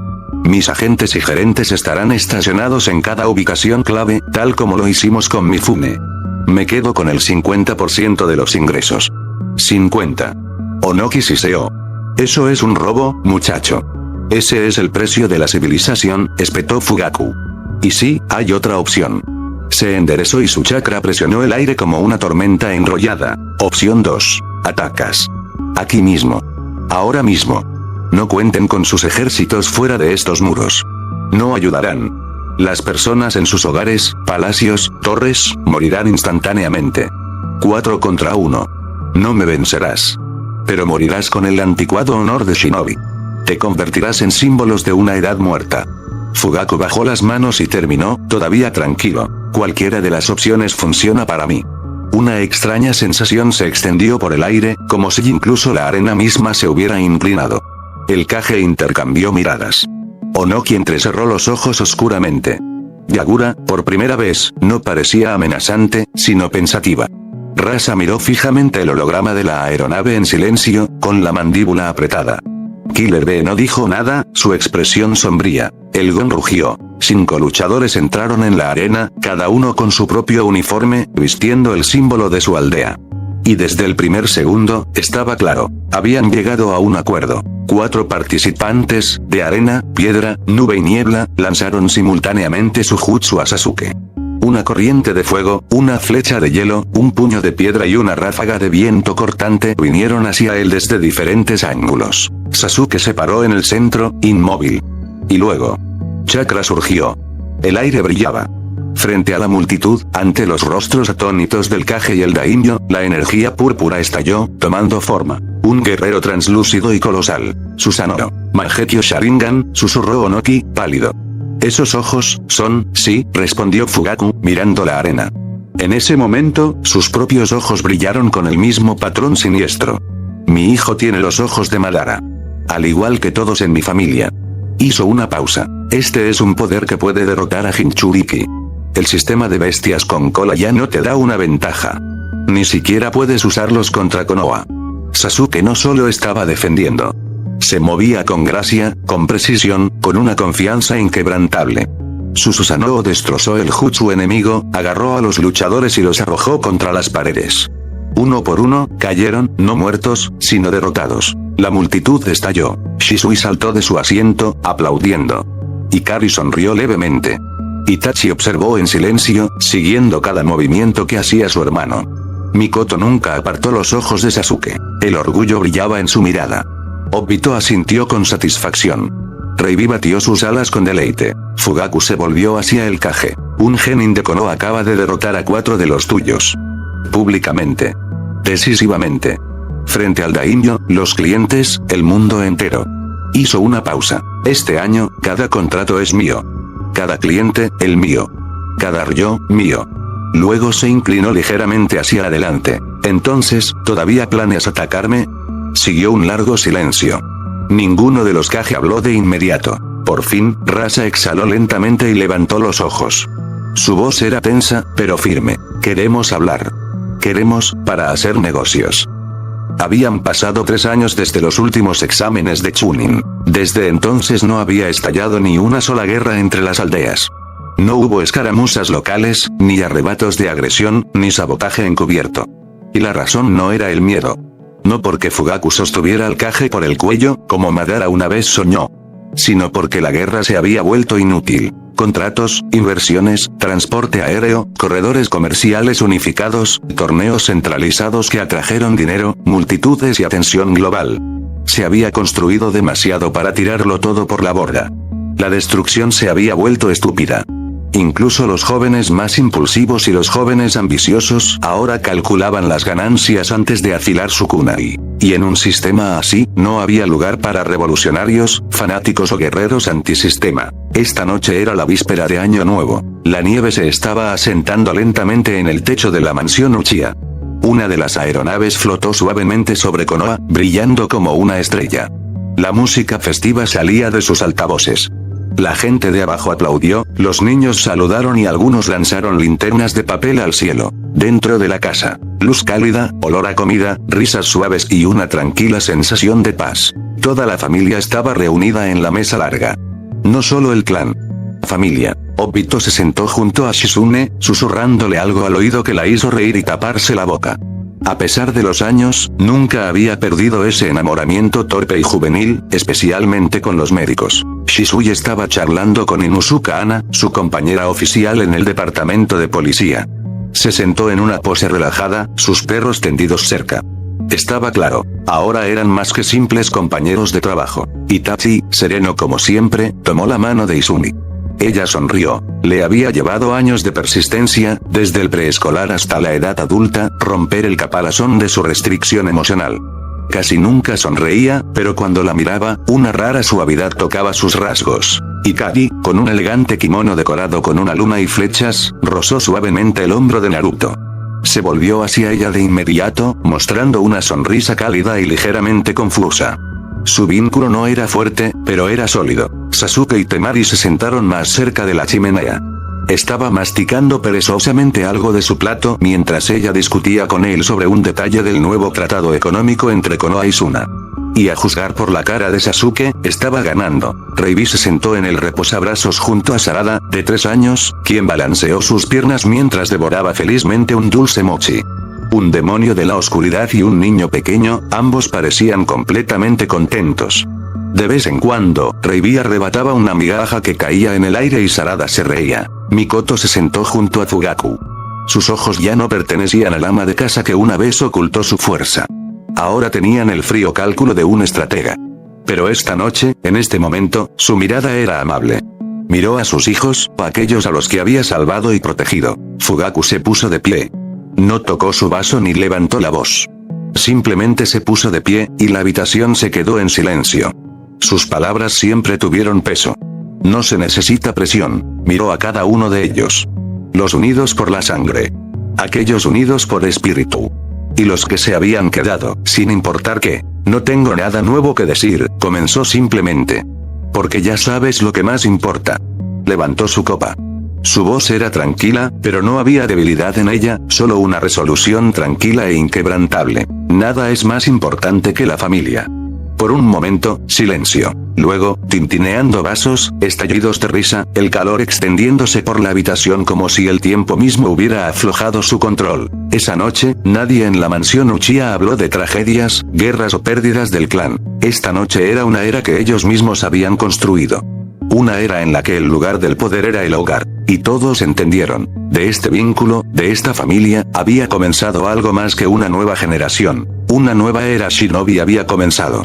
Mis agentes y gerentes estarán estacionados en cada ubicación clave, tal como lo hicimos con Mifune. Me quedo con el 50% de los ingresos. 50. Onoki Siseo. Eso es un robo, muchacho. Ese es el precio de la civilización, espetó Fugaku. Y sí, hay otra opción. Se enderezó y su chakra presionó el aire como una tormenta enrollada. Opción 2. Atacas. Aquí mismo. Ahora mismo. No cuenten con sus ejércitos fuera de estos muros. No ayudarán. Las personas en sus hogares, palacios, torres, morirán instantáneamente. 4 contra 1. No me vencerás. Pero morirás con el anticuado honor de Shinobi. Te convertirás en símbolos de una edad muerta. Fugaku bajó las manos y terminó, todavía tranquilo. Cualquiera de las opciones funciona para mí. Una extraña sensación se extendió por el aire, como si incluso la arena misma se hubiera inclinado. El Kage intercambió miradas. Onoki entrecerró los ojos oscuramente. Yagura, por primera vez, no parecía amenazante, sino pensativa. Rasa miró fijamente el holograma de la aeronave en silencio, con la mandíbula apretada. Killer B no dijo nada, su expresión sombría. El gong rugió. 5 luchadores entraron en la arena, cada uno con su propio uniforme, vistiendo el símbolo de su aldea. Y desde el primer segundo, estaba claro, habían llegado a un acuerdo. 4 participantes, de arena, piedra, nube y niebla, lanzaron simultáneamente su jutsu a Sasuke. Una corriente de fuego, una flecha de hielo, un puño de piedra y una ráfaga de viento cortante vinieron hacia él desde diferentes ángulos. Sasuke se paró en el centro, inmóvil. Y luego, chakra surgió. El aire brillaba. Frente a la multitud, ante los rostros atónitos del Kage y el daimyo, la energía púrpura estalló, tomando forma. Un guerrero translúcido y colosal. Susanoo. Mangekyo Sharingan, susurró Onoki, pálido. Esos ojos, son, sí, respondió Fugaku, mirando la arena. En ese momento, sus propios ojos brillaron con el mismo patrón siniestro. Mi hijo tiene los ojos de Madara. Al igual que todos en mi familia. Hizo una pausa. Este es un poder que puede derrotar a Jinchuriki. El sistema de bestias con cola ya no te da una ventaja. Ni siquiera puedes usarlos contra Konoha. Sasuke no solo estaba defendiendo. Se movía con gracia, con precisión, con una confianza inquebrantable. Su Susanoo destrozó el jutsu enemigo, agarró a los luchadores y los arrojó contra las paredes. Uno por uno, cayeron, no muertos, sino derrotados. La multitud estalló. Shisui saltó de su asiento, aplaudiendo. Ikari sonrió levemente. Itachi observó en silencio, siguiendo cada movimiento que hacía su hermano. Mikoto nunca apartó los ojos de Sasuke. El orgullo brillaba en su mirada. Obito asintió con satisfacción. Reibi batió sus alas con deleite. Fugaku se volvió hacia el Kage. Un genin de Konoha acaba de derrotar a 4 de los tuyos. Públicamente. Decisivamente. Frente al daimyo, los clientes, el mundo entero. Hizo una pausa. Este año, cada contrato es mío. Cada cliente, el mío. Cada ryo, mío. Luego se inclinó ligeramente hacia adelante. Entonces, ¿todavía planeas atacarme? Siguió un largo silencio. Ninguno de los Kage habló de inmediato. Por fin, Rasa exhaló lentamente y levantó los ojos. Su voz era tensa, pero firme. Queremos hablar. Queremos, para hacer negocios. Habían pasado 3 años desde los últimos exámenes de Chunin. Desde entonces no había estallado ni una sola guerra entre las aldeas. No hubo escaramuzas locales, ni arrebatos de agresión, ni sabotaje encubierto. Y la razón no era el miedo. No porque Fugaku sostuviera al Kage por el cuello, como Madara una vez soñó. sino porque la guerra se había vuelto inútil. Contratos, inversiones, transporte aéreo, corredores comerciales unificados, torneos centralizados que atrajeron dinero, multitudes y atención global. Se había construido demasiado para tirarlo todo por la borda. La destrucción se había vuelto estúpida. Incluso los jóvenes más impulsivos y los jóvenes ambiciosos ahora calculaban las ganancias antes de afilar su kunai. Y en un sistema así, no había lugar para revolucionarios, fanáticos o guerreros antisistema. Esta noche era la víspera de Año Nuevo. La nieve se estaba asentando lentamente en el techo de la mansión Uchiha. Una de las aeronaves flotó suavemente sobre Konoha, brillando como una estrella. La música festiva salía de sus altavoces. La gente de abajo aplaudió, los niños saludaron y algunos lanzaron linternas de papel al cielo. Dentro de la casa, luz cálida, olor a comida, risas suaves y una tranquila sensación de paz. Toda la familia estaba reunida en la mesa larga. No solo el clan. Familia. Obito se sentó junto a Shizune, susurrándole algo al oído que la hizo reír y taparse la boca. A pesar de los años, nunca había perdido ese enamoramiento torpe y juvenil, especialmente con los médicos. Shisui estaba charlando con Inuzuka Ana, su compañera oficial en el departamento de policía. Se sentó en una pose relajada, sus perros tendidos cerca. Estaba claro, ahora eran más que simples compañeros de trabajo. Itachi, sereno como siempre, tomó la mano de Izumi. Ella sonrió. Le había llevado años de persistencia, desde el preescolar hasta la edad adulta, romper el caparazón de su restricción emocional. Casi nunca sonreía, pero cuando la miraba, una rara suavidad tocaba sus rasgos. Ikari, con un elegante kimono decorado con una luna y flechas, rozó suavemente el hombro de Naruto. Se volvió hacia ella de inmediato, mostrando una sonrisa cálida y ligeramente confusa. Su vínculo no era fuerte, pero era sólido. Sasuke y Temari se sentaron más cerca de la chimenea. Estaba masticando perezosamente algo de su plato mientras ella discutía con él sobre un detalle del nuevo tratado económico entre Konoha y Suna. Y a juzgar por la cara de Sasuke, estaba ganando. Reibi se sentó en el reposabrazos junto a Sarada, de 3 años, quien balanceó sus piernas mientras devoraba felizmente un dulce mochi. Un demonio de la oscuridad y un niño pequeño, ambos parecían completamente contentos. De vez en cuando, Reibi arrebataba una migaja que caía en el aire y Sarada se reía. Mikoto se sentó junto a Fugaku. Sus ojos ya no pertenecían al ama de casa que una vez ocultó su fuerza. Ahora tenían el frío cálculo de un estratega. Pero esta noche, en este momento, su mirada era amable. Miró a sus hijos, a aquellos a los que había salvado y protegido. Fugaku se puso de pie. No tocó su vaso ni levantó la voz. Simplemente se puso de pie, y la habitación se quedó en silencio. Sus palabras siempre tuvieron peso. No se necesita presión. Miró a cada uno de ellos. Los unidos por la sangre. Aquellos unidos por espíritu. Y los que se habían quedado, sin importar qué. No tengo nada nuevo que decir, comenzó simplemente. Porque ya sabes lo que más importa. Levantó su copa. Su voz era tranquila, pero no había debilidad en ella, solo una resolución tranquila e inquebrantable. Nada es más importante que la familia. Por un momento, silencio. Luego, tintineando vasos, estallidos de risa, el calor extendiéndose por la habitación como si el tiempo mismo hubiera aflojado su control. Esa noche, nadie en la mansión Uchiha habló de tragedias, guerras o pérdidas del clan. Esta noche era una era que ellos mismos habían construido. Una era en la que el lugar del poder era el hogar. Y todos entendieron. De este vínculo, de esta familia, había comenzado algo más que una nueva generación. Una nueva era Shinobi había comenzado.